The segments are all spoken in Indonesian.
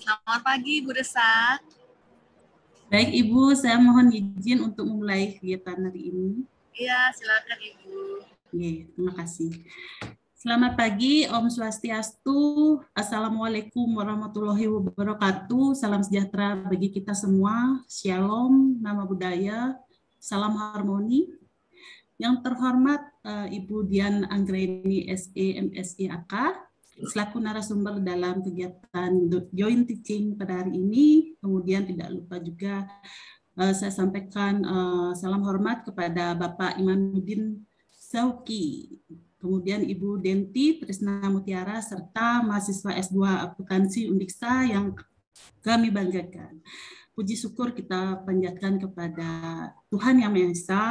Selamat pagi, Bu Desak. Baik, Ibu, saya mohon izin untuk memulai kegiatan hari ini. Iya, silakan Ibu. Oke, terima kasih. Selamat pagi, Om Swastiastu, Assalamualaikum warahmatullahi wabarakatuh, salam sejahtera bagi kita semua, Shalom, nama budaya, salam harmoni. Yang terhormat Ibu Dian Anggraini SE MSI AK, selaku narasumber dalam kegiatan Joint Teaching pada hari ini. Kemudian tidak lupa juga saya sampaikan salam hormat kepada Bapak Imanuddin Sauki, kemudian Ibu Denti Trisna Mutiara, serta mahasiswa S2 Akuntansi Undiksa yang kami banggakan. Puji syukur kita panjatkan kepada Tuhan Yang Maha Esa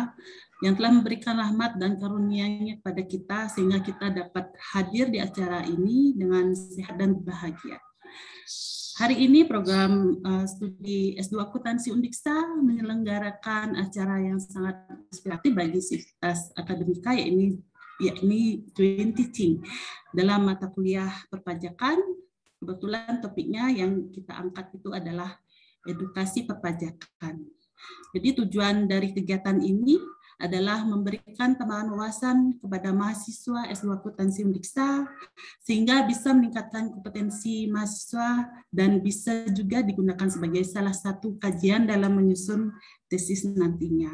yang telah memberikan rahmat dan karunia-Nya kepada kita sehingga kita dapat hadir di acara ini dengan sehat dan bahagia. Hari ini program studi S2 Akuntansi Undiksa menyelenggarakan acara yang sangat inspiratif bagi sivitas akademika, yakni Joint Teaching dalam mata kuliah perpajakan. Kebetulan topiknya yang kita angkat itu adalah edukasi perpajakan. Jadi tujuan dari kegiatan ini adalah memberikan tambahan wawasan kepada mahasiswa S2 Akuntansi Undiksa sehingga bisa meningkatkan kompetensi mahasiswa dan bisa juga digunakan sebagai salah satu kajian dalam menyusun tesis nantinya.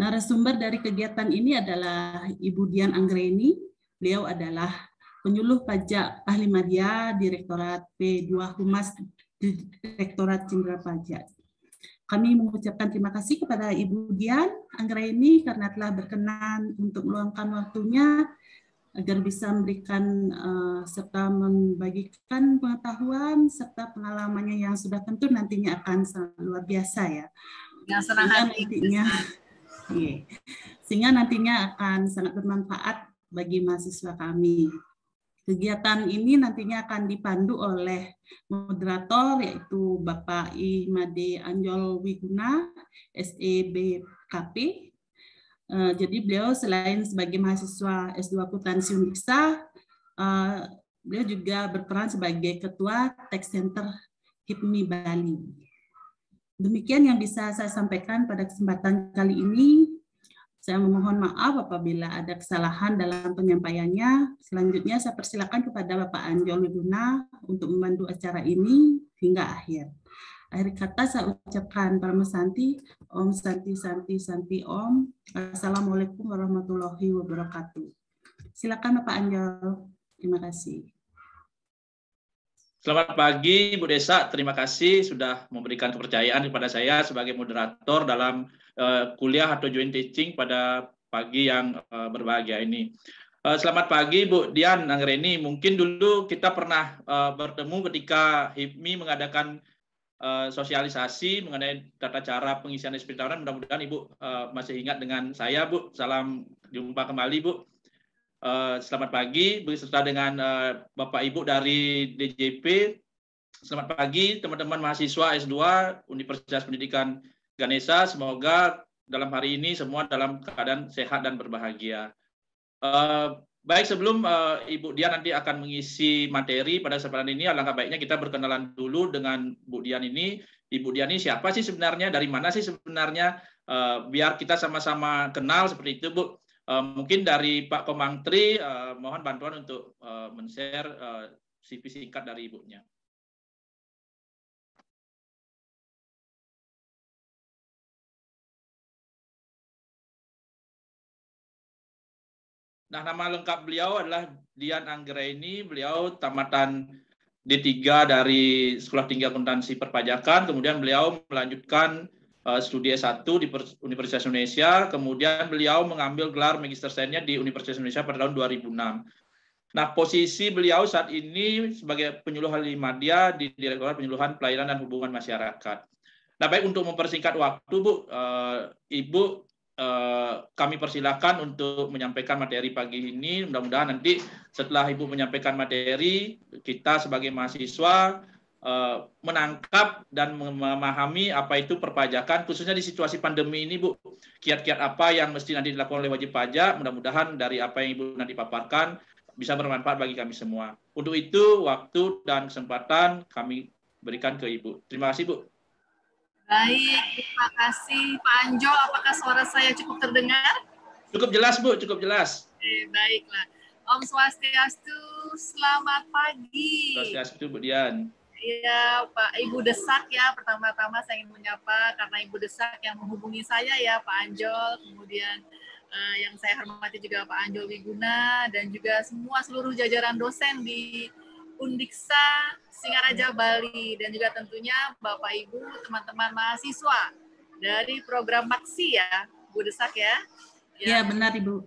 Narasumber dari kegiatan ini adalah Ibu Dian Anggraini. Beliau adalah penyuluh pajak ahli media Direktorat P2 Humas Direktorat Jenderal Pajak. Kami mengucapkan terima kasih kepada Ibu Dian Anggraini karena telah berkenan untuk meluangkan waktunya agar bisa memberikan serta membagikan pengetahuan serta pengalamannya yang sudah tentu nantinya akan sangat luar biasa ya. Sehingga nantinya akan sangat bermanfaat bagi mahasiswa kami. Kegiatan ini nantinya akan dipandu oleh moderator yaitu Bapak Imade Anjol Wiguna, SEBKP. Jadi beliau selain sebagai mahasiswa S2 Akuntansi Undiksa, beliau juga berperan sebagai Ketua Tech Center HIPMI Bali. Demikian yang bisa saya sampaikan pada kesempatan kali ini. Saya memohon maaf apabila ada kesalahan dalam penyampaiannya. Selanjutnya saya persilakan kepada Bapak Anjol Wiguna untuk memandu acara ini hingga akhir. Akhir kata saya ucapkan Parama Santi, Om Santi Santi Santi Om. Assalamualaikum warahmatullahi wabarakatuh. Silakan Bapak Anjol. Terima kasih. Selamat pagi Bu Desa, terima kasih sudah memberikan kepercayaan kepada saya sebagai moderator dalam kuliah atau joint teaching pada pagi yang berbahagia ini. Selamat pagi Bu Dian Anggraini, mungkin dulu kita pernah bertemu ketika HIPMI mengadakan sosialisasi mengenai tata cara pengisian SP tahunan. Mudah-mudahan Ibu masih ingat dengan saya Bu. Salam jumpa kembali Bu. Selamat pagi beserta dengan Bapak Ibu dari DJP. Selamat pagi teman-teman mahasiswa S2 Universitas Pendidikan Ganesha. Semoga dalam hari ini semua dalam keadaan sehat dan berbahagia. Baik, sebelum Ibu Dian nanti akan mengisi materi pada kesempatan ini, alangkah baiknya kita berkenalan dulu dengan Bu Dian ini. Ibu Dian ini siapa sih sebenarnya? Dari mana sih sebenarnya? Biar kita sama-sama kenal seperti itu Bu. Mungkin dari Pak Komangtri, mohon bantuan untuk men-share CV singkat dari Ibunya. Nah, nama lengkap beliau adalah Dian Anggraini. Beliau tamatan D3 dari Sekolah Tinggi Akuntansi Perpajakan, kemudian beliau melanjutkan studi S1 di Universitas Indonesia, kemudian beliau mengambil gelar Magister Science di Universitas Indonesia pada tahun 2006. Nah, posisi beliau saat ini sebagai penyuluh ahli media di Direktorat Penyuluhan Pelayanan dan Hubungan Masyarakat. Nah, baik, untuk mempersingkat waktu, Bu, Ibu, kami persilakan untuk menyampaikan materi pagi ini. Mudah-mudahan nanti setelah Ibu menyampaikan materi, kita sebagai mahasiswa menangkap dan memahami apa itu perpajakan, khususnya di situasi pandemi ini, Bu. Kiat-kiat apa yang mesti nanti dilakukan oleh wajib pajak, mudah-mudahan dari apa yang Ibu nanti paparkan bisa bermanfaat bagi kami semua. Untuk itu, waktu dan kesempatan kami berikan ke Ibu. Terima kasih, Bu. Baik, terima kasih Pak Anjol. Apakah suara saya cukup terdengar? Cukup jelas, Bu, cukup jelas. Baiklah. Om Swastiastu, selamat pagi. Swastiastu, Bu Dian. Iya, Pak Ibu Desak ya. Pertama-tama saya ingin menyapa karena Ibu Desak yang menghubungi saya ya, Pak Anjol. Kemudian yang saya hormati juga Pak Anjol Wiguna dan juga seluruh jajaran dosen di Undiksa Singaraja Bali dan juga tentunya Bapak Ibu teman-teman mahasiswa dari program Maksi ya, Bu Desak ya. Iya, benar Ibu.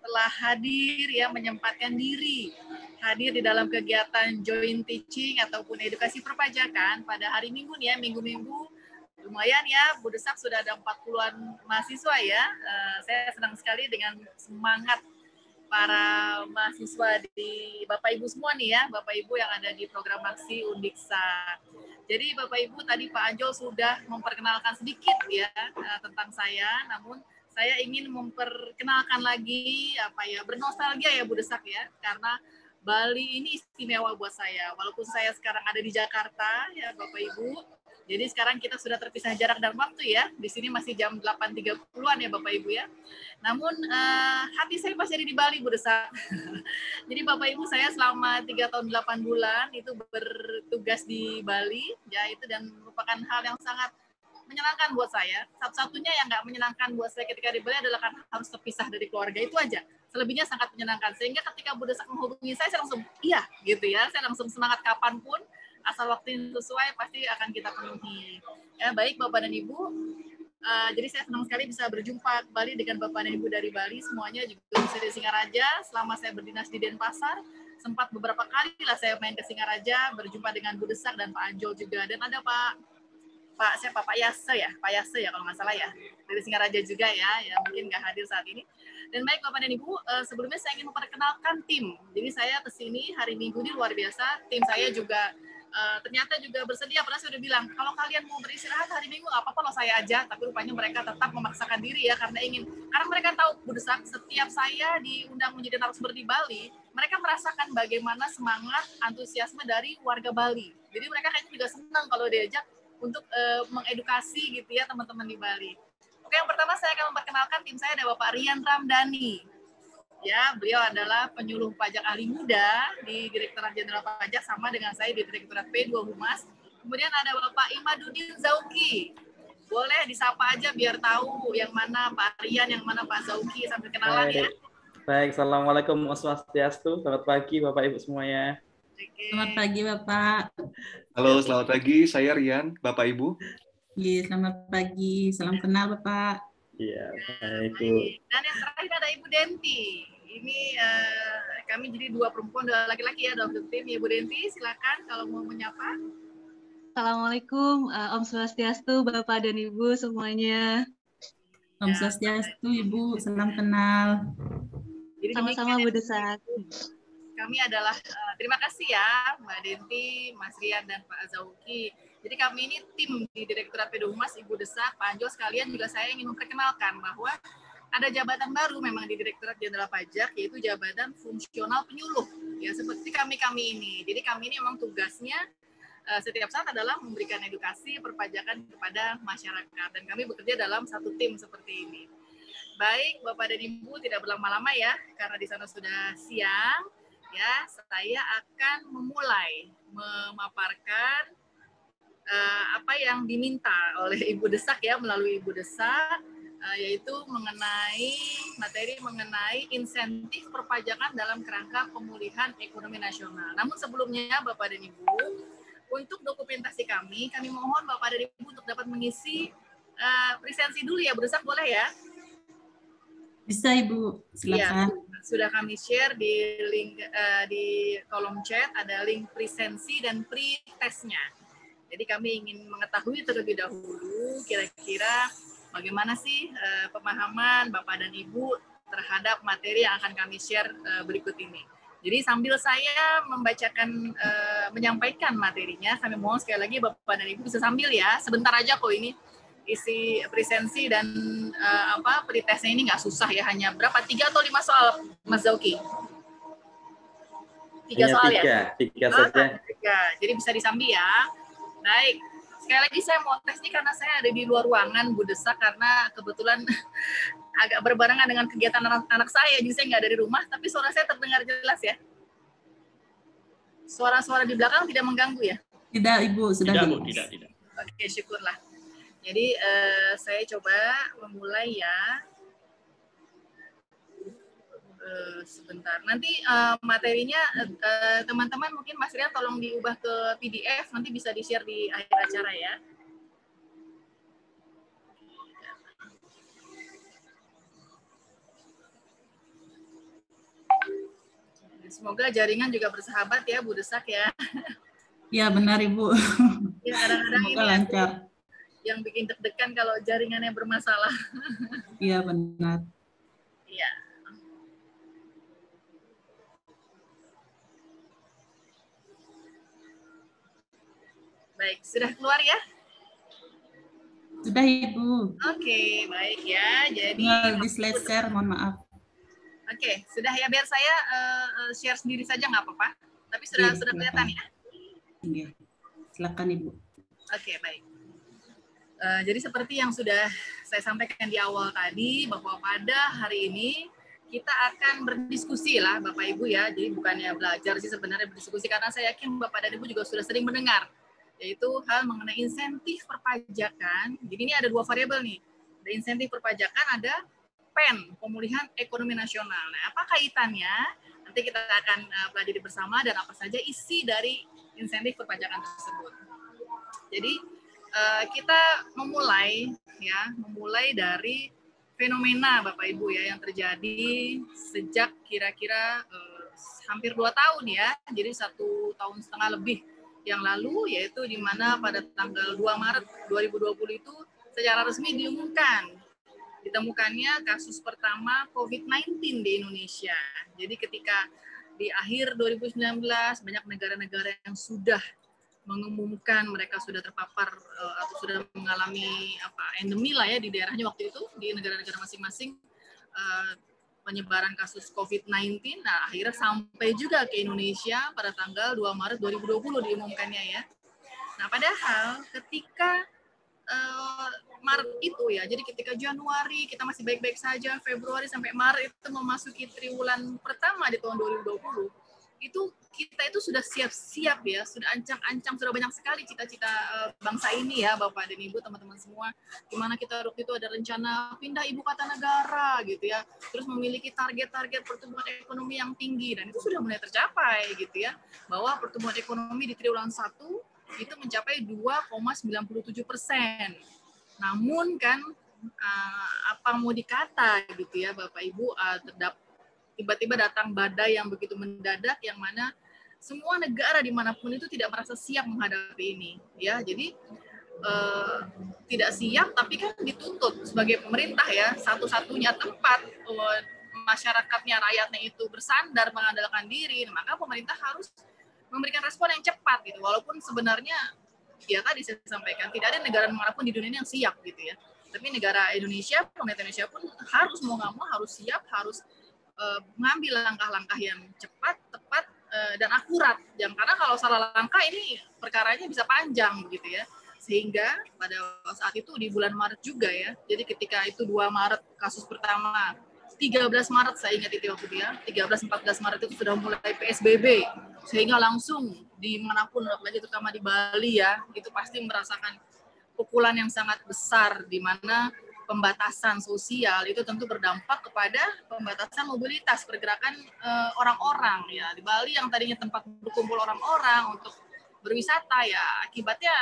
Telah hadir ya, menyempatkan diri hadir di dalam kegiatan joint teaching ataupun edukasi perpajakan pada hari Minggu nih ya, minggu-minggu lumayan ya, Bu Desak sudah ada 40-an mahasiswa ya. Saya senang sekali dengan semangat para mahasiswa di Bapak Ibu semua nih ya, Bapak Ibu yang ada di program Maksi Undiksa. Jadi Bapak Ibu tadi Pak Anjol sudah memperkenalkan sedikit ya tentang saya, namun saya ingin memperkenalkan lagi bernostalgia ya Bu Desak ya, karena Bali ini istimewa buat saya. Walaupun saya sekarang ada di Jakarta ya Bapak Ibu. Jadi sekarang kita sudah terpisah jarak dan waktu ya. Di sini masih jam 8.30-an ya Bapak Ibu ya. Namun hati saya masih ada di Bali Bu Desak. Jadi Bapak Ibu saya selama 3 tahun 8 bulan itu bertugas di Bali ya, itu dan merupakan hal yang sangat menyenangkan buat saya. Satu-satunya yang nggak menyenangkan buat saya ketika di Bali adalah kan harus terpisah dari keluarga, itu aja. Selebihnya sangat menyenangkan. Sehingga ketika Bu Desak menghubungi saya langsung iya gitu ya. Saya langsung semangat kapanpun, asal waktu yang sesuai pasti akan kita penuhi. Ya, baik Bapak dan Ibu. Jadi saya senang sekali bisa berjumpa kembali dengan Bapak dan Ibu dari Bali. Semuanya juga bisa di Singaraja. Selama saya berdinas di Denpasar, sempat beberapa kali lah saya main ke Singaraja, berjumpa dengan Bu Desak dan Pak Anjol juga. Dan ada Pak Yase ya kalau nggak salah ya, dari Singaraja juga ya mungkin nggak hadir saat ini. Dan baik Bapak dan Ibu, sebelumnya saya ingin memperkenalkan tim. Jadi saya kesini hari Minggu ini luar biasa, tim saya juga ternyata juga bersedia, pernah saya udah bilang, kalau kalian mau beristirahat hari Minggu nggak apa-apa loh saya aja, tapi rupanya mereka tetap memaksakan diri ya, karena mereka tahu Bu Desak, setiap saya diundang menjadi narasumber di Bali, mereka merasakan bagaimana semangat, antusiasme dari warga Bali. Jadi mereka kayaknya juga senang kalau diajak untuk mengedukasi gitu ya teman-teman di Bali. Oke, yang pertama saya akan memperkenalkan tim saya ada Bapak Rian Ramdhani. Ya, beliau adalah penyuluh pajak ahli muda di Direktorat Jenderal Pajak sama dengan saya di Direktorat P2 Humas. Kemudian ada Bapak Imaduddin Zauki. Boleh disapa aja biar tahu yang mana Pak Rian, yang mana Pak Zauki sambil kenalan ya. Baik, Assalamualaikum Om Swastiastu. Selamat pagi Bapak Ibu semuanya. Selamat pagi Bapak. Halo, selamat pagi. Saya Rian, Bapak Ibu. Iya, selamat pagi. Salam kenal Bapak. Iya, baik Bu. Dan yang terakhir ada Ibu Denti. Ini kami jadi 2 perempuan, 2 laki-laki ya dalam tim. Ibu Denti, silakan kalau mau menyapa. Assalamualaikum, Om Swastiastu, Bapak dan Ibu semuanya. Om Swastiastu Ibu, salam kenal. Sama-sama Bu Desak. Kami adalah, terima kasih ya Mbak Denti, Mas Rian, dan Pak Zauki. Jadi kami ini tim di Direktorat P2 Humas, Ibu Desak, Pak Anjol sekalian juga saya ingin memperkenalkan bahwa ada jabatan baru memang di Direktorat Jenderal Pajak, yaitu jabatan fungsional penyuluh. Ya, seperti kami ini. Jadi kami ini memang tugasnya setiap saat adalah memberikan edukasi perpajakan kepada masyarakat. Dan kami bekerja dalam satu tim seperti ini. Baik, Bapak dan Ibu, tidak berlama-lama ya, karena di sana sudah siang. Ya, saya akan memulai memaparkan apa yang diminta oleh Ibu Desak ya, melalui Ibu Desak, yaitu materi mengenai insentif perpajakan dalam kerangka pemulihan ekonomi nasional. Namun sebelumnya Bapak dan Ibu, untuk dokumentasi kami mohon Bapak dan Ibu untuk dapat mengisi presensi dulu ya Bu Desak, boleh ya? Bisa Ibu, silakan. Ya, sudah kami share di link di kolom chat, ada link presensi dan pre-testnya. Jadi kami ingin mengetahui terlebih dahulu kira-kira bagaimana sih pemahaman Bapak dan Ibu terhadap materi yang akan kami share berikut ini. Jadi sambil saya menyampaikan materinya, kami mohon sekali lagi Bapak dan Ibu bisa sambil ya, sebentar aja kok ini isi presensi dan pretestnya ini nggak susah ya, hanya berapa 3 atau 5 soal Mas Zauki? Tiga soal ya? Tiga saja. Tiga. Jadi bisa disambi ya. Baik. Sekali lagi saya mau tes nih karena saya ada di luar ruangan Bu Desak karena kebetulan agak berbarengan dengan kegiatan anak-anak saya. Jadi saya nggak ada di rumah, tapi suara saya terdengar jelas ya. Suara-suara di belakang tidak mengganggu ya? Tidak, Ibu. Sudah tidak, jelas. Bu. Tidak. Oke, syukurlah. Jadi saya coba memulai ya. Sebentar. Nanti materinya teman-teman mungkin Mas Rian tolong diubah ke PDF, nanti bisa di-share di akhir acara ya. Semoga jaringan juga bersahabat ya Bu Desak ya. Ya, benar Ibu. Ya, kadang-kadang Semoga ini lancar. Yang bikin deg-degan kalau jaringannya bermasalah. Iya, benar. Iya. Baik, sudah keluar ya? Sudah, Ibu. Oke, baik ya. Jadi tinggal di slide share, mohon maaf. Oke, sudah ya, biar saya share sendiri saja nggak apa-apa. Tapi sudah kelihatan ya? Iya. Silakan Ibu. Oke, baik. Jadi seperti yang sudah saya sampaikan di awal tadi, bahwa pada hari ini kita akan berdiskusi lah Bapak Ibu ya. Jadi bukannya belajar sih sebenarnya, berdiskusi karena saya yakin Bapak dan Ibu juga sudah sering mendengar, yaitu hal mengenai insentif perpajakan. Jadi ini ada dua variabel nih. Ada insentif perpajakan, ada PEN, Pemulihan Ekonomi Nasional. Nah, apa kaitannya? Nanti kita akan pelajari bersama dan apa saja isi dari insentif perpajakan tersebut. Jadi kita memulai dari fenomena Bapak Ibu ya yang terjadi sejak kira-kira hampir 2 tahun ya. Jadi 1,5 tahun lebih yang lalu, yaitu di mana pada tanggal 2 Maret 2020 itu secara resmi ditemukannya kasus pertama COVID-19 di Indonesia. Jadi ketika di akhir 2019 banyak negara-negara yang sudah mengumumkan mereka sudah terpapar atau sudah mengalami endemi lah ya di daerahnya waktu itu, di negara-negara masing-masing penyebaran kasus COVID-19. Nah, akhirnya sampai juga ke Indonesia pada tanggal 2 Maret 2020 diumumkannya ya. Nah, padahal ketika Maret itu ya, jadi ketika Januari kita masih baik-baik saja, Februari sampai Maret itu memasuki triwulan pertama di tahun 2020, itu kita itu sudah siap-siap ya, sudah ancang-ancang, sudah banyak sekali cita-cita bangsa ini ya, Bapak dan Ibu, teman-teman semua, di mana kita waktu itu ada rencana pindah ibu kota negara gitu ya, terus memiliki target-target pertumbuhan ekonomi yang tinggi, dan itu sudah mulai tercapai gitu ya, bahwa pertumbuhan ekonomi di triwulan 1 itu mencapai 2,97%. Namun kan apa mau dikata gitu ya Bapak Ibu, tiba-tiba datang badai yang begitu mendadak yang mana semua negara dimanapun itu tidak merasa siap menghadapi ini ya. Jadi tidak siap, tapi kan dituntut sebagai pemerintah ya, satu-satunya tempat masyarakatnya, rakyatnya itu bersandar mengandalkan diri, maka pemerintah harus memberikan respon yang cepat gitu. Walaupun sebenarnya ya tadi saya sampaikan tidak ada negara manapun di dunia ini yang siap gitu ya. Tapi negara Indonesia, pemerintah Indonesia pun harus mau nggak mau harus siap, harus mengambil langkah-langkah yang cepat, tepat, dan akurat. Karena kalau salah langkah ini perkaranya bisa panjang begitu ya. Sehingga pada saat itu di bulan Maret juga ya. Jadi ketika itu 2 Maret kasus pertama, 13 Maret saya ingat itu waktu dia, 13-14 Maret itu sudah mulai PSBB. Sehingga langsung dimanapun, apalagi terutama di Bali ya, itu pasti merasakan pukulan yang sangat besar, di mana pembatasan sosial itu tentu berdampak kepada pembatasan mobilitas pergerakan orang-orang ya. Di Bali yang tadinya tempat berkumpul orang-orang untuk berwisata ya, akibatnya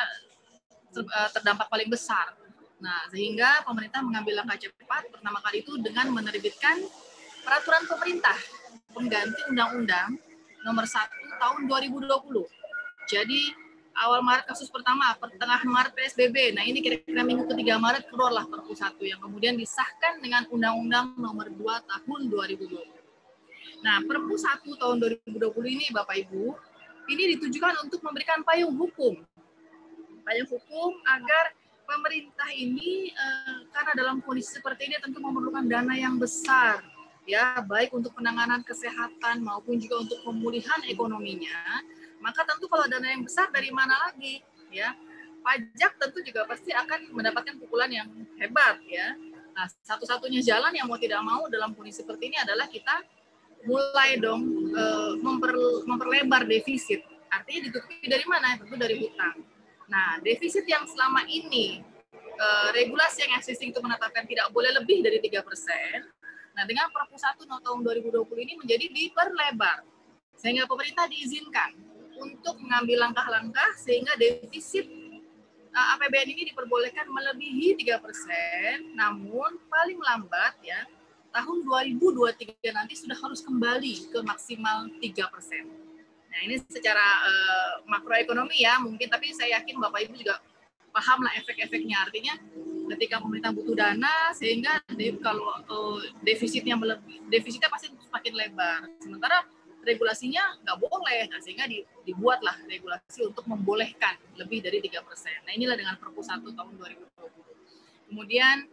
terdampak paling besar. Nah, sehingga pemerintah mengambil langkah cepat pertama kali itu dengan menerbitkan peraturan pemerintah pengganti Undang-Undang Nomor 1 Tahun 2020. Jadi awal Maret kasus pertama, pertengahan Maret PSBB. Nah, ini kira-kira minggu ketiga Maret keluarlah Perpu 1 yang kemudian disahkan dengan Undang-Undang Nomor 2 Tahun 2020. Nah, Perpu 1 Tahun 2020 ini Bapak Ibu, ini ditujukan untuk memberikan payung hukum. Payung hukum agar pemerintah ini karena dalam kondisi seperti ini tentu memerlukan dana yang besar ya baik untuk penanganan kesehatan maupun juga untuk pemulihan ekonominya, maka tentu kalau dana yang besar dari mana lagi, ya pajak tentu juga pasti akan mendapatkan pukulan yang hebat, ya. Nah, satu-satunya jalan yang mau tidak mau dalam kondisi seperti ini adalah kita mulai dong memperlebar defisit. Artinya ditutupi dari mana? Tentu dari hutang. Nah, defisit yang selama ini regulasi yang existing itu menetapkan tidak boleh lebih dari 3%. Nah, dengan Perpu 1 tahun 2020 ini menjadi diperlebar, sehingga pemerintah diizinkan untuk mengambil langkah-langkah sehingga defisit APBN ini diperbolehkan melebihi 3%, namun paling lambat ya tahun 2023 nanti sudah harus kembali ke maksimal 3%. Nah, ini secara makroekonomi ya mungkin, tapi saya yakin Bapak Ibu juga paham lah efek-efeknya. Artinya ketika pemerintah butuh dana, sehingga kalau defisitnya pasti semakin lebar. Sementara regulasinya nggak boleh, nah, sehingga dibuatlah regulasi untuk membolehkan lebih dari 3%. Nah, inilah dengan Perpu 1 tahun 2020. Kemudian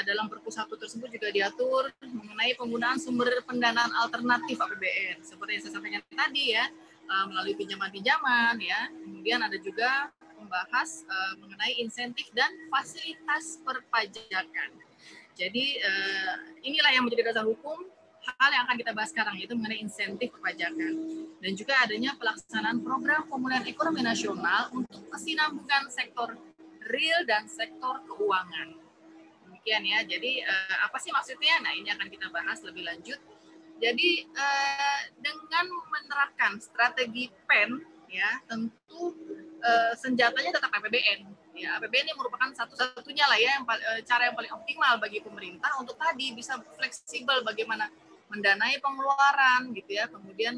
dalam Perpu 1 tersebut juga diatur mengenai penggunaan sumber pendanaan alternatif APBN. Seperti yang saya sampaikan tadi ya, melalui pinjaman-pinjaman ya. Kemudian ada juga membahas mengenai insentif dan fasilitas perpajakan. Jadi inilah yang menjadi dasar hukum hal yang akan kita bahas sekarang, yaitu mengenai insentif perpajakan. Dan juga adanya pelaksanaan program pemulihan ekonomi nasional untuk kesinambungan sektor real dan sektor keuangan. Demikian ya. Jadi apa sih maksudnya? Nah, ini akan kita bahas lebih lanjut. Jadi dengan menerapkan strategi PEN ya, tentu senjatanya tetap APBN. Ya, APBN ini merupakan satu-satunya lah ya cara yang paling optimal bagi pemerintah untuk tadi bisa fleksibel bagaimana mendanai pengeluaran gitu ya, kemudian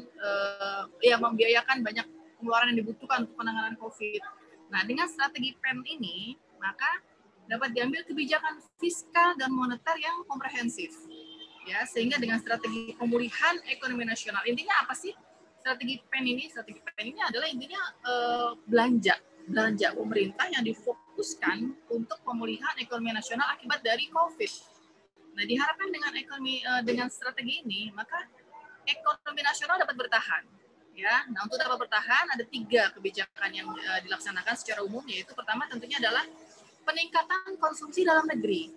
ya membiayakan banyak pengeluaran yang dibutuhkan untuk penanganan COVID. Nah, dengan strategi PEN ini maka dapat diambil kebijakan fiskal dan moneter yang komprehensif. Ya, sehingga dengan strategi pemulihan ekonomi nasional, intinya apa sih? Strategi PEN ini adalah intinya belanja pemerintah yang difokuskan untuk pemulihan ekonomi nasional akibat dari COVID. Nah, diharapkan dengan strategi ini maka ekonomi nasional dapat bertahan. Ya, nah untuk dapat bertahan ada 3 kebijakan yang dilaksanakan secara umum, yaitu pertama tentunya adalah peningkatan konsumsi dalam negeri.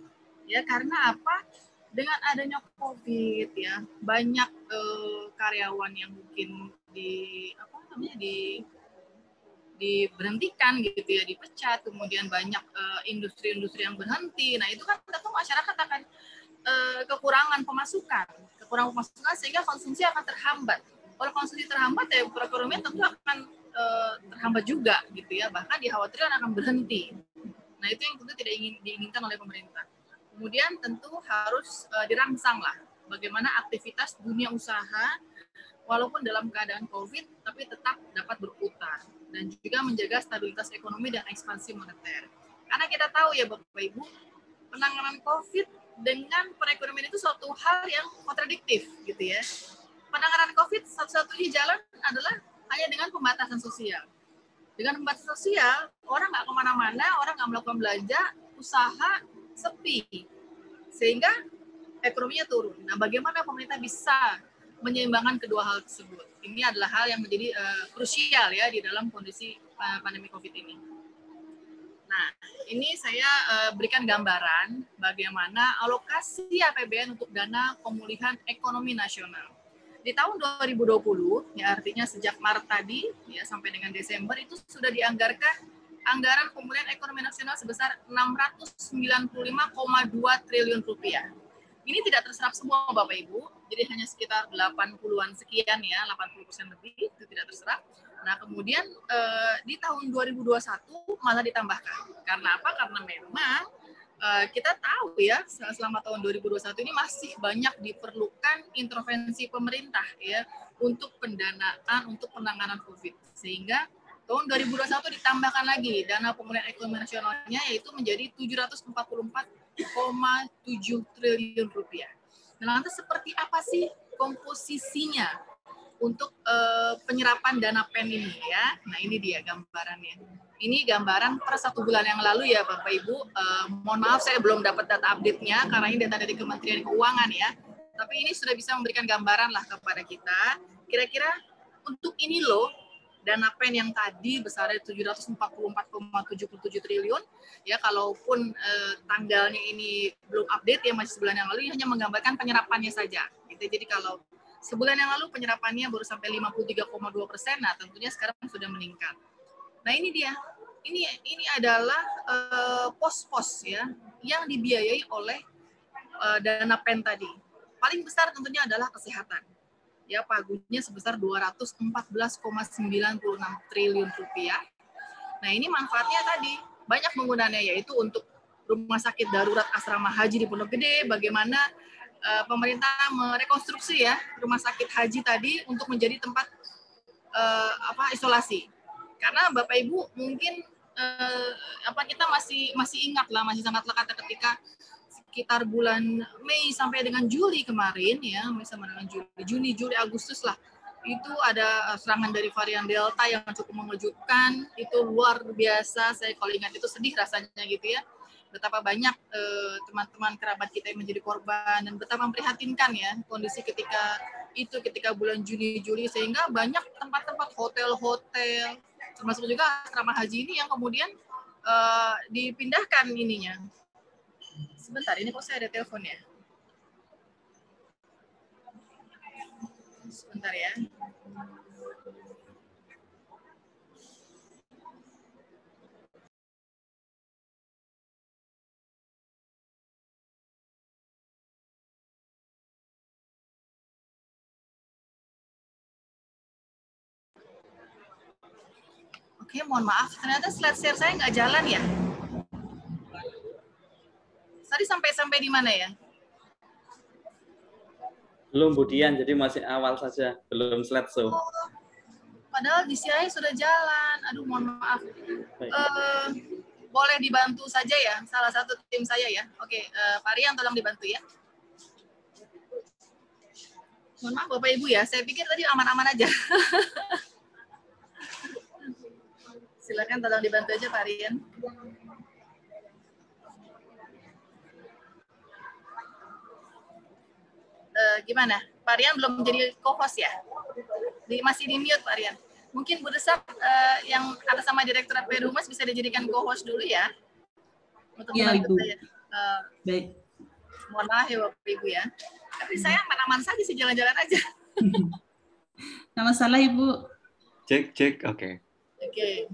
Ya, karena apa? Dengan adanya COVID ya, banyak karyawan yang mungkin diberhentikan gitu ya, dipecat, kemudian banyak industri-industri yang berhenti. Nah, itu kan tentu masyarakat akan kekurangan pemasukan sehingga konsumsi akan terhambat. Kalau konsumsi terhambat ya perekonomian tentu akan terhambat juga gitu ya, bahkan dikhawatirkan akan berhenti. Nah, itu yang tentu tidak diinginkan oleh pemerintah. Kemudian tentu harus dirangsang lah bagaimana aktivitas dunia usaha walaupun dalam keadaan COVID tapi tetap dapat berputar, dan juga menjaga stabilitas ekonomi dan ekspansi moneter. Karena kita tahu ya Bapak Ibu, penanganan COVID dengan perekonomian itu suatu hal yang kontradiktif gitu ya. Penanganan COVID satu-satunya jalan adalah hanya dengan pembatasan sosial. Dengan pembatasan sosial, orang nggak kemana-mana, orang nggak melakukan belanja, usaha sepi, sehingga ekonominya turun. Nah, bagaimana pemerintah bisa menyeimbangkan kedua hal tersebut? Ini adalah hal yang menjadi krusial ya di dalam kondisi pandemi COVID ini. Nah, ini saya berikan gambaran bagaimana alokasi APBN untuk dana pemulihan ekonomi nasional. Di tahun 2020, ya artinya sejak Maret tadi ya sampai dengan Desember itu sudah dianggarkan anggaran pemulihan ekonomi nasional sebesar 695,2 triliun rupiah. Ini tidak terserap semua Bapak Ibu, jadi hanya sekitar 80-an sekian ya, 80% lebih itu tidak terserap. Nah, kemudian di tahun 2021 malah ditambahkan. Karena apa? Karena memang kita tahu ya, selama tahun 2021 ini masih banyak diperlukan intervensi pemerintah ya untuk pendanaan, untuk penanganan COVID. Sehingga tahun 2021 ditambahkan lagi dana pemulihan ekonomi nasionalnya, yaitu menjadi 744,7 triliun rupiah. Nah, lantas seperti apa sih komposisinya untuk penyerapan dana PEN ini ya? Nah, ini dia gambarannya. Ini gambaran per 1 bulan yang lalu ya Bapak Ibu. Mohon maaf saya belum dapat data update-nya karena ini data dari Kementerian Keuangan ya. Tapi ini sudah bisa memberikan gambaran lah kepada kita. Kira-kira untuk ini loh, dana pen yang tadi besarnya 744,77 triliun, ya kalaupun tanggalnya ini belum update ya, masih sebulan yang lalu, ini hanya menggambarkan penyerapannya saja. Gitu. Jadi kalau sebulan yang lalu penyerapannya baru sampai 53,2%, nah tentunya sekarang sudah meningkat. Nah ini dia, ini adalah pos-pos ya yang dibiayai oleh dana pen tadi. Paling besar tentunya adalah kesehatan. Ya, pagunya sebesar 214,96 triliun rupiah. Nah, ini manfaatnya tadi banyak penggunaannya, yaitu untuk rumah sakit darurat asrama haji di Pondok Gede, bagaimana pemerintah merekonstruksi ya rumah sakit haji tadi untuk menjadi tempat isolasi. Karena Bapak Ibu mungkin kita masih ingat lah, masih sangat lekat ketika sekitar bulan Mei sampai dengan Juli kemarin ya, sama dengan Juni, Juli, Agustus lah, itu ada serangan dari varian Delta yang cukup mengejutkan, itu luar biasa. Saya kalau ingat itu sedih rasanya gitu ya, betapa banyak teman-teman kerabat kita yang menjadi korban, dan betapa memprihatinkan ya kondisi ketika bulan Juni, Juli, sehingga banyak tempat-tempat hotel-hotel, termasuk juga asrama haji ini yang kemudian dipindahkan ininya. Sebentar, ini kok saya ada telepon ya? Sebentar ya. Oke, mohon maaf, ternyata slide share saya nggak jalan ya. Tadi sampai di mana ya? Belum, Bu Dian, jadi masih awal saja, belum slideshow. Oh, padahal di CI sudah jalan. Aduh, mohon maaf. Boleh dibantu saja ya, salah satu tim saya ya. Oke, Pak Rian tolong dibantu ya. Mohon maaf Bapak Ibu ya, saya pikir tadi aman-aman aja. Silakan tolong dibantu aja Pak Rian. Gimana? Pak Rian belum menjadi co-host ya? Masih di mute Pak Rian. Mungkin Bu Desak yang atas sama Direktorat Perumas bisa dijadikan co-host dulu ya. Untuk ya, Ibu. Saya. Baik. Mohon maaf ya Bapak Ibu ya. Tapi saya aman-aman saja sih, jalan-jalan aja. Nggak masalah Ibu. Cek, oke. Oke.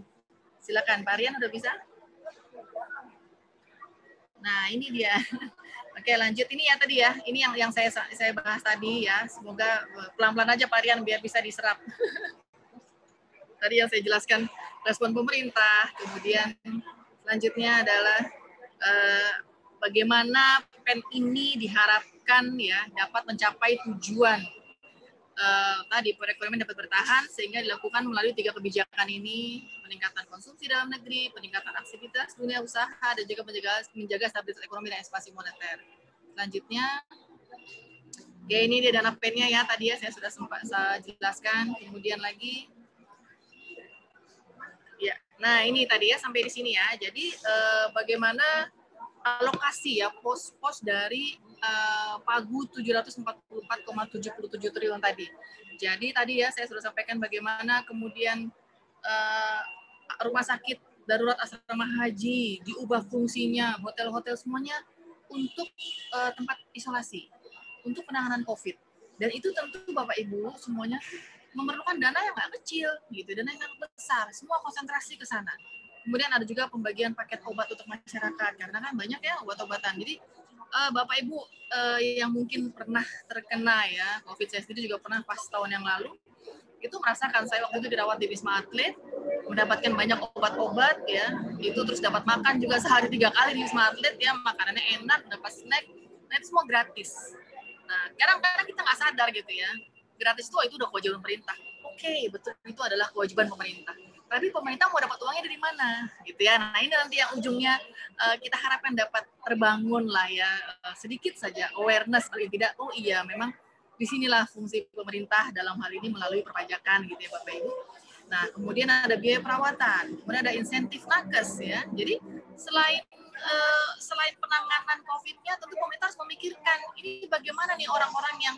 Silakan Pak Rian, udah bisa? Nah, ini dia. Oke, lanjut. Ini ya tadi ya. Ini yang saya bahas tadi ya. Semoga pelan-pelan aja Pak Rian biar bisa diserap. Tadi yang saya jelaskan respon pemerintah. Kemudian selanjutnya adalah bagaimana pen ini diharapkan ya dapat mencapai tujuan tadi perekonomian dapat bertahan, sehingga dilakukan melalui 3 kebijakan ini: peningkatan konsumsi dalam negeri, peningkatan aktivitas dunia usaha, dan juga menjaga stabilitas ekonomi dan ekspansi moneter. Selanjutnya, ya ini dia dana pen-nya ya, tadi ya saya sudah sempat jelaskan. Kemudian lagi, ya, nah ini tadi ya sampai di sini ya. Jadi bagaimana alokasi ya pos-pos dari pagu 744,77 triliun tadi. Jadi tadi ya saya sudah sampaikan bagaimana kemudian rumah sakit darurat asrama haji diubah fungsinya, hotel-hotel semuanya untuk tempat isolasi, untuk penanganan COVID. Dan itu tentu Bapak Ibu semuanya memerlukan dana yang nggak kecil, gitu, dana yang sangat besar. Semua konsentrasi ke sana. Kemudian ada juga pembagian paket obat untuk masyarakat, karena kan banyak ya obat-obatan. Jadi Bapak Ibu yang mungkin pernah terkena ya COVID, saya sendiri juga pernah pas tahun yang lalu, itu merasakan. Saya waktu itu dirawat di Wisma Atlet, mendapatkan banyak obat-obat ya, itu terus dapat makan juga sehari 3 kali di Wisma Atlet ya, makanannya enak, dapat snack, nah itu semua gratis. Nah kadang-kadang kita nggak sadar gitu ya, gratis itu udah kewajiban pemerintah. Oke, betul, itu adalah kewajiban pemerintah. Tapi pemerintah mau dapat uangnya dari mana, gitu ya. Nah ini nanti yang ujungnya kita harapkan dapat terbangun lah ya, sedikit saja awareness paling tidak. Oh iya, memang disinilah fungsi pemerintah dalam hal ini melalui perpajakan, gitu ya Bapak Ibu. Nah kemudian ada biaya perawatan, kemudian ada insentif nakes ya. Jadi selain selain penanganan COVID-nya, tentu pemerintah harus memikirkan ini bagaimana nih orang-orang yang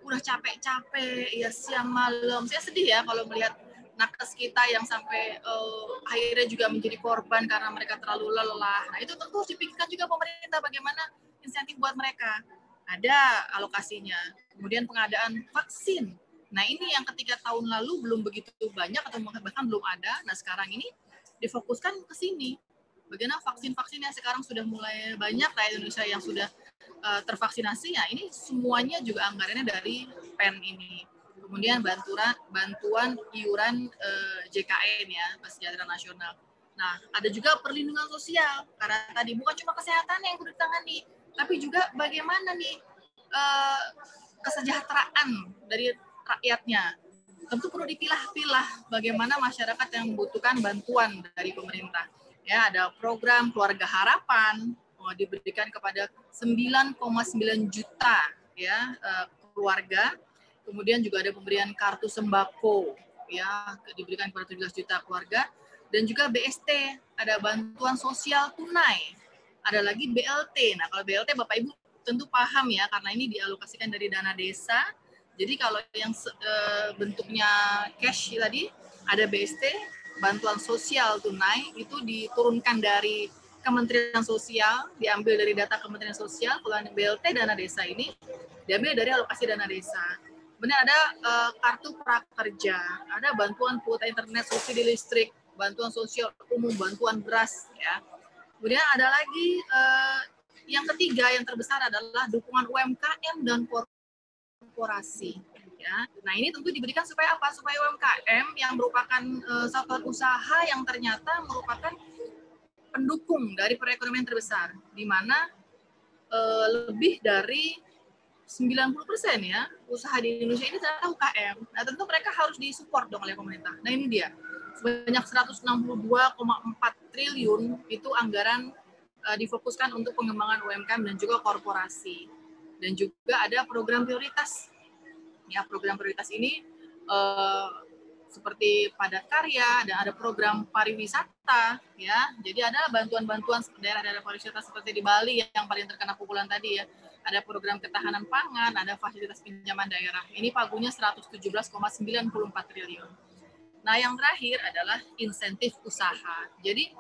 udah capek-capek, ya siang malam. Saya sedih ya kalau melihat nakes kita yang sampai akhirnya juga menjadi korban karena mereka terlalu lelah. Nah itu tentu harus dipikirkan juga pemerintah bagaimana insentif buat mereka. Ada alokasinya. Kemudian pengadaan vaksin. Nah ini yang ketika tahun lalu belum begitu banyak atau bahkan belum ada. Nah sekarang ini difokuskan ke sini. Bagaimana vaksin-vaksin yang sekarang sudah mulai banyak rakyat Indonesia yang sudah tervaksinasi, ya ini semuanya juga anggarannya dari PEN ini. Kemudian bantuan iuran JKN ya, Kesejahteraan Nasional. Nah, ada juga perlindungan sosial, karena tadi bukan cuma kesehatan yang perlu ditangani, tapi juga bagaimana nih kesejahteraan dari rakyatnya. Tentu perlu dipilah-pilah bagaimana masyarakat yang membutuhkan bantuan dari pemerintah. Ya, ada program Keluarga Harapan diberikan kepada 9,9 juta ya keluarga. Kemudian juga ada pemberian kartu sembako ya diberikan kepada 17 juta keluarga, dan juga BST, ada bantuan sosial tunai. Ada lagi BLT. Nah, kalau BLT Bapak Ibu tentu paham ya, karena ini dialokasikan dari dana desa. Jadi kalau yang bentuknya cash tadi ada BST, bantuan sosial tunai, itu diturunkan dari Kementerian Sosial, diambil dari data Kementerian Sosial. Kalau BLT dana desa ini diambil dari alokasi dana desa. Kemudian ada kartu prakerja, ada bantuan kuota internet, subsidi listrik, bantuan sosial umum, bantuan beras ya. Kemudian ada lagi yang ketiga yang terbesar adalah dukungan UMKM dan korporasi. Ya. Nah ini tentu diberikan supaya apa? Supaya UMKM yang merupakan satuan usaha yang ternyata merupakan pendukung dari perekonomian terbesar, di mana lebih dari 90% ya usaha di Indonesia ini ternyata UKM. Nah tentu mereka harus disupport dong oleh pemerintah. Nah ini dia, sebanyak 162,4 triliun itu anggaran difokuskan untuk pengembangan UMKM dan juga korporasi. Dan juga ada program prioritas. Ya, program prioritas ini seperti Padat Karya, dan ada program pariwisata, ya. Jadi ada bantuan-bantuan daerah-daerah pariwisata seperti di Bali yang paling terkena pukulan tadi ya. Ada program ketahanan pangan, ada fasilitas pinjaman daerah. Ini pagunya 117,94 triliun. Nah, yang terakhir adalah insentif usaha. Jadi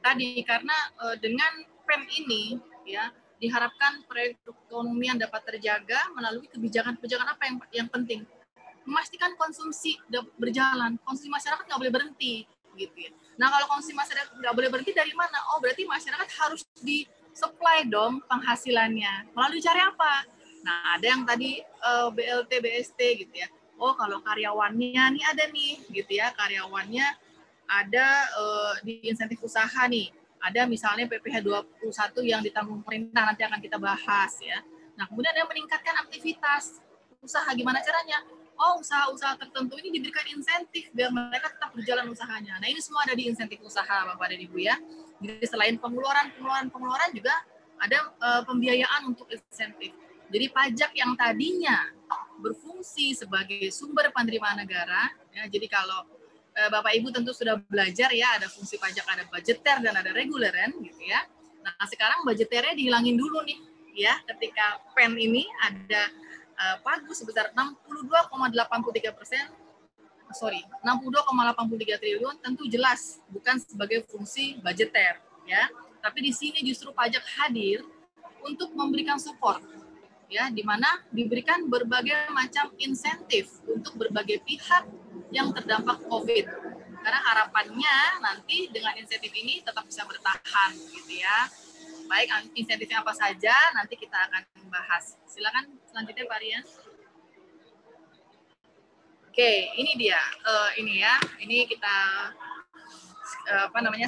tadi karena dengan PEN ini ya diharapkan perekonomian dapat terjaga melalui kebijakan-kebijakan apa yang penting. Memastikan konsumsi berjalan, konsumsi masyarakat nggak boleh berhenti, gitu ya. Nah kalau konsumsi masyarakat nggak boleh berhenti dari mana? Oh berarti masyarakat harus di-supply dong penghasilannya. Melalui cara apa? Nah ada yang tadi BLT, BST gitu ya. Oh kalau karyawannya nih ada nih, gitu ya. Karyawannya ada di insentif usaha nih. Ada misalnya PPh 21 yang ditanggung pemerintah, nanti akan kita bahas ya. Nah kemudian ada meningkatkan aktivitas usaha, gimana caranya? Oh usaha-usaha tertentu ini diberikan insentif biar mereka tetap berjalan usahanya. Nah ini semua ada di insentif usaha Bapak dan Ibu ya. Jadi selain pengeluaran juga ada pembiayaan untuk insentif. Jadi pajak yang tadinya berfungsi sebagai sumber penerimaan negara, ya, jadi kalau Bapak Ibu tentu sudah belajar ya, ada fungsi pajak, ada budgeter dan ada reguleran gitu ya. Nah, sekarang budgeternya dihilangin dulu nih ya, ketika PEN ini ada pagu sebesar 62,83 triliun, tentu jelas bukan sebagai fungsi budgeter ya. Tapi di sini justru pajak hadir untuk memberikan support ya, di mana diberikan berbagai macam insentif untuk berbagai pihak yang terdampak COVID. Karena harapannya nanti dengan insentif ini tetap bisa bertahan gitu ya. Baik, insentifnya apa saja nanti kita akan bahas. Silakan selanjutnya Pak Rian. Oke, ini dia. Ini ya. Ini kita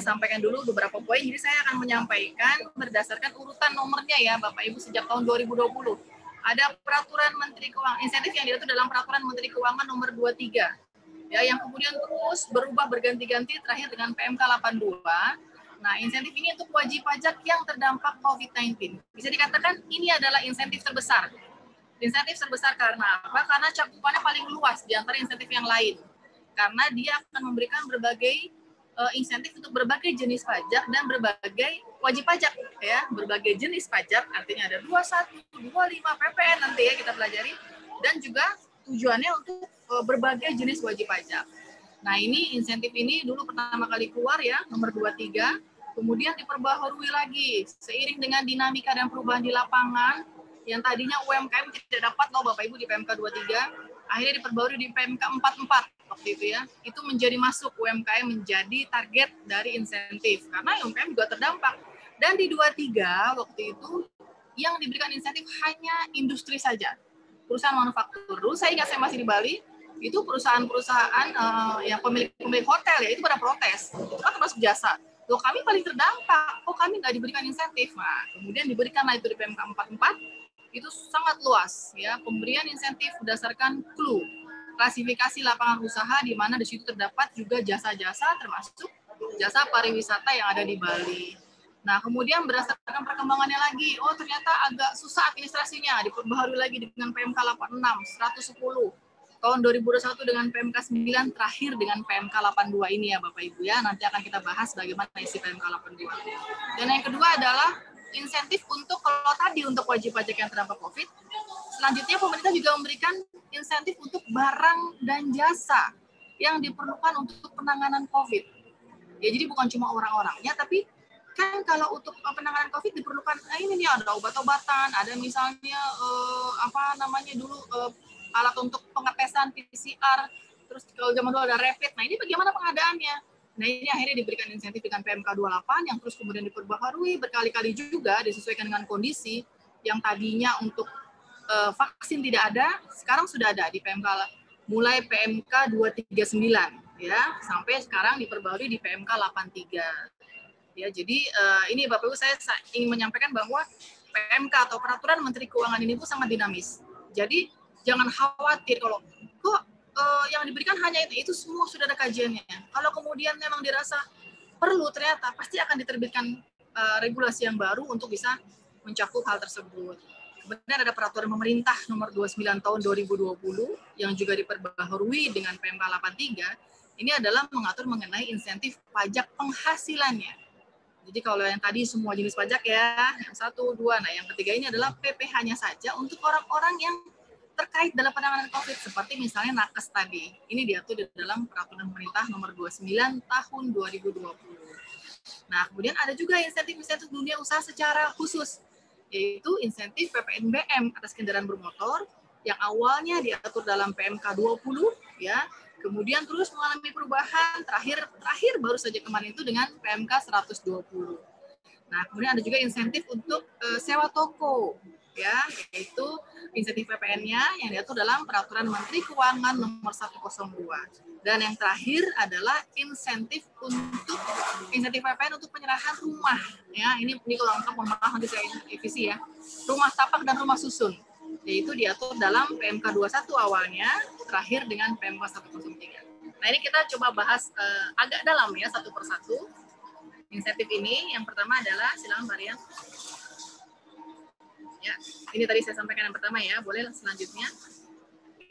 sampaikan dulu beberapa poin. Jadi saya akan menyampaikan berdasarkan urutan nomornya ya Bapak Ibu sejak tahun 2020. Ada peraturan Menteri Keuangan, insentif yang diatur dalam peraturan Menteri Keuangan nomor 23. Ya, yang kemudian terus berubah berganti-ganti terakhir dengan PMK 82. Nah, insentif ini untuk wajib pajak yang terdampak COVID-19. Bisa dikatakan ini adalah insentif terbesar. Insentif terbesar karena apa? Karena cakupannya paling luas di antara insentif yang lain. Karena dia akan memberikan berbagai insentif untuk berbagai jenis pajak dan berbagai wajib pajak ya, berbagai jenis pajak, artinya ada 21, 25 PPN nanti ya kita pelajari, dan juga tujuannya untuk berbagai jenis wajib pajak. Nah, ini insentif ini dulu pertama kali keluar ya, nomor 23, kemudian diperbaharui lagi seiring dengan dinamika dan perubahan di lapangan yang tadinya UMKM tidak dapat loh Bapak Ibu di PMK 23, akhirnya diperbarui di PMK 44 waktu itu ya. Itu menjadi masuk UMKM menjadi target dari insentif karena UMKM juga terdampak. Dan di 23 waktu itu yang diberikan insentif hanya industri saja. Perusahaan manufaktur. Dulu saya ingat saya masih di Bali, itu perusahaan-perusahaan yang pemilik hotel ya, itu pada protes. Itu kan termasuk jasa. Loh, kami paling terdampak, kok kami nggak diberikan insentif? Nah, kemudian diberikanlah itu di PMK 44, itu sangat luas ya, pemberian insentif berdasarkan clue, klasifikasi lapangan usaha di mana di situ terdapat juga jasa-jasa termasuk jasa pariwisata yang ada di Bali. Nah, kemudian berdasarkan perkembangannya lagi, oh ternyata agak susah administrasinya, diperbaharui lagi dengan PMK 86, 110, tahun 2021 dengan PMK 9, terakhir dengan PMK 82 ini ya Bapak Ibu ya. Nanti akan kita bahas bagaimana isi PMK 82. Dan yang kedua adalah insentif untuk, kalau tadi untuk wajib pajak yang terdampak COVID, selanjutnya pemerintah juga memberikan insentif untuk barang dan jasa yang diperlukan untuk penanganan COVID. Ya, jadi bukan cuma orang-orangnya, tapi kan kalau untuk penanganan COVID diperlukan, ini nih ada obat-obatan, ada misalnya alat untuk pengetesan PCR, terus kalau zaman dulu ada rapid. Nah, ini bagaimana pengadaannya? Nah, ini akhirnya diberikan insentif dengan PMK 28 yang terus kemudian diperbaharui berkali-kali juga disesuaikan dengan kondisi yang tadinya untuk vaksin tidak ada, sekarang sudah ada di PMK, mulai PMK 239 ya, sampai sekarang diperbaharui di PMK 83. Ya, jadi ini Bapak Ibu saya ingin menyampaikan bahwa PMK atau Peraturan Menteri Keuangan ini pun sangat dinamis. Jadi jangan khawatir kalau kok yang diberikan hanya itu semua sudah ada kajiannya. Kalau kemudian memang dirasa perlu, ternyata pasti akan diterbitkan regulasi yang baru untuk bisa mencakup hal tersebut. Kemudian ada peraturan pemerintah nomor 29 tahun 2020 yang juga diperbaharui dengan PMK 83. Ini adalah mengatur mengenai insentif pajak penghasilannya. Jadi kalau yang tadi semua jenis pajak ya, yang 1, 2, nah yang ketiga ini adalah PPh-nya saja untuk orang-orang yang terkait dalam penanganan COVID, seperti misalnya nakes tadi. Ini diatur di dalam peraturan pemerintah nomor 29 tahun 2020. Nah, kemudian ada juga insentif-insentif dunia usaha secara khusus, yaitu insentif PPNBM atas kendaraan bermotor yang awalnya diatur dalam PMK 20 ya, kemudian terus mengalami perubahan, terakhir baru saja kemarin itu dengan PMK 120. Nah, kemudian ada juga insentif untuk sewa toko ya, yaitu insentif PPN-nya yang diatur dalam Peraturan Menteri Keuangan nomor 102. Dan yang terakhir adalah insentif PPN untuk penyerahan rumah ya. Ini kalau lengkap, mohon maaf nanti saya revisi ya. Rumah tapak dan rumah susun, yaitu diatur dalam PMK 21 awalnya, terakhir dengan PMK 103. Nah, ini kita coba bahas agak dalam ya, satu persatu insentif ini. Yang pertama adalah, silakan Pak Rian. Ya, ini tadi saya sampaikan yang pertama ya, boleh selanjutnya.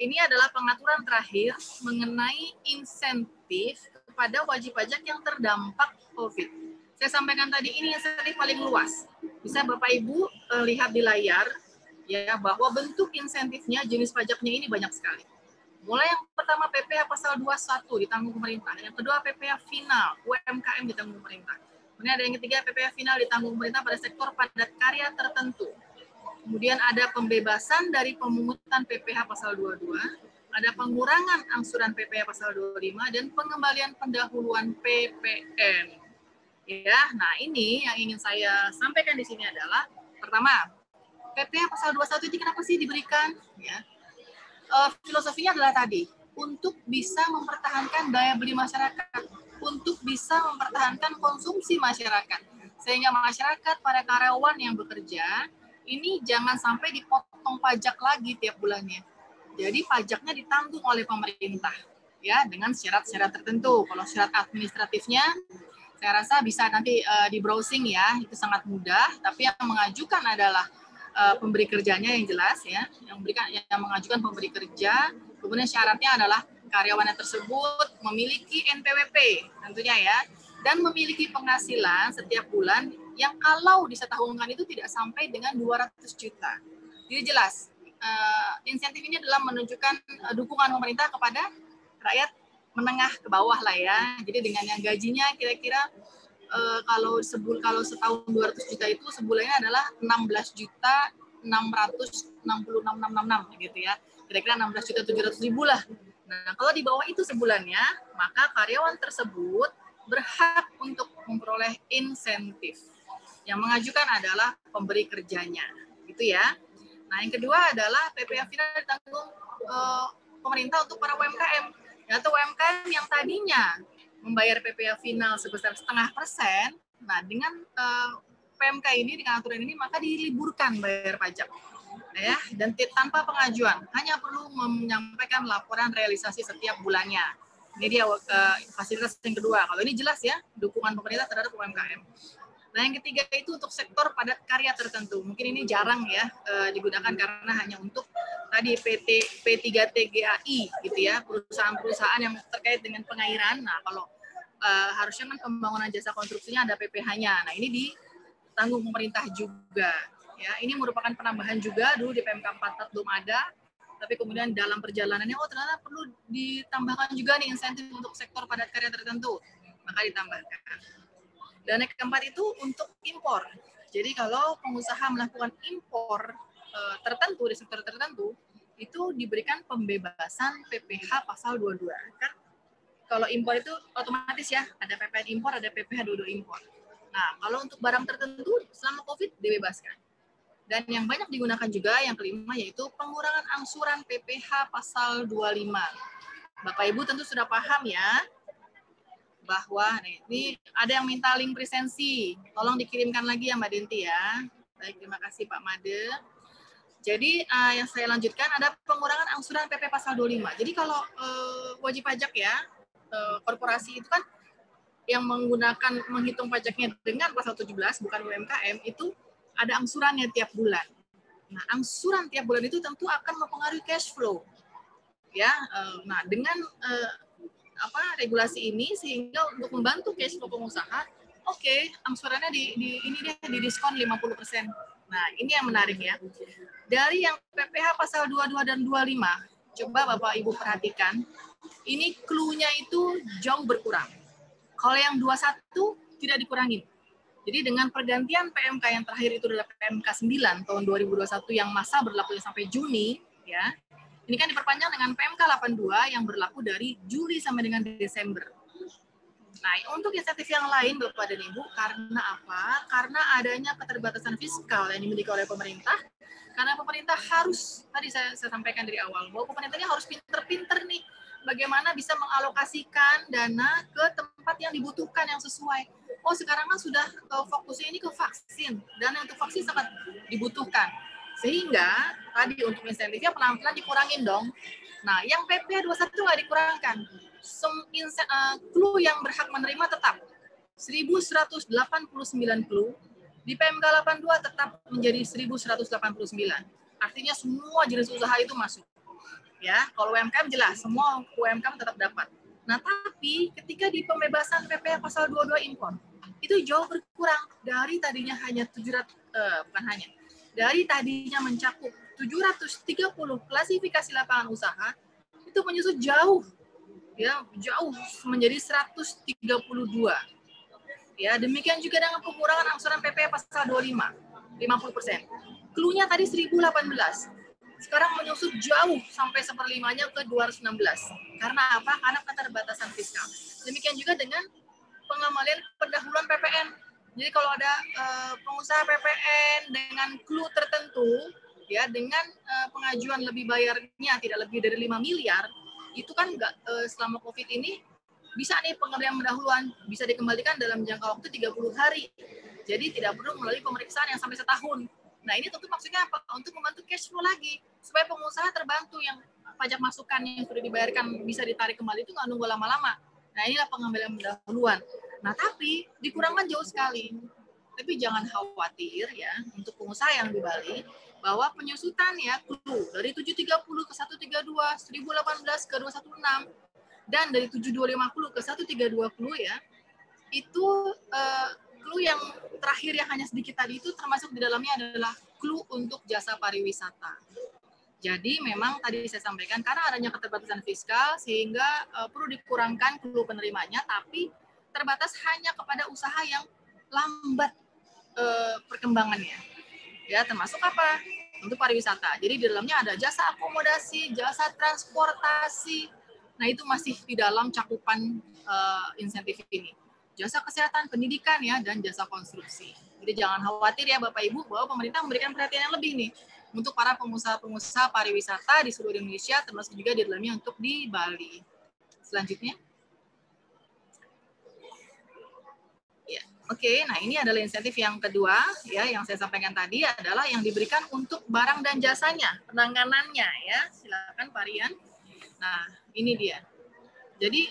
Ini adalah pengaturan terakhir mengenai insentif kepada wajib pajak yang terdampak COVID. Saya sampaikan tadi ini insentif paling luas. Bisa Bapak Ibu lihat di layar ya, bahwa bentuk insentifnya, jenis pajaknya ini banyak sekali. Mulai yang pertama PPh pasal 21 ditanggung pemerintah, yang kedua PPh final UMKM ditanggung pemerintah. Kemudian ada yang ketiga PPh final ditanggung pemerintah pada sektor padat karya tertentu. Kemudian ada pembebasan dari pemungutan PPh pasal 22, ada pengurangan angsuran PPh pasal 25, dan pengembalian pendahuluan PPN. Ya, nah ini yang ingin saya sampaikan di sini adalah, pertama, PPh pasal 21 ini kenapa sih diberikan? Ya, filosofinya adalah tadi, untuk bisa mempertahankan daya beli masyarakat, untuk bisa mempertahankan konsumsi masyarakat, sehingga masyarakat, para karyawan yang bekerja, ini jangan sampai dipotong pajak lagi tiap bulannya. Jadi pajaknya ditanggung oleh pemerintah ya, dengan syarat-syarat tertentu. Kalau syarat administratifnya saya rasa bisa nanti di browsing ya, itu sangat mudah, tapi yang mengajukan adalah pemberi kerjanya yang jelas ya, yang mengajukan pemberi kerja. Kemudian syaratnya adalah karyawannya tersebut memiliki NPWP tentunya ya, dan memiliki penghasilan setiap bulan yang kalau disetahunkan itu tidak sampai dengan 200 juta. Jadi jelas, insentif ini adalah menunjukkan dukungan pemerintah kepada rakyat menengah ke bawah lah ya. Jadi dengan yang gajinya kira-kira kalau setahun 200 juta itu sebulannya adalah 16.666.666 gitu ya. Kira-kira 16.700.000 lah. Nah, kalau di bawah itu sebulannya, maka karyawan tersebut berhak untuk memperoleh insentif. Yang mengajukan adalah pemberi kerjanya, gitu ya. Nah, yang kedua adalah PPh final ditanggung pemerintah untuk para UMKM, atau UMKM yang tadinya membayar PPh final sebesar 0,5%. Nah, dengan PMK ini, dengan aturan ini, maka diliburkan bayar pajak, ya, dan tanpa pengajuan, hanya perlu menyampaikan laporan realisasi setiap bulannya. Ini dia fasilitas yang kedua. Kalau ini jelas ya, dukungan pemerintah terhadap UMKM. Nah, yang ketiga itu untuk sektor padat karya tertentu. Mungkin ini jarang ya digunakan karena hanya untuk tadi P3TGAI gitu ya, perusahaan-perusahaan yang terkait dengan pengairan. Nah, kalau harusnya kan pembangunan jasa konstruksinya ada PPh-nya. Nah, ini ditanggung pemerintah juga. Ya, ini merupakan penambahan juga, dulu di PMK 44 belum ada, tapi kemudian dalam perjalanannya, ternyata perlu ditambahkan juga nih insentif untuk sektor padat karya tertentu, maka ditambahkan. Dan yang keempat itu untuk impor. Jadi kalau pengusaha melakukan impor tertentu di sektor tertentu, itu diberikan pembebasan PPh pasal 22. Kan kalau impor itu otomatis ya, ada PPN impor, ada PPh 22 impor. Nah, kalau untuk barang tertentu selama COVID dibebaskan. Dan yang banyak digunakan juga yang kelima yaitu pengurangan angsuran PPh pasal 25. Bapak Ibu tentu sudah paham ya, bahwa ini ada yang minta link presensi. Tolong dikirimkan lagi ya Mbak Denti ya. Baik, terima kasih Pak Made. Jadi yang saya lanjutkan ada pengurangan angsuran PP pasal 25. Jadi kalau wajib pajak ya, korporasi itu kan yang menghitung pajaknya dengan pasal 17 bukan UMKM itu ada angsurannya tiap bulan. Nah, angsuran tiap bulan itu tentu akan mempengaruhi cash flow. Ya, nah dengan regulasi ini sehingga untuk membantu cash flow pengusaha, angsurannya di diskon 50%. Nah, ini yang menarik ya. Dari yang PPh pasal 22 dan 25, coba Bapak Ibu perhatikan, ini clue-nya itu jauh berkurang. Kalau yang 21 tidak dikurangin. Jadi dengan pergantian PMK yang terakhir itu adalah PMK 9 tahun 2021 yang masa berlakunya sampai Juni, ya. Ini kan diperpanjang dengan PMK 82 yang berlaku dari Juli sampai dengan Desember. Nah, untuk insentif yang lain Bapak dan Ibu, karena apa? Karena adanya keterbatasan fiskal yang dimiliki oleh pemerintah. Karena pemerintah harus, tadi saya sampaikan dari awal, bahwa pemerintahnya harus pinter-pinter nih, bagaimana bisa mengalokasikan dana ke tempat yang dibutuhkan yang sesuai. Sekarang kan sudah fokusnya ini ke vaksin, dana untuk vaksin sangat dibutuhkan. Sehingga tadi untuk insentifnya pelan-pelan dikurangin dong. Nah, yang PPh 21 nggak dikurangkan. Clue yang berhak menerima tetap 1.189 clue, di PMK 82 tetap menjadi 1.189. Artinya semua jenis usaha itu masuk. Ya, kalau UMKM jelas, semua UMKM tetap dapat. Nah, tapi ketika di pembebasan PPh pasal 22 impor, itu jauh berkurang dari tadinya hanya dari tadinya mencakup 730 klasifikasi lapangan usaha, itu menyusut jauh, ya jauh menjadi 132. Ya, demikian juga dengan pengurangan angsuran PPh pasal 25, 50%. Clue-nya tadi 1018. Sekarang menyusut jauh sampai seperlimanya ke 216. Karena apa? Karena keterbatasan fiskal. Demikian juga dengan pengembalian pendahuluan PPN. Jadi kalau ada pengusaha PPN dengan clue tertentu, ya dengan pengajuan lebih bayarnya tidak lebih dari 5 miliar, itu kan selama COVID ini bisa nih pengembalian pendahuluan, bisa dikembalikan dalam jangka waktu 30 hari. Jadi tidak perlu melalui pemeriksaan yang sampai setahun. Nah, ini tentu maksudnya apa? Untuk membantu cash flow lagi, supaya pengusaha terbantu yang pajak masukan yang sudah dibayarkan bisa ditarik kembali itu nggak nunggu lama-lama. Nah, inilah pengembalian pendahuluan. Nah, tapi dikurangkan jauh sekali. Tapi jangan khawatir ya, untuk pengusaha yang di Bali, bahwa penyusutan ya, clue dari 730 ke 132, 1018 ke 216, dan dari 7250 ke 132 clue ya, itu clue yang terakhir yang hanya sedikit tadi itu termasuk di dalamnya adalah clue untuk jasa pariwisata. Jadi memang tadi saya sampaikan karena adanya keterbatasan fiskal sehingga perlu dikurangkan clue penerimanya, tapi terbatas hanya kepada usaha yang lambat perkembangannya. Ya, termasuk apa? Untuk pariwisata. Jadi di dalamnya ada jasa akomodasi, jasa transportasi. Nah, itu masih di dalam cakupan insentif ini. Jasa kesehatan, pendidikan ya, dan jasa konstruksi. Jadi jangan khawatir ya Bapak Ibu bahwa pemerintah memberikan perhatian yang lebih nih untuk para pengusaha-pengusaha pariwisata di seluruh Indonesia, termasuk juga di dalamnya untuk di Bali. Selanjutnya. Ya, oke. Nah, ini adalah insentif yang kedua ya yang saya sampaikan tadi adalah yang diberikan untuk barang dan jasanya, penanganannya ya. Silakan Pak Rian. Nah, ini dia. Jadi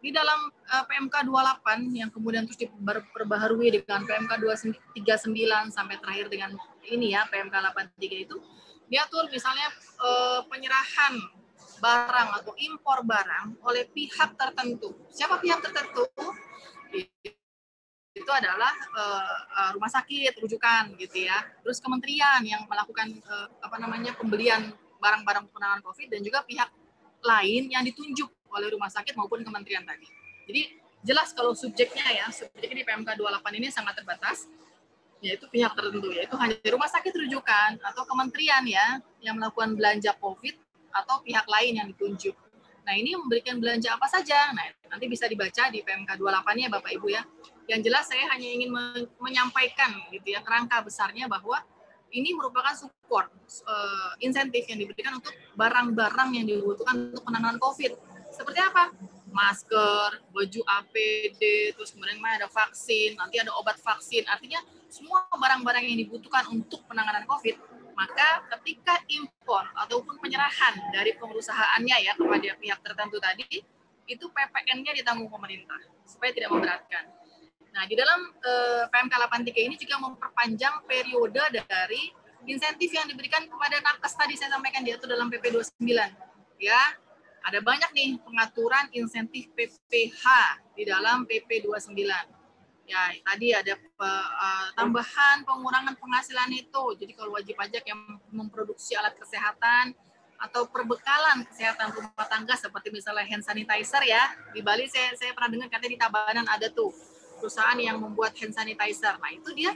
di dalam PMK 28 yang kemudian terus diperbaharui dengan PMK 239 sampai terakhir dengan ini ya PMK 83 itu diatur misalnya penyerahan barang atau impor barang oleh pihak tertentu. Siapa pihak tertentu? Itu adalah rumah sakit rujukan gitu ya. Terus kementerian yang melakukan pembelian barang-barang penanganan COVID dan juga pihak lain yang ditunjuk oleh rumah sakit maupun kementerian tadi. Jadi jelas kalau subjeknya di PMK 28 ini sangat terbatas, yaitu pihak tertentu, yaitu hanya rumah sakit rujukan atau kementerian ya yang melakukan belanja COVID atau pihak lain yang ditunjuk. Nah, ini memberikan belanja apa saja? Nah, nanti bisa dibaca di PMK 28-nya Bapak Ibu ya. Yang jelas saya hanya ingin menyampaikan gitu ya kerangka besarnya bahwa ini merupakan support insentif yang diberikan untuk barang-barang yang dibutuhkan untuk penanganan COVID. Seperti apa? Masker, baju APD, terus kemudian ada vaksin, nanti ada obat vaksin. Artinya semua barang-barang yang dibutuhkan untuk penanganan COVID, maka ketika impor ataupun penyerahan dari perusahaannya ya kepada pihak tertentu tadi, itu PPN-nya ditanggung pemerintah supaya tidak memberatkan. Nah, di dalam PMK 83 ini juga memperpanjang periode dari insentif yang diberikan kepada nakes tadi saya sampaikan diatur dalam PP 29. Ya, ada banyak nih pengaturan insentif PPH di dalam PP 29. Ya, tadi ada tambahan pengurangan penghasilan itu. Jadi kalau wajib pajak yang memproduksi alat kesehatan atau perbekalan kesehatan rumah tangga seperti misalnya hand sanitizer ya. Di Bali saya pernah dengar katanya di Tabanan ada tuh perusahaan yang membuat hand sanitizer. Nah, itu dia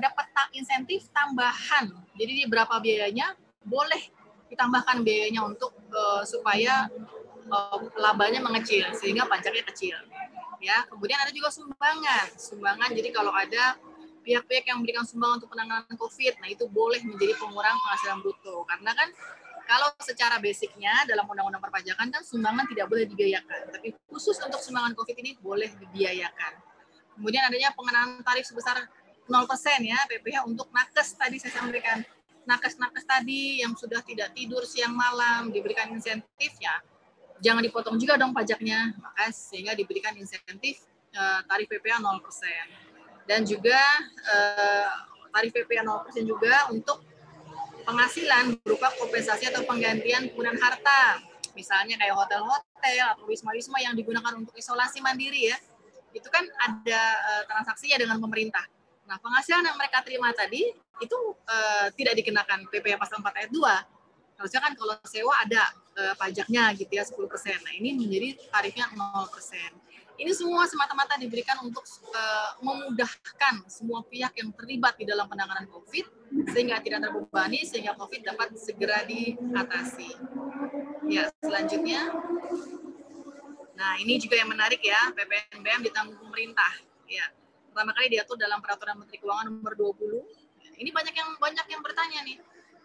dapat insentif tambahan. Jadi di berapa biayanya boleh ditambahkan biayanya untuk supaya labanya mengecil sehingga pajaknya kecil. Ya, kemudian ada juga sumbangan. Jadi kalau ada pihak-pihak yang memberikan sumbangan untuk penanganan COVID, nah itu boleh menjadi pengurang penghasilan bruto. Karena kan kalau secara basicnya dalam undang-undang perpajakan kan sumbangan tidak boleh dibiayakan, tapi khusus untuk sumbangan COVID ini boleh dibiayakan. Kemudian adanya pengenaan tarif sebesar 0% ya PPH untuk nakes tadi saya sampaikan. Nakes-nakes tadi yang sudah tidak tidur siang malam diberikan insentif ya, jangan dipotong juga dong pajaknya, maka sehingga diberikan insentif tarif PPH 0%. Dan juga tarif PPH 0% juga untuk penghasilan berupa kompensasi atau penggantian penggunaan harta. Misalnya kayak hotel-hotel atau wisma-wisma yang digunakan untuk isolasi mandiri ya. Itu kan ada transaksinya dengan pemerintah. Nah, penghasilan yang mereka terima tadi itu tidak dikenakan PPh pasal 4 ayat 2. Harusnya kan kalau sewa ada pajaknya gitu ya 10%. Nah, ini menjadi tarifnya 0%. Ini semua semata-mata diberikan untuk memudahkan semua pihak yang terlibat di dalam penanganan COVID sehingga tidak terbebani, sehingga COVID dapat segera diatasi. Ya, selanjutnya. Nah, ini juga yang menarik ya, PPNBM ditanggung pemerintah. Ya, pertama kali diatur dalam Peraturan Menteri Keuangan nomor 20. Ini banyak yang bertanya nih,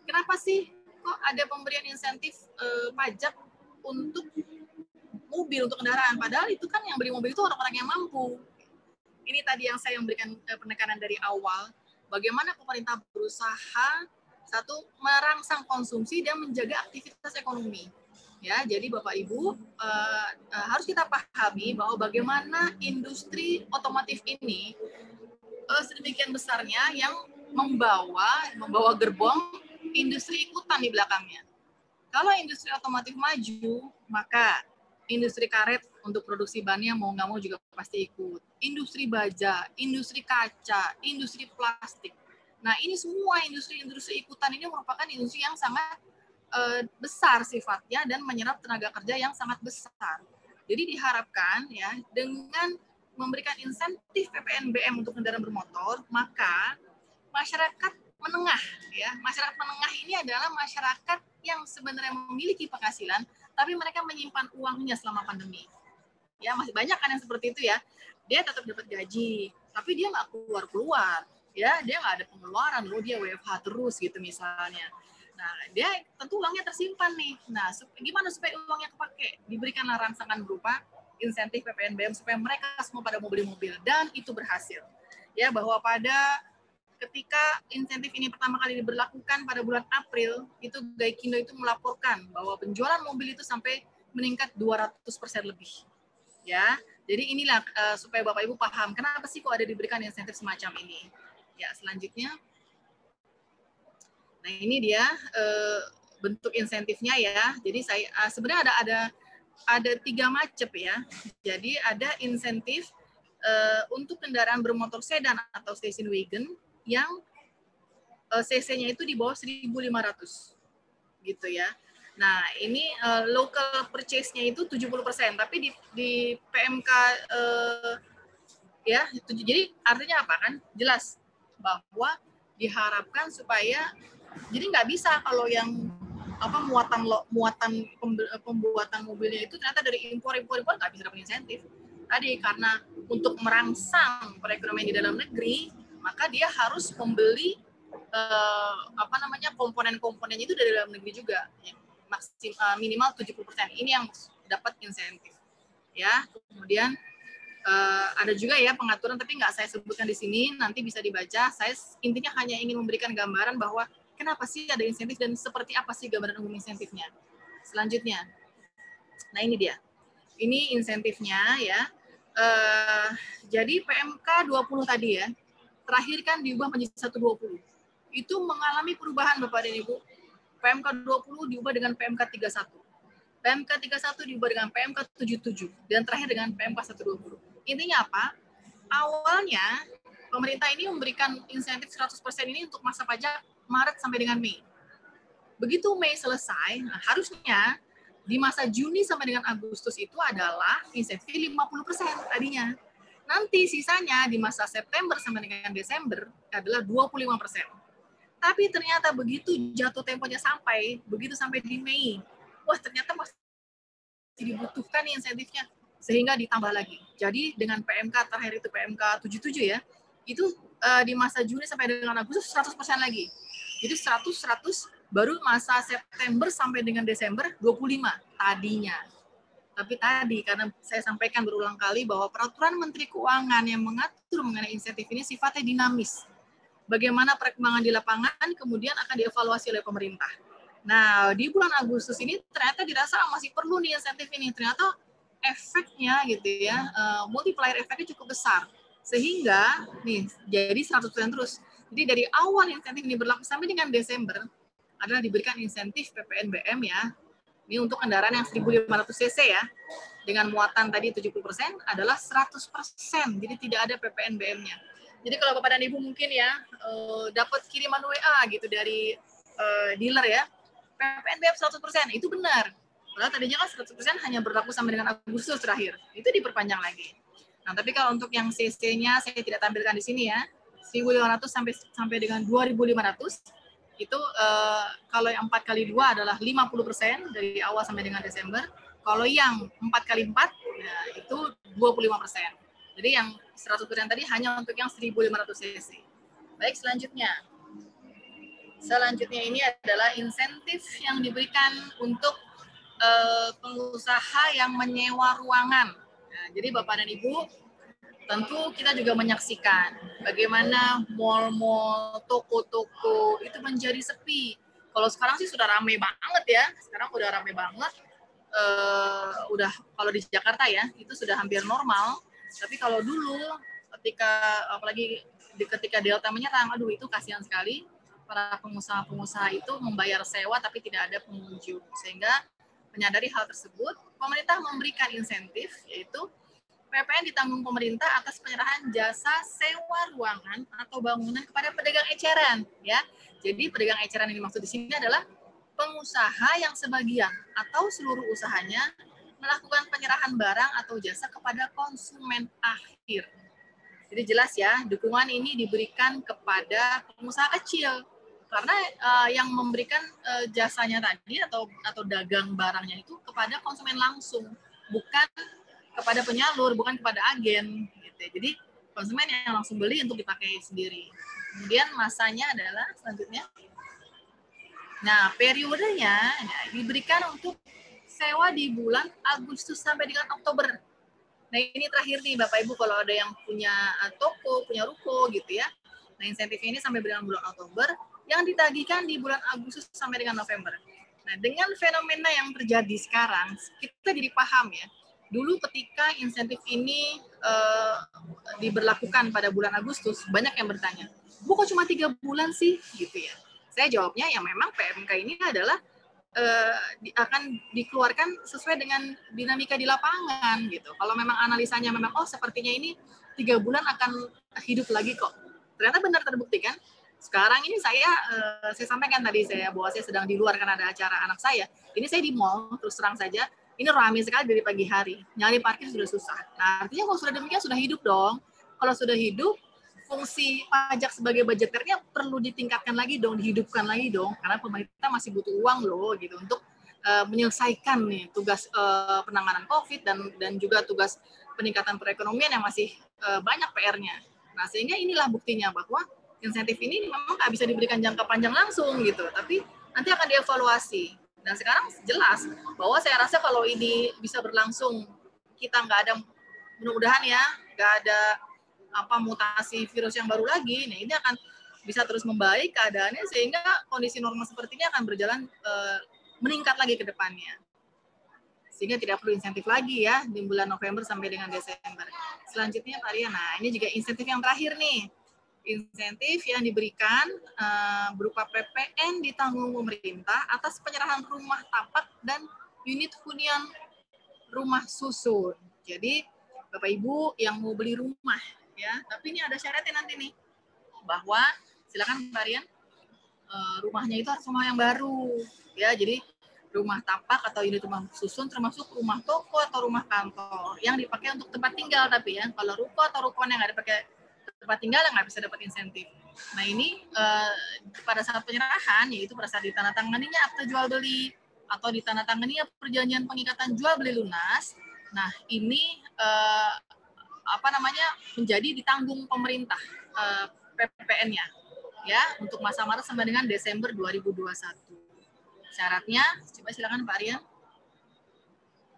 kenapa sih kok ada pemberian insentif pajak untuk mobil, untuk kendaraan, padahal itu kan yang beli mobil itu orang-orang yang mampu. Ini tadi yang saya memberikan penekanan dari awal, bagaimana pemerintah berusaha satu merangsang konsumsi dan menjaga aktivitas ekonomi. Ya, jadi Bapak Ibu harus kita pahami bahwa bagaimana industri otomotif ini sedemikian besarnya yang membawa gerbong industri ikutan di belakangnya. Kalau industri otomotif maju, maka industri karet untuk produksi bannya mau nggak mau juga pasti ikut. Industri baja, industri kaca, industri plastik. Nah, ini semua industri-industri ikutan ini merupakan industri yang sangat besar sifatnya dan menyerap tenaga kerja yang sangat besar. Jadi diharapkan ya dengan memberikan insentif PPNBM untuk kendaraan bermotor, maka masyarakat menengah ya, masyarakat menengah ini adalah masyarakat yang sebenarnya memiliki penghasilan tapi mereka menyimpan uangnya selama pandemi. Ya, masih banyak kan yang seperti itu ya. Dia tetap dapat gaji, tapi dia nggak keluar-keluar. Ya, dia nggak ada pengeluaran, loh dia WFH terus gitu misalnya. Nah, dia tentu uangnya tersimpan nih. Nah, gimana supaya uangnya kepake? Diberikanlah rangsangan berupa insentif PPNBM supaya mereka semua pada mau beli mobil. Dan itu berhasil. Ya, bahwa ketika insentif ini pertama kali diberlakukan pada bulan April, itu Gaikindo itu melaporkan bahwa penjualan mobil itu sampai meningkat 200% lebih. Ya, jadi inilah supaya Bapak Ibu paham kenapa sih kok ada diberikan insentif semacam ini. Ya, selanjutnya. Nah, ini dia bentuk insentifnya ya. Jadi saya sebenarnya ada 3 macam ya. Jadi ada insentif untuk kendaraan bermotor sedan atau station wagon yang CC-nya itu di bawah 1.500 gitu ya. Nah, ini local purchase-nya itu 70%, tapi di PMK ya, jadi artinya apa kan? Jelas bahwa diharapkan supaya jadi nggak bisa kalau yang muatan pembuatan mobilnya itu ternyata dari impor nggak bisa dapat insentif. Tadi karena untuk merangsang perekonomian di dalam negeri, maka dia harus membeli komponen-komponennya itu dari dalam negeri juga, ya, minimal 70%. Ini yang dapat insentif. Ya, kemudian ada juga ya pengaturan, tapi nggak saya sebutkan di sini, nanti bisa dibaca. Saya intinya hanya ingin memberikan gambaran bahwa kenapa sih ada insentif dan seperti apa sih gambaran umum insentifnya. Selanjutnya, nah ini dia. Ini insentifnya ya. Jadi PMK 20 tadi ya, terakhir kan diubah menjadi 120. Itu mengalami perubahan Bapak dan Ibu. PMK 20 diubah dengan PMK 31. PMK 31 diubah dengan PMK 77 dan terakhir dengan PMK 120. Intinya apa? Awalnya pemerintah ini memberikan insentif 100% ini untuk masa pajak Maret sampai dengan Mei. Begitu Mei selesai, nah harusnya di masa Juni sampai dengan Agustus itu adalah insentif 50% tadinya. Nanti sisanya di masa September sampai dengan Desember adalah 25%. Tapi ternyata begitu jatuh temponya begitu sampai di Mei, wah ternyata masih dibutuhkan nih insentifnya, sehingga ditambah lagi. Jadi dengan PMK terakhir itu PMK 77 ya, itu di masa Juni sampai dengan Agustus 100% lagi. Jadi 100 baru masa September sampai dengan Desember 25 tadinya. Tapi tadi karena saya sampaikan berulang kali bahwa peraturan Menteri Keuangan yang mengatur mengenai insentif ini sifatnya dinamis. Bagaimana perkembangan di lapangan kemudian akan dievaluasi oleh pemerintah. Nah, di bulan Agustus ini ternyata dirasa masih perlu nih insentif ini. Ternyata efeknya gitu ya, multiplier efeknya cukup besar. Sehingga nih jadi 100% terus. Jadi dari awal insentif ini berlaku sampai dengan Desember adalah diberikan insentif PPNBM ya. Ini untuk kendaraan yang 1.500 cc ya. Dengan muatan tadi 70% adalah 100%. Jadi tidak ada PPNBM-nya. Jadi kalau Bapak dan Ibu mungkin ya dapat kiriman WA gitu dari dealer ya, PPNBM 100%, itu benar. Padahal tadinya kan 100% hanya berlaku sampai dengan Agustus terakhir. Itu diperpanjang lagi. Nah, tapi kalau untuk yang CC-nya saya tidak tampilkan di sini ya. 1.500 sampai dengan 2.500 itu kalau yang 4x2 adalah 50% dari awal sampai dengan Desember. Kalau yang 4x4 ya, itu 25%. Jadi yang 100% tadi hanya untuk yang 1.500 cc. Baik, selanjutnya ini adalah insentif yang diberikan untuk pengusaha yang menyewa ruangan. Nah, jadi Bapak dan Ibu, tentu kita juga menyaksikan bagaimana mal-mal, toko-toko itu menjadi sepi. Kalau sekarang sih sudah ramai banget ya. Sekarang udah ramai banget. Udah kalau di Jakarta ya, itu sudah hampir normal. Tapi kalau dulu apalagi ketika Delta menyerang, aduh itu kasihan sekali. Para pengusaha-pengusaha itu membayar sewa tapi tidak ada pengunjung. Sehingga Menyadari hal tersebut, pemerintah memberikan insentif, yaitu PPN ditanggung pemerintah atas penyerahan jasa sewa ruangan atau bangunan kepada pedagang eceran. Ya, jadi pedagang eceran yang dimaksud di sini adalah pengusaha yang sebagian atau seluruh usahanya melakukan penyerahan barang atau jasa kepada konsumen akhir. Jadi jelas ya, dukungan ini diberikan kepada pengusaha kecil karena yang memberikan jasanya tadi atau dagang barangnya itu kepada konsumen langsung, bukan kepada penyalur, bukan kepada agen. Gitu. Jadi konsumen yang langsung beli untuk dipakai sendiri. Kemudian masanya adalah selanjutnya. Nah, periodenya diberikan untuk sewa di bulan Agustus sampai dengan Oktober. Nah, ini terakhir nih Bapak Ibu kalau ada yang punya toko, punya ruko gitu ya. Nah, insentifnya ini sampai dengan bulan Oktober yang ditagihkan di bulan Agustus sampai dengan November. Nah, dengan fenomena yang terjadi sekarang, kita jadi paham ya. Dulu ketika insentif ini diberlakukan pada bulan Agustus, banyak yang bertanya, "Bu, kok cuma 3 bulan sih?" gitu ya. Saya jawabnya ya memang PMK ini adalah akan dikeluarkan sesuai dengan dinamika di lapangan gitu. Kalau memang analisanya memang sepertinya ini 3 bulan akan hidup lagi kok. Ternyata benar terbukti kan. Sekarang ini saya sampaikan tadi bahwa saya sedang di luar karena ada acara anak saya. Ini saya di mall, terus terang saja ini ramai sekali dari pagi hari. Nyari parkir sudah susah. Nah, artinya kalau sudah demikian sudah hidup dong. Kalau sudah hidup, fungsi pajak sebagai budgeternya perlu ditingkatkan lagi dong, dihidupkan lagi dong, karena pemerintah masih butuh uang loh gitu untuk menyelesaikan nih tugas penanganan COVID dan juga tugas peningkatan perekonomian yang masih banyak PR-nya. Nah, sehingga inilah buktinya bahwa insentif ini memang nggak bisa diberikan jangka panjang langsung gitu, tapi nanti akan dievaluasi. Dan sekarang jelas bahwa saya rasa kalau ini bisa berlangsung, kita nggak ada, mudah-mudahan ya, nggak ada mutasi virus yang baru lagi, nah ini akan bisa terus membaik keadaannya sehingga kondisi normal seperti ini akan berjalan meningkat lagi ke depannya. Sehingga tidak perlu insentif lagi ya di bulan November sampai dengan Desember. Selanjutnya Pak Rian, nah ini juga insentif yang terakhir nih. Insentif yang diberikan berupa PPN ditanggung pemerintah atas penyerahan rumah tapak dan unit hunian rumah susun. Jadi Bapak Ibu yang mau beli rumah ya, tapi ini ada syaratnya nanti nih, bahwa silakan Pak Rian, rumahnya itu harus rumah yang baru ya. Jadi rumah tapak atau unit rumah susun termasuk rumah toko atau rumah kantor yang dipakai untuk tempat tinggal, tapi ya kalau ruko atau rukoan yang nggak dipakai tempat tinggal nggak bisa dapat insentif. Nah ini pada saat penyerahan, yaitu pada saat ditandatanganinya akte jual beli atau ditandatanganinya perjanjian pengikatan jual beli lunas. Nah ini menjadi ditanggung pemerintah PPN-nya ya untuk masa Maret sampai dengan Desember 2021. Syaratnya, coba silakan Pak Rian.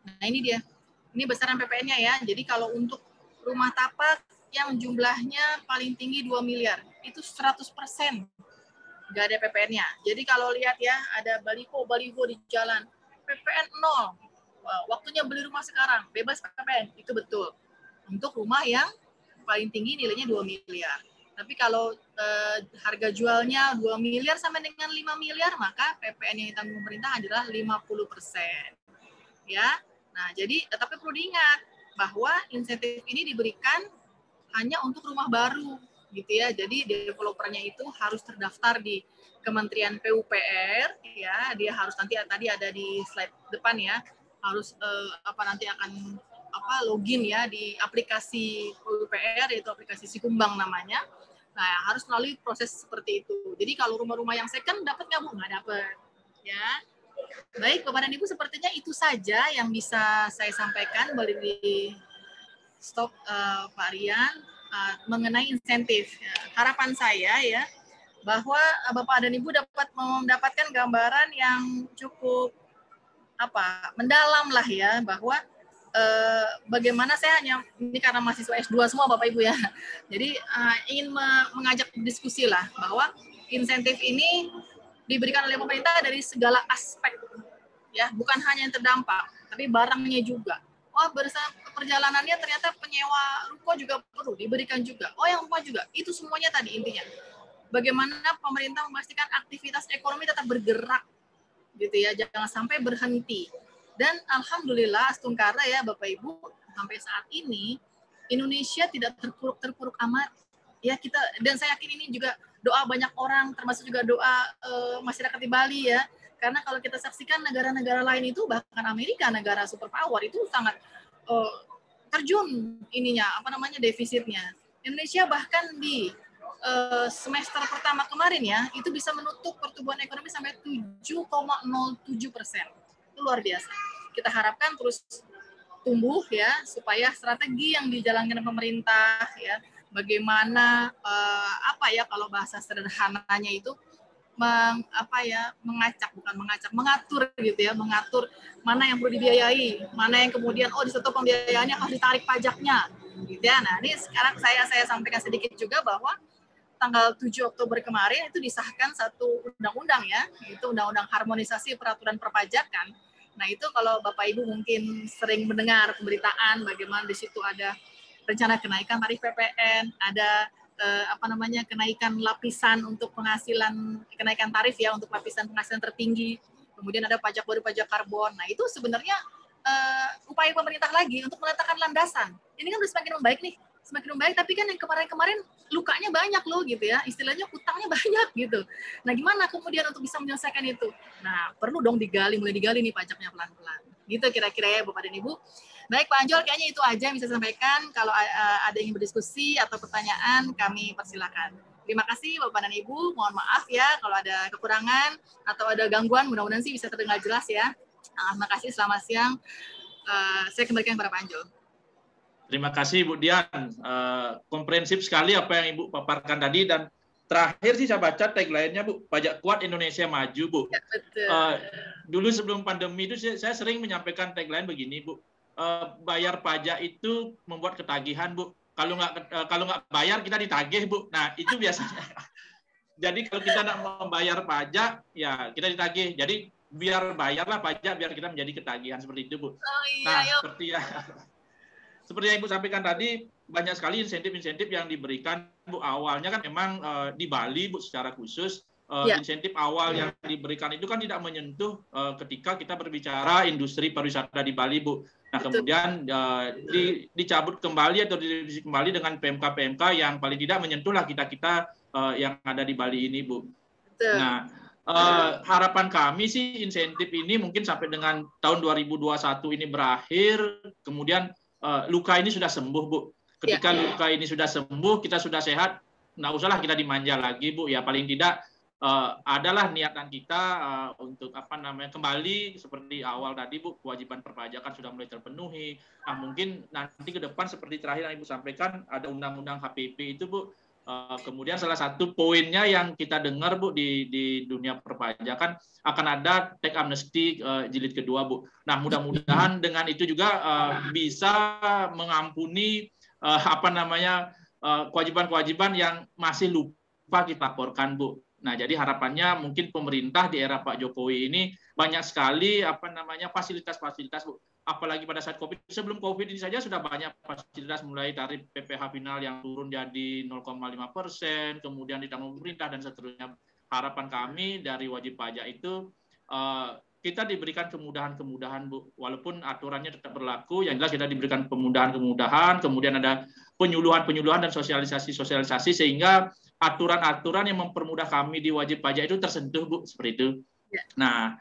Nah ini dia, ini besaran PPN-nya ya. Jadi kalau untuk rumah tapak yang jumlahnya paling tinggi 2 miliar, itu 100% nggak ada PPN-nya. Jadi kalau lihat ya, ada baliho di jalan, PPN 0, waktunya beli rumah sekarang, bebas PPN, itu betul. Untuk rumah yang paling tinggi nilainya 2 miliar. Tapi kalau harga jualnya 2 miliar sampai dengan 5 miliar, maka PPN yang ditanggung pemerintah adalah 50%. Ya. Nah, jadi tapi perlu diingat bahwa insentif ini diberikan hanya untuk rumah baru gitu ya. Jadi developernya itu harus terdaftar di Kementerian PUPR ya. Dia harus nanti tadi ada di slide depan ya. Harus nanti akan login ya di aplikasi PUPR, yaitu aplikasi Sikumbang namanya. Nah, harus melalui proses seperti itu. Jadi kalau rumah-rumah yang second dapat nggak Bu? Nggak dapat. Ya. Baik, Bapak dan Ibu, sepertinya itu saja yang bisa saya sampaikan dari stok Pak Rian mengenai insentif. Harapan saya ya bahwa Bapak dan Ibu dapat mendapatkan gambaran yang cukup mendalam lah ya, bahwa bagaimana saya hanya ini karena mahasiswa S2 semua Bapak Ibu ya. Jadi ingin mengajak diskusi lah bahwa insentif ini diberikan oleh pemerintah dari segala aspek ya, bukan hanya yang terdampak, tapi barangnya juga. Perjalanannya ternyata penyewa ruko juga perlu diberikan juga. Yang rumah juga. Itu semuanya tadi intinya. Bagaimana pemerintah memastikan aktivitas ekonomi tetap bergerak gitu ya, jangan sampai berhenti. Dan alhamdulillah Astungkara ya Bapak Ibu, sampai saat ini Indonesia tidak terpuruk amat. Ya kita, dan saya yakin ini juga doa banyak orang, termasuk juga doa masyarakat di Bali ya. Karena kalau kita saksikan negara-negara lain itu, bahkan Amerika, negara superpower itu sangat terjun ininya, defisitnya. Indonesia bahkan di semester pertama kemarin ya, itu bisa menutup pertumbuhan ekonomi sampai 7,07%. Itu luar biasa. Kita harapkan terus tumbuh ya, supaya strategi yang dijalankan pemerintah ya, bagaimana kalau bahasa sederhananya itu mengatur gitu ya, mengatur mana yang perlu dibiayai, mana yang kemudian di situ pembiayaannya harus ditarik pajaknya gitu ya. Nah, ini sekarang saya sampaikan sedikit juga bahwa tanggal 7 Oktober kemarin itu disahkan satu undang-undang ya, itu Undang-Undang Harmonisasi Peraturan Perpajakan. Nah, itu kalau Bapak Ibu mungkin sering mendengar pemberitaan bagaimana di situ ada rencana kenaikan tarif PPN, ada kenaikan lapisan untuk penghasilan, kenaikan tarif ya untuk lapisan penghasilan tertinggi, kemudian ada pajak baru, pajak karbon. Nah, itu sebenarnya upaya pemerintah lagi untuk meletakkan landasan. Ini kan udah semakin membaik, tapi kan yang kemarin-kemarin lukanya banyak loh gitu ya, istilahnya utangnya banyak gitu. Nah, gimana kemudian untuk bisa menyelesaikan itu? Nah, perlu dong mulai digali nih pajaknya pelan-pelan. Gitu kira-kira ya Bapak dan Ibu. Baik Pak Anjol, kayaknya itu aja yang bisa saya sampaikan. Kalau ada yang berdiskusi atau pertanyaan, kami persilakan. Terima kasih Bapak dan Ibu, mohon maaf ya kalau ada kekurangan atau ada gangguan, mudah-mudahan sih bisa terdengar jelas ya. Terima kasih, selamat siang. Saya kembalikan kepada Pak Anjol. Terima kasih Bu Dian, komprehensif sekali apa yang Ibu paparkan tadi, dan terakhir sih saya baca tagline-nya Bu, pajak kuat Indonesia maju Bu. Ya, betul. Dulu sebelum pandemi itu saya sering menyampaikan tagline begini Bu, bayar pajak itu membuat ketagihan Bu, kalau nggak bayar kita ditagih Bu. Nah itu biasanya. Jadi kalau kita nak membayar pajak ya kita ditagih, jadi biar bayarlah pajak biar kita menjadi ketagihan, seperti itu Bu. Nah seperti yang Ibu sampaikan tadi, banyak sekali insentif-insentif yang diberikan Bu. Awalnya kan memang di Bali Bu secara khusus, insentif awal yang diberikan itu kan tidak menyentuh ketika kita berbicara industri pariwisata di Bali Bu. Nah kemudian dicabut kembali atau direvisi kembali dengan PMK-PMK yang paling tidak menyentuhlah kita-kita yang ada di Bali ini Bu. Nah harapan kami sih insentif ini mungkin sampai dengan tahun 2021 ini berakhir, kemudian luka ini sudah sembuh Bu. Ketika luka ini sudah sembuh, kita sudah sehat, nggak usahlah kita dimanja lagi Bu. Ya paling tidak adalah niatan kita untuk kembali seperti awal tadi Bu, kewajiban perpajakan sudah mulai terpenuhi. Nah mungkin nanti ke depan seperti terakhir yang Ibu sampaikan ada undang-undang HPP itu Bu. Kemudian salah satu poinnya yang kita dengar Bu di dunia perpajakan akan ada tax amnesty jilid kedua Bu. Nah mudah-mudahan dengan itu juga bisa mengampuni kewajiban-kewajiban yang masih lupa kita laporkan Bu. Nah jadi harapannya mungkin pemerintah di era Pak Jokowi ini banyak sekali fasilitas-fasilitas Bu. Apalagi pada saat COVID, sebelum COVID ini saja sudah banyak fasilitas, mulai tarif PPh final yang turun jadi 0,5%, kemudian ditanggung pemerintah dan seterusnya. Harapan kami dari wajib pajak itu kita diberikan kemudahan-kemudahan Bu, walaupun aturannya tetap berlaku, yang jelas kita diberikan kemudahan-kemudahan, kemudian ada penyuluhan-penyuluhan dan sosialisasi sehingga aturan-aturan yang mempermudah kami di wajib pajak itu tersentuh Bu, seperti itu. Nah,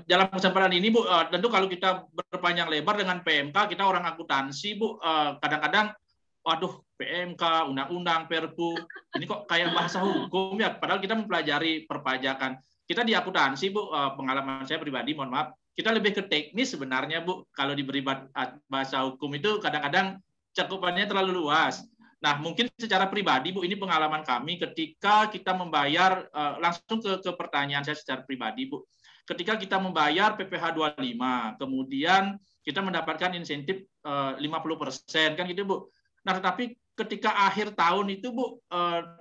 dalam kesempatan ini Bu, tentu kalau kita berpanjang lebar dengan PMK, kita orang akuntansi Bu, kadang-kadang, waduh PMK, undang-undang, perpu, ini kok kayak bahasa hukum ya, padahal kita mempelajari perpajakan. Kita di akuntansi Bu, pengalaman saya pribadi, mohon maaf, kita lebih ke teknis sebenarnya Bu, kalau diberi bahasa hukum itu kadang-kadang cakupannya terlalu luas. Nah, mungkin secara pribadi, Bu, ini pengalaman kami ketika kita membayar, langsung ke pertanyaan saya secara pribadi, Bu. Ketika kita membayar PPh 25, kemudian kita mendapatkan insentif 50%, kan gitu, Bu. Nah, tetapi ketika akhir tahun itu, Bu,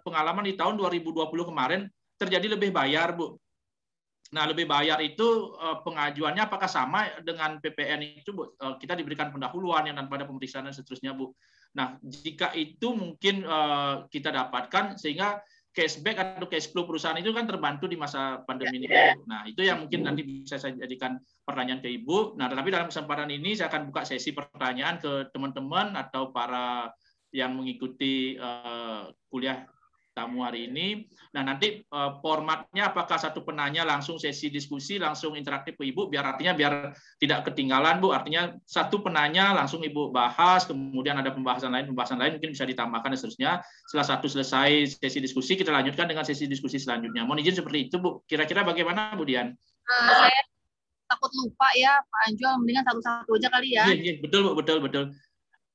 pengalaman di tahun 2020 kemarin, terjadi lebih bayar, Bu. Nah, lebih bayar itu pengajuannya apakah sama dengan PPN itu, Bu? Kita diberikan pendahuluan yang tanpa ada pemeriksaan dan seterusnya, Bu. Nah, jika itu mungkin kita dapatkan, sehingga cashback atau cash flow perusahaan itu kan terbantu di masa pandemi ini. Nah, itu yang mungkin nanti bisa saya jadikan pertanyaan ke Ibu. Nah, tetapi dalam kesempatan ini saya akan buka sesi pertanyaan ke teman-teman atau para yang mengikuti kuliah tamu hari ini. Nah, nanti formatnya apakah satu penanya langsung sesi diskusi, langsung interaktif ke Ibu, biar tidak ketinggalan, Bu. Artinya satu penanya langsung Ibu bahas, kemudian ada pembahasan lain mungkin bisa ditambahkan dan seterusnya. Setelah satu selesai sesi diskusi, kita lanjutkan dengan sesi diskusi selanjutnya. Mohon izin seperti itu, Bu. Kira-kira bagaimana, Bu Dian? Saya takut lupa ya, Pak Anjol, mendingan satu-satu aja kali ya. Iya, betul, Bu, betul.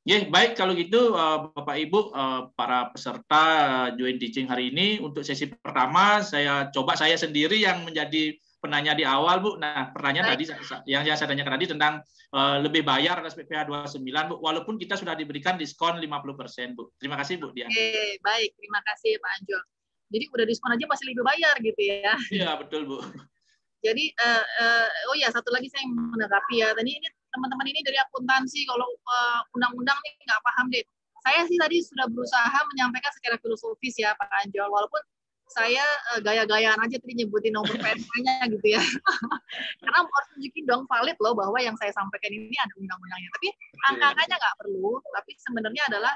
Ya, baik kalau gitu Bapak Ibu para peserta Joint Teaching hari ini untuk sesi pertama saya sendiri yang menjadi penanya di awal, Bu. Nah, pertanyaan tadi yang saya tanyakan tadi tentang lebih bayar atas PPh 29, Bu, walaupun kita sudah diberikan diskon 50%, Bu. Terima kasih, Bu Dian. Oke, baik, terima kasih Pak Anjol. Jadi udah diskon aja masih lebih bayar gitu ya. Iya, betul, Bu. Jadi oh ya, satu lagi saya yang menanggapi ya. Tadi ini teman-teman ini dari akuntansi, kalau undang-undang nih nggak paham deh. Saya sih tadi sudah berusaha menyampaikan secara filosofis ya Pak Anjol, walaupun saya gaya-gayaan aja tadi nyebutin nomor PNK-nya gitu ya. Karena harus tunjukin dong valid loh bahwa yang saya sampaikan ini ada undang-undangnya. Tapi angka-angkanya nggak perlu, tapi sebenarnya adalah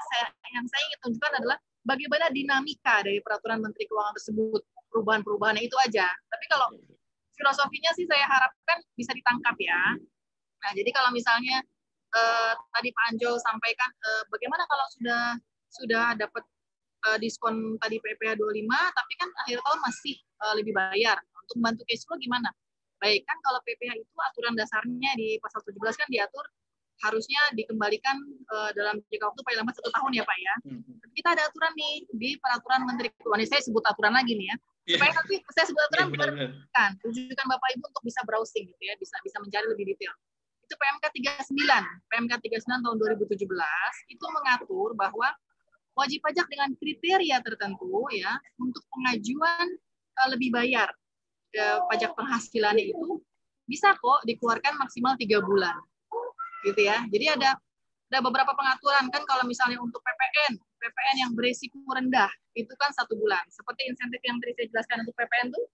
yang saya ingin tunjukkan adalah bagaimana dinamika dari peraturan Menteri Keuangan tersebut, perubahan-perubahannya itu aja. Tapi kalau filosofinya sih saya harapkan bisa ditangkap ya. Nah, jadi kalau misalnya tadi Pak Anjol sampaikan bagaimana kalau sudah dapat diskon tadi PPh 25 tapi kan akhir tahun masih lebih bayar. Untuk membantu cash flow gimana? Baik, kan kalau PPh itu aturan dasarnya di pasal 17 kan diatur harusnya dikembalikan dalam jangka waktu paling lambat 1 tahun ya Pak ya. Kita ada aturan nih di peraturan Menteri Keuangan. Saya sebut aturan lagi nih ya. Supaya nanti saya sebut aturan benar tunjukkan Bapak Ibu untuk bisa browsing gitu ya, bisa mencari lebih detail. Itu PMK 39 tahun 2017 itu mengatur bahwa wajib pajak dengan kriteria tertentu ya untuk pengajuan lebih bayar pajak penghasilannya itu bisa kok dikeluarkan maksimal 3 bulan gitu ya. Jadi ada beberapa pengaturan kan, kalau misalnya untuk PPN yang berisiko rendah itu kan 1 bulan. Seperti insentif yang tadi saya jelaskan untuk PPN tuh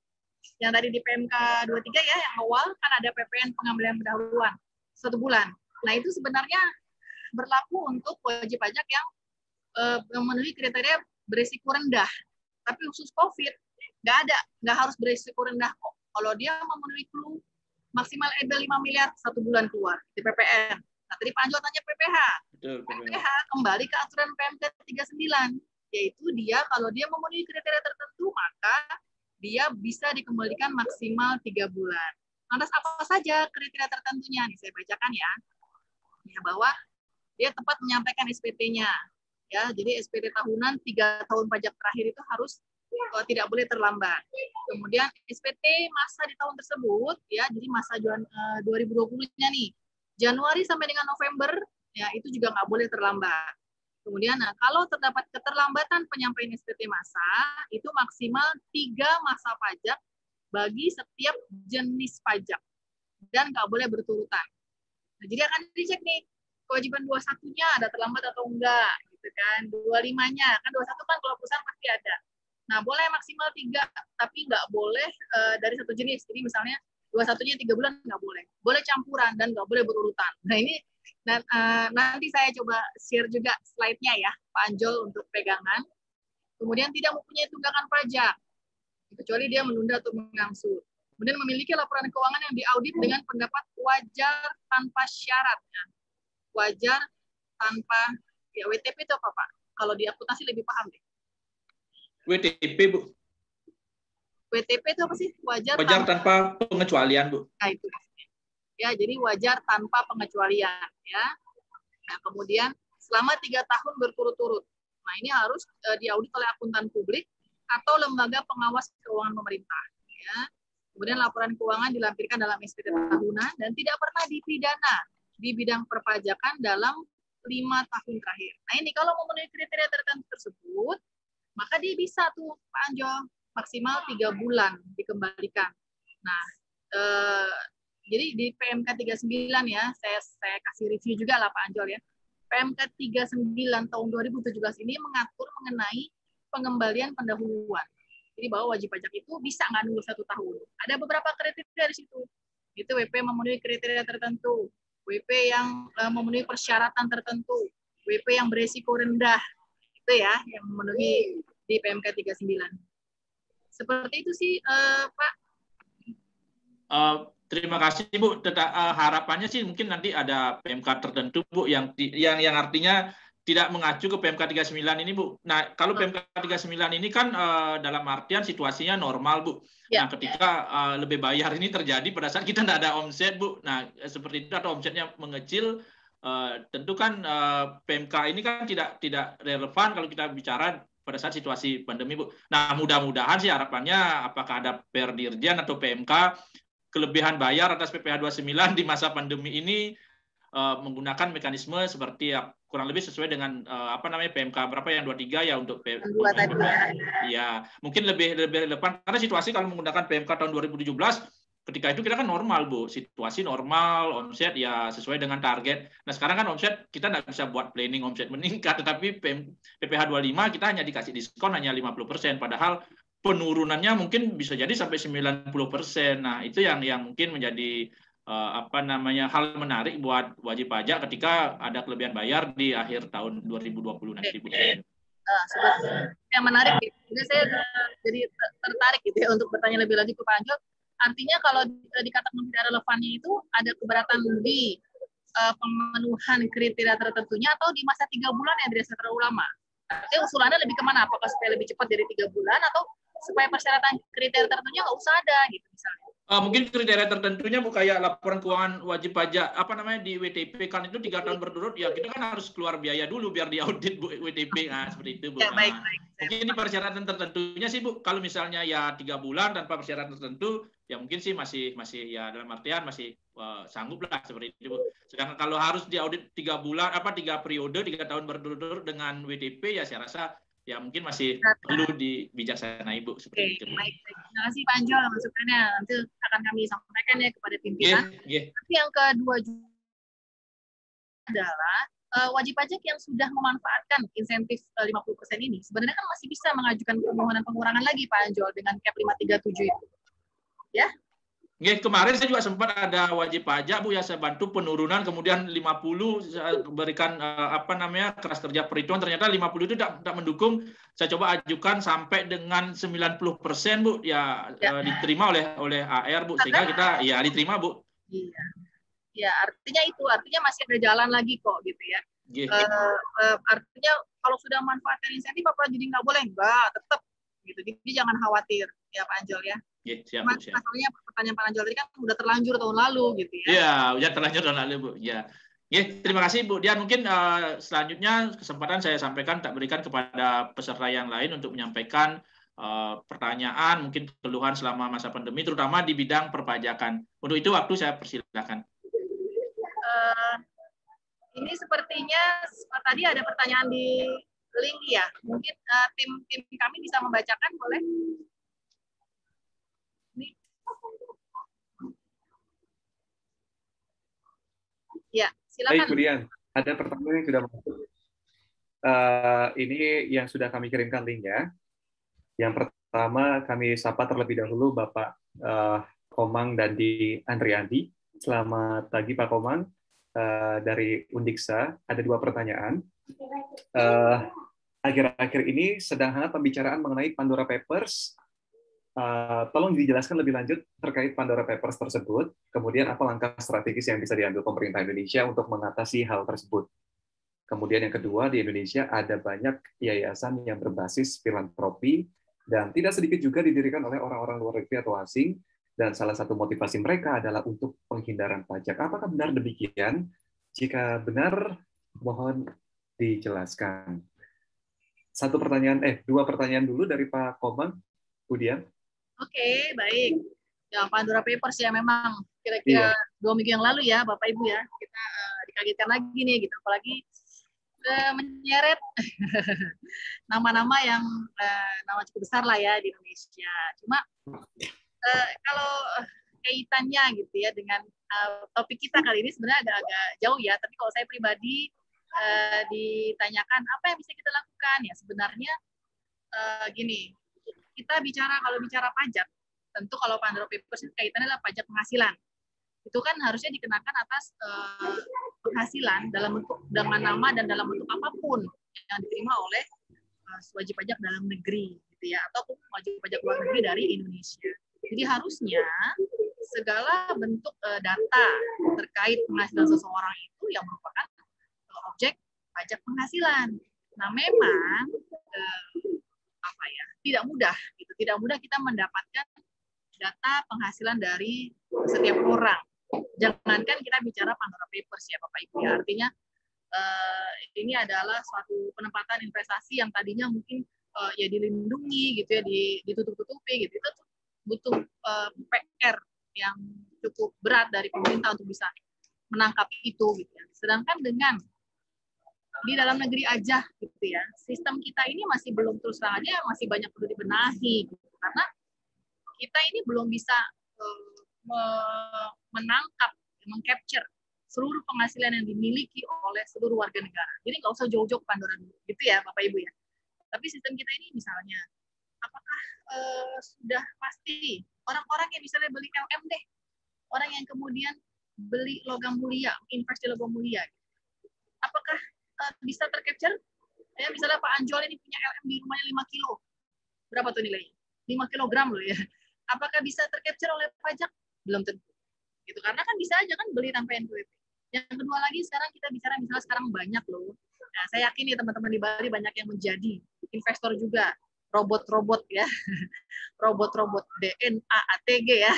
yang tadi di PMK 23 ya, yang awal kan ada PPN pengambilan pendahuluan 1 bulan. Nah, itu sebenarnya berlaku untuk wajib pajak yang memenuhi kriteria berisiko rendah. Tapi khusus COVID, nggak harus berisiko rendah kok. Kalau dia memenuhi clue maksimal EBL 5 miliar 1 bulan keluar di PPN. Nah, tadi Pak Anjol tanya PPh. PPh kembali ke aturan PMK 39, yaitu dia kalau dia memenuhi kriteria tertentu, maka dia bisa dikembalikan maksimal 3 bulan. Lantas apa saja kriteria tertentunya? Nih saya bacakan ya. Ya, bahwa dia tepat menyampaikan SPT-nya. Ya, jadi SPT tahunan 3 tahun pajak terakhir itu harus tidak boleh terlambat. Kemudian SPT masa di tahun tersebut ya, jadi masa 2020-nya nih. Januari sampai dengan November ya, itu juga nggak boleh terlambat. Kemudian kalau terdapat keterlambatan penyampaian SPT masa, itu maksimal 3 masa pajak bagi setiap jenis pajak dan nggak boleh berturutan. Nah, jadi akan dicek nih kewajiban 21-nya ada terlambat atau enggak gitu kan. 25-nya kan 21 kan kalau perusahaan pasti ada. Nah, boleh maksimal 3 tapi nggak boleh dari satu jenis. Jadi misalnya 21-nya 3 bulan nggak boleh. Boleh campuran dan nggak boleh berurutan. Nah, ini nanti saya coba share juga slide-nya ya Pak Anjol untuk pegangan. Kemudian tidak mempunyai tunggakan pajak kecuali dia menunda atau mengangsur. Kemudian memiliki laporan keuangan yang diaudit dengan pendapat wajar tanpa syarat. Wajar tanpa, ya WTP itu apa Pak? Kalau di akuntansi lebih paham deh. WTP, Bu. WTP itu apa sih? Wajar tanpa pengecualian, Bu. Nah, itu. Ya, jadi wajar tanpa pengecualian. Ya. Nah, kemudian selama 3 tahun berturut-turut. Nah, ini harus diaudit oleh akuntan publik atau lembaga pengawas keuangan pemerintah. Ya. Kemudian laporan keuangan dilampirkan dalam SPT tahunan dan tidak pernah dipidana di bidang perpajakan dalam 5 tahun terakhir. Nah, ini kalau memenuhi kriteria tertentu tersebut, maka dia bisa tuh Pak Anjol maksimal 3 bulan dikembalikan. Nah, jadi di PMK 39 ya, saya kasih review juga lah Pak Anjol ya. PMK 39 tahun 2017 ini mengatur mengenai pengembalian pendahuluan. Jadi bahwa wajib pajak itu bisa nggak nunggu 1 tahun. Ada beberapa kriteria di situ. Itu WP memenuhi kriteria tertentu, WP yang memenuhi persyaratan tertentu, WP yang beresiko rendah, itu ya yang memenuhi di PMK 39. Seperti itu sih, Pak. Terima kasih Bu. Harapannya sih mungkin nanti ada PMK tertentu Bu yang artinya tidak mengacu ke PMK 39 ini Bu. Nah kalau PMK 39 ini kan dalam artian situasinya normal Bu. Nah ketika lebih bayar ini terjadi pada saat kita tidak ada omset Bu. Nah seperti itu atau omsetnya mengecil, tentu kan PMK ini kan tidak relevan kalau kita bicara pada saat situasi pandemi Bu. Nah mudah-mudahan sih harapannya apakah ada Perdirjen atau PMK kelebihan bayar atas PPh 29 di masa pandemi ini menggunakan mekanisme seperti kurang lebih sesuai dengan PMK berapa yang 23 ya untuk PPh. Ya, mungkin lebih relevan karena situasi kalau menggunakan PMK tahun 2017 ketika itu kita kan normal Bu, situasi normal, omset ya sesuai dengan target. Nah, sekarang kan omset kita tidak bisa buat planning omset meningkat, tetapi PPh 25 kita hanya dikasih diskon hanya 50%, padahal penurunannya mungkin bisa jadi sampai 90%. Nah, itu yang mungkin menjadi hal menarik buat wajib pajak ketika ada kelebihan bayar di akhir tahun 2020 nanti Bu. Yang menarik gitu. Jadi saya jadi tertarik gitu ya untuk bertanya lebih lanjut ke Pak Anjol. Artinya kalau dikatakan tidak relevannya itu ada keberatan di pemenuhan kriteria tertentunya atau di masa 3 bulan yang dirasa terlalu lama. Artinya usulannya lebih kemana? Apakah supaya lebih cepat dari 3 bulan atau supaya persyaratan kriteria tertentunya nggak usah ada gitu misalnya? Mungkin kriteria tertentunya Bu kayak laporan keuangan wajib pajak di WTP kan itu 3 tahun berturut ya kita kan harus keluar biaya dulu biar diaudit Bu WTP seperti itu Bu. Ya, baik. Mungkin ini persyaratan tertentunya sih Bu kalau misalnya ya 3 bulan tanpa persyaratan tertentu ya mungkin sih masih ya dalam artian masih sanggup lah seperti itu Bu. Sedangkan kalau harus diaudit 3 bulan 3 periode 3 tahun berturut-turut dengan WTP ya saya rasa ya mungkin masih perlu dibijaksanai Bu seperti itu. Baik. Terima kasih Pak Anjol masukannya. Nanti akan kami sampaikan ya kepada pimpinan. Tapi yang kedua juga adalah wajib pajak yang sudah memanfaatkan insentif 50% ini sebenarnya kan masih bisa mengajukan permohonan pengurangan lagi Pak Anjol dengan cap 537 itu. Ya. Kemarin saya juga sempat ada wajib pajak Bu ya saya bantu penurunan kemudian 50 saya berikan keras kerja perhitungan ternyata 50 itu tidak mendukung saya coba ajukan sampai dengan 90% Bu ya, diterima oleh AR Bu sehingga kita ya diterima Bu. Iya. Ya artinya masih ada jalan lagi kok gitu ya. Artinya kalau sudah manfaatkan insentif apa jadi nggak boleh? Enggak, tetap gitu. Jadi jangan khawatir ya Pak Anjol ya. Siap. Masalahnya pertanyaan Pak Anjol tadi kan udah terlanjur tahun lalu gitu ya. Iya, udah terlanjur tahun lalu Bu. Ya. Terima kasih Bu Dian. Mungkin selanjutnya kesempatan saya sampaikan tak berikan kepada peserta yang lain untuk menyampaikan pertanyaan, mungkin keluhan selama masa pandemi, terutama di bidang perpajakan. Untuk itu waktu saya persilakan. Ini sepertinya tadi ada pertanyaan di link ya. Mungkin tim kami bisa membacakan, boleh? Ini. Ya, silakan. Baik, Bu Dian. Ada pertanyaan yang sudah masuk. Ini yang sudah kami kirimkan linknya. Yang pertama kami sapa terlebih dahulu Bapak Komang dan Di Andriandi. Selamat pagi Pak Komang. Dari Undiksa, ada 2 pertanyaan. Akhir-akhir ini sedang hangat pembicaraan mengenai Pandora Papers. Tolong dijelaskan lebih lanjut terkait Pandora Papers tersebut, kemudian apa langkah strategis yang bisa diambil pemerintah Indonesia untuk mengatasi hal tersebut. Kemudian yang kedua, di Indonesia ada banyak yayasan yang berbasis filantropi, dan tidak sedikit juga didirikan oleh orang-orang luar negeri atau asing, dan salah satu motivasi mereka adalah untuk penghindaran pajak. Apakah benar demikian? Jika benar, mohon dijelaskan. 2 pertanyaan dulu dari Pak Komang, Bu Dian. Oke, baik. Ya, Pandora Papers ya memang kira-kira 2 minggu yang lalu ya, Bapak Ibu ya, kita dikagetkan lagi nih, gitu. Apalagi menyeret nama-nama yang nama cukup besar lah ya di Indonesia. Cuma kalau kaitannya gitu ya dengan topik kita kali ini sebenarnya agak jauh ya, tapi kalau saya pribadi ditanyakan apa yang bisa kita lakukan ya sebenarnya gini, kita kalau bicara pajak, tentu kalau Pandora Papers itu kaitannya adalah pajak penghasilan. Itu kan harusnya dikenakan atas penghasilan dengan nama dan dalam bentuk apapun yang diterima oleh wajib pajak dalam negeri, gitu ya, ataupun wajib pajak luar negeri dari Indonesia. Jadi harusnya segala bentuk data terkait penghasilan seseorang itu yang merupakan objek pajak penghasilan. Nah, memang tidak mudah, gitu. Tidak mudah kita mendapatkan data penghasilan dari setiap orang. Jangankan kita bicara Pandora Papers ya, Bapak Ibu ya. Artinya ini adalah suatu penempatan investasi yang tadinya mungkin ya dilindungi gitu ya, ditutup-tutupi gitu. Itu butuh PR yang cukup berat dari pemerintah untuk bisa menangkap itu gitu ya. Sedangkan dengan di dalam negeri aja gitu ya, sistem kita ini masih belum, terus terang aja masih banyak perlu dibenahi gitu. Karena kita ini belum bisa menangkap, mengcapture seluruh penghasilan yang dimiliki oleh seluruh warga negara. Jadi nggak usah jauh-jauh ke Pandora dulu, gitu ya Bapak Ibu ya. Tapi sistem kita ini misalnya, apakah sudah pasti orang-orang yang misalnya beli LM deh, orang yang kemudian beli logam mulia, invest di logam mulia, apakah bisa tercapture? Ya, misalnya Pak Anjol ini punya LM di rumahnya 5 kilo. Berapa tuh nilainya? 5 kilogram loh ya. Apakah bisa tercapture oleh pajak? Belum tentu. Gitu. Karena kan bisa aja kan beli tanpa NPWP. Yang kedua lagi sekarang kita bicara misalnya sekarang banyak loh. Nah, saya yakin nih teman-teman di Bali banyak yang menjadi investor juga. Robot-robot ya. Robot-robot DNA, ATG ya.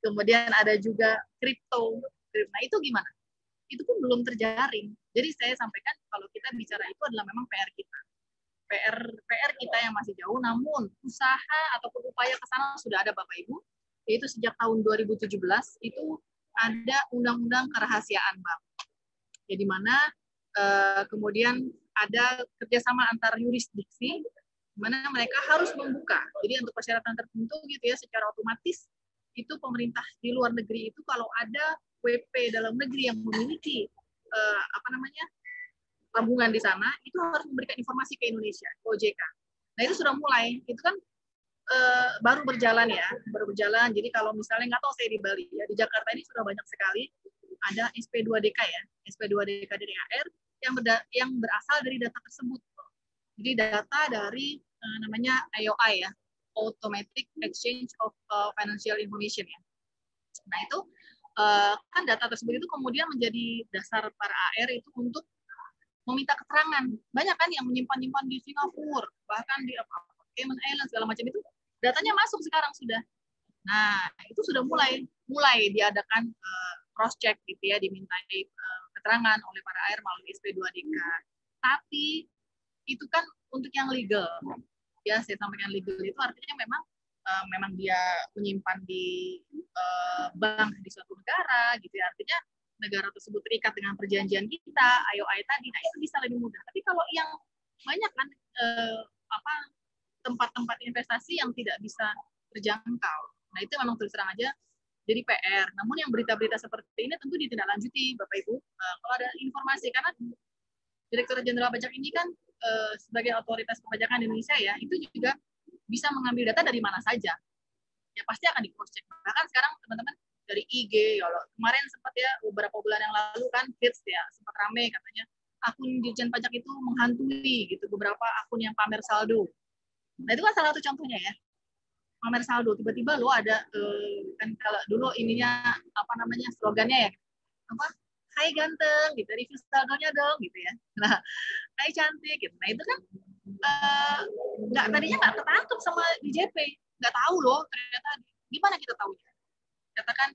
Kemudian ada juga kripto. Nah, itu gimana? Itu pun belum terjaring. Jadi saya sampaikan kalau kita bicara itu adalah memang PR kita. PR kita yang masih jauh, namun usaha ataupun upaya ke sana sudah ada Bapak Ibu, yaitu sejak tahun 2017 itu ada Undang-Undang Kerahasiaan Bank. Ya, di mana kemudian ada kerjasama antar yurisdiksi, di mana mereka harus membuka. Jadi untuk persyaratan tertentu gitu ya, secara otomatis itu pemerintah di luar negeri itu kalau ada WP dalam negeri yang memiliki tabungan di sana, itu harus memberikan informasi ke Indonesia, ke OJK. Nah, itu sudah mulai. Itu kan baru berjalan ya, baru berjalan. Jadi kalau misalnya, nggak tahu saya di Bali, ya di Jakarta ini sudah banyak sekali ada SP2DK ya, SP2DK DHR yang berasal dari data tersebut. Jadi data dari namanya IOI ya, Automatic Exchange of Financial Information ya. Nah, itu kan data tersebut itu kemudian menjadi dasar para AR itu untuk meminta keterangan. Banyak kan yang menyimpan di Singapura, bahkan di Cayman Islands segala macam itu datanya masuk sekarang sudah. Nah, itu sudah mulai diadakan cross check gitu ya, dimintai keterangan oleh para AR melalui SP2DK. Tapi itu kan untuk yang legal. Ya, saya sampaikan legal itu artinya memang dia menyimpan di bank di suatu negara gitu ya. Artinya negara tersebut terikat dengan perjanjian kita, IOI tadi, nah itu bisa lebih mudah. Tapi kalau yang banyak kan tempat-tempat investasi yang tidak bisa terjangkau, nah itu memang terus terang aja jadi PR. Namun yang berita-berita seperti ini tentu ditindaklanjuti, Bapak Ibu. Kalau ada informasi, karena Direktur Jenderal Pajak ini kan sebagai otoritas perpajakan di Indonesia ya, itu juga bisa mengambil data dari mana saja. Ya pasti akan di-cross check. Bahkan sekarang teman-teman dari IG, ya kemarin sempat ya beberapa bulan yang lalu kan hits ya, sempat rame katanya akun Ditjen Pajak itu menghantui gitu beberapa akun yang pamer saldo. Nah itu kan salah satu contohnya ya, pamer saldo. Tiba-tiba lo ada kan kalau dulu ininya slogannya ya hai ganteng gitu, review saldonya dong gitu ya. Nah, hai cantik gitu. Nah itu kan tadinya nggak ketangkep sama DJP, nggak tahu loh ternyata. Gimana kita tahunya? Katakan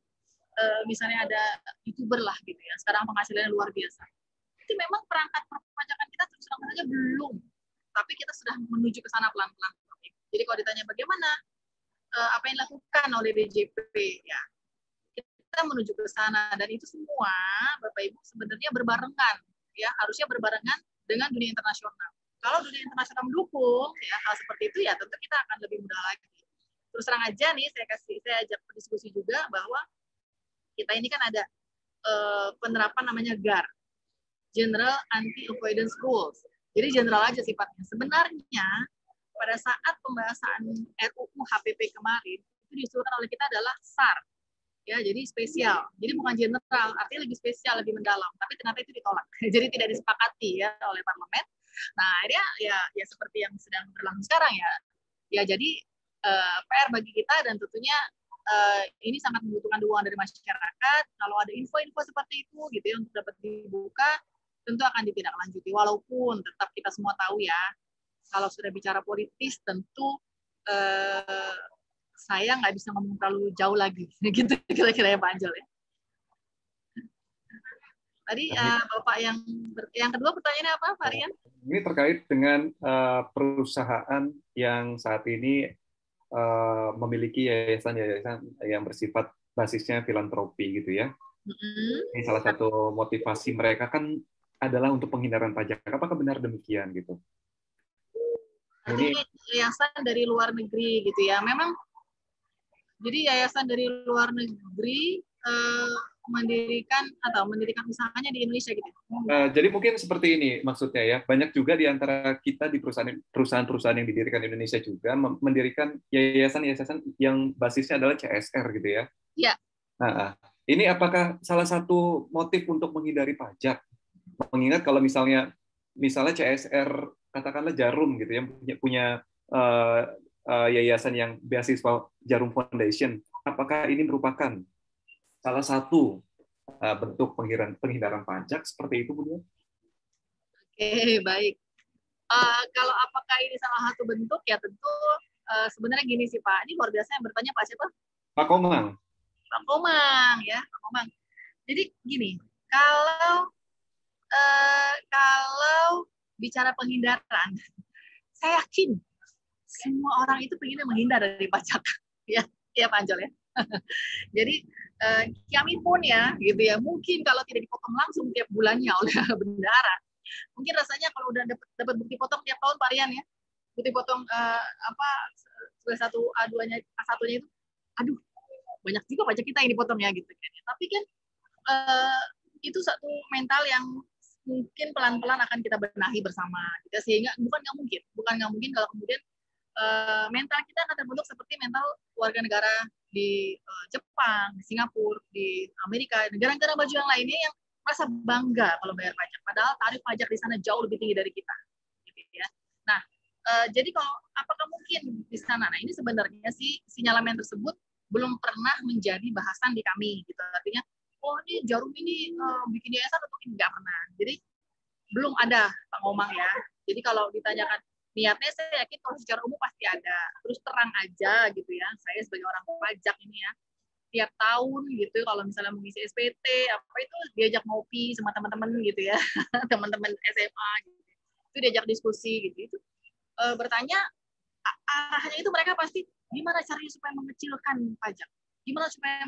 misalnya ada YouTuber lah gitu ya, sekarang penghasilannya luar biasa. Itu memang perangkat perpajakan kita terus terang saja belum, tapi kita sudah menuju ke sana pelan-pelan. Jadi kalau ditanya bagaimana apa yang dilakukan oleh DJP ya, kita menuju ke sana, dan itu semua Bapak Ibu sebenarnya berbarengan ya, harusnya berbarengan dengan dunia internasional. Kalau dunia internasional mendukung ya hal seperti itu ya tentu kita akan lebih mudah lagi. Terus terang aja nih saya ajak berdiskusi juga bahwa kita ini kan ada penerapan namanya GAR, General Anti Avoidance Rules. Jadi general aja sifatnya. Sebenarnya pada saat pembahasan RUU HPP kemarin itu diusulkan oleh kita adalah SAR, ya, jadi spesial, jadi bukan general, artinya lebih spesial, lebih mendalam, tapi ternyata itu ditolak, jadi tidak disepakati ya oleh parlemen. Nah akhirnya ya seperti yang sedang berlangsung sekarang ya jadi PR bagi kita, dan tentunya ini sangat membutuhkan dukungan dari masyarakat. Kalau ada info-info seperti itu gitu ya untuk dapat dibuka, tentu akan ditindaklanjuti, walaupun tetap kita semua tahu ya, kalau sudah bicara politis tentu saya nggak bisa ngomong terlalu jauh lagi gitu kira-kira ya Pak Anjol ya. Tadi Bapak yang kedua pertanyaannya apa Pak Rian? Ini terkait dengan perusahaan yang saat ini memiliki yayasan-yayasan yang bersifat basisnya filantropi gitu ya. Ini salah satu motivasi mereka kan adalah untuk penghindaran pajak. Apakah benar demikian gitu? Ini yayasan dari luar negeri gitu ya. Memang jadi yayasan dari luar negeri mendirikan usahanya di Indonesia gitu. Jadi mungkin seperti ini maksudnya ya. Banyak juga di antara kita di perusahaan-perusahaan yang didirikan di Indonesia juga mendirikan yayasan-yayasan yang basisnya adalah CSR gitu ya. Iya. Nah, ini apakah salah satu motif untuk menghindari pajak? Mengingat kalau misalnya CSR katakanlah Jarum gitu ya punya yayasan yang beasiswa Jarum Foundation, apakah ini merupakan salah satu bentuk penghindaran pajak seperti itu, Bu? Oke, baik. Kalau apakah ini salah satu bentuk, ya tentu sebenarnya gini sih Pak, ini luar biasa yang bertanya Pak siapa? Pak Komang. Pak Komang ya, Pak Komang. Jadi gini, kalau bicara penghindaran, saya yakin semua orang itu pengen menghindar dari pajak, ya Pak Anjol ya. Jadi kami pun ya, gitu ya, mungkin kalau tidak dipotong langsung tiap bulannya oleh bendahara, mungkin rasanya kalau udah dapat bukti potong tiap tahun Pak Rian ya, bukti potong satu A2-nya, A1-nya itu, aduh banyak juga pajak kita yang dipotong ya gitu kan. Tapi kan itu satu mental yang mungkin pelan-pelan akan kita benahi bersama, gitu, sehingga bukan nggak mungkin kalau kemudian mental kita akan terbentuk seperti mental warga negara di Jepang, di Singapura, di Amerika, negara-negara maju yang lainnya yang merasa bangga kalau bayar pajak. Padahal tarif pajak di sana jauh lebih tinggi dari kita. Gitu ya. Nah, jadi kalau apakah mungkin di sana? Nah, ini sebenarnya sih sinyalemen tersebut belum pernah menjadi bahasan di kami. Gitu. Artinya, oh ini Jarum ini bikin yayasan atau tidak pernah. Jadi belum ada Pak Komang ya. Jadi kalau ditanyakan niatnya, saya yakin kalau secara umum pasti ada. Terus terang aja gitu ya. Saya sebagai orang pajak ini ya, tiap tahun gitu kalau misalnya mengisi SPT apa itu diajak ngopi sama teman-teman gitu ya, teman-teman SMA gitu. Itu diajak diskusi gitu. Itu bertanya arahnya itu mereka pasti gimana caranya supaya mengecilkan pajak. Gimana supaya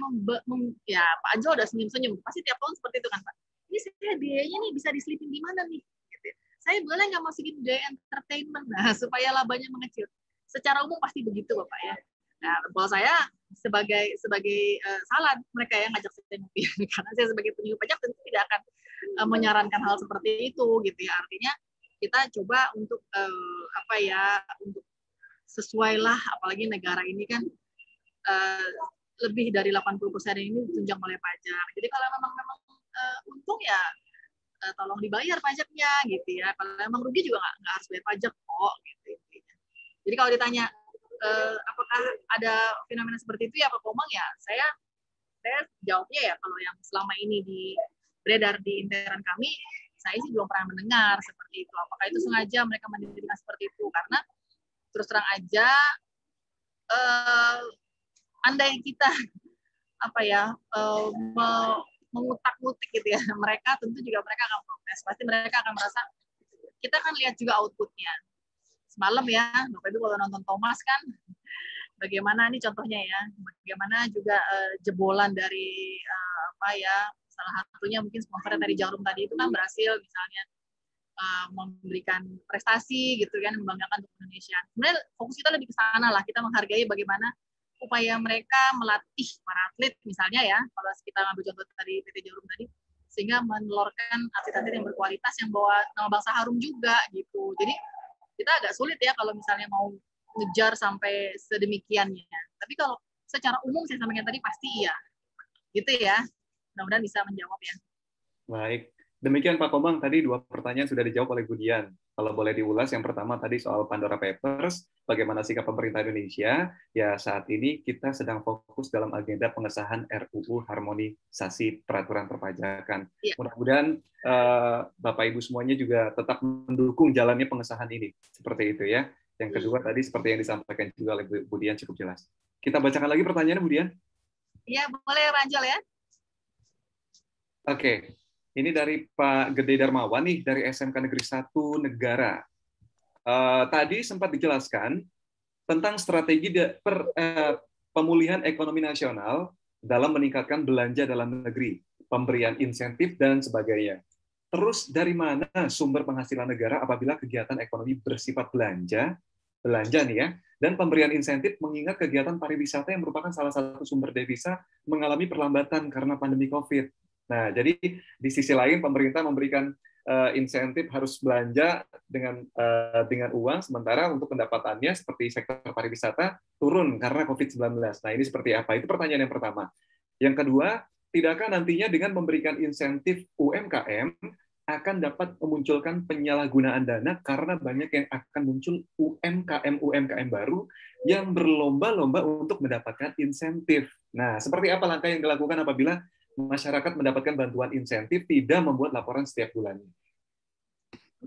ya Pak Anjo udah senyum-senyum. Pasti tiap tahun seperti itu kan Pak. Ini saya biayanya nih bisa diselipin di mana nih? Saya boleh nggak masukin biaya entertainment supaya labanya mengecil. Secara umum pasti begitu Bapak ya. Nah, kalau saya sebagai salah mereka yang ngajak saya ngopi, karena saya sebagai penyuluh pajak tentu tidak akan menyarankan hal seperti itu gitu ya. Artinya kita coba untuk untuk sesuai lah, apalagi negara ini kan lebih dari 80% ini ditunjang oleh pajak. Jadi kalau memang untung ya tolong dibayar pajaknya gitu ya. Kalau memang rugi juga nggak harus bayar pajak kok gitu. Jadi kalau ditanya apakah ada fenomena seperti itu ya Pak Komang ya, saya jawabnya ya kalau yang selama ini beredar di intern kami, saya sih belum pernah mendengar seperti itu. Apakah itu sengaja mereka mendirikan seperti itu? Karena terus terang aja andai kita mengutak-ngutik gitu ya, mereka akan protes. Pasti mereka akan merasa, kita kan lihat juga outputnya. Semalam ya, Bapak Ibu kalau nonton Thomas kan, bagaimana ini contohnya ya, bagaimana juga jebolan dari salah satunya mungkin sponsor dari Jarum tadi itu kan berhasil misalnya memberikan prestasi gitu kan, membanggakan untuk Indonesia. Sebenarnya fokus kita lebih ke sana lah, kita menghargai bagaimana upaya mereka melatih para atlet misalnya ya, kalau kita ngambil contoh dari PT Jarum tadi, sehingga menelurkan atlet-atlet yang berkualitas yang bawa nama bangsa harum juga gitu. Jadi kita agak sulit ya kalau misalnya mau ngejar sampai sedemikiannya. Tapi kalau secara umum saya sampaikan tadi pasti iya. Gitu ya. Mudah-mudahan bisa menjawab ya. Baik. Demikian Pak Komang, tadi 2 pertanyaan sudah dijawab oleh Bu Dian. Kalau boleh diulas, yang pertama tadi soal Pandora Papers, bagaimana sikap pemerintah Indonesia? Ya, saat ini kita sedang fokus dalam agenda pengesahan RUU Harmonisasi Peraturan Perpajakan. Ya. Mudah-mudahan Bapak Ibu semuanya juga tetap mendukung jalannya pengesahan ini. Seperti itu ya. Yang kedua tadi seperti yang disampaikan juga oleh Bu Dian cukup jelas. Kita bacakan lagi pertanyaannya, Bu Dian. Iya, boleh Ranjel ya. Oke. Ini dari Pak Gede Darmawan nih, dari SMK Negeri 1 Negara. Tadi sempat dijelaskan tentang strategi pemulihan ekonomi nasional dalam meningkatkan belanja dalam negeri, pemberian insentif, dan sebagainya. Terus dari mana sumber penghasilan negara apabila kegiatan ekonomi bersifat belanja nih ya, dan pemberian insentif mengingat kegiatan pariwisata yang merupakan salah satu sumber devisa mengalami perlambatan karena pandemi COVID. Nah, jadi di sisi lain pemerintah memberikan insentif harus belanja dengan uang, sementara untuk pendapatannya seperti sektor pariwisata turun karena COVID-19. Nah, ini seperti apa? Itu pertanyaan yang pertama. Yang kedua, tidakkah nantinya dengan memberikan insentif UMKM akan dapat memunculkan penyalahgunaan dana karena banyak yang akan muncul UMKM baru yang berlomba-lomba untuk mendapatkan insentif. Nah, seperti apa langkah yang dilakukan apabila masyarakat mendapatkan bantuan insentif tidak membuat laporan setiap bulannya?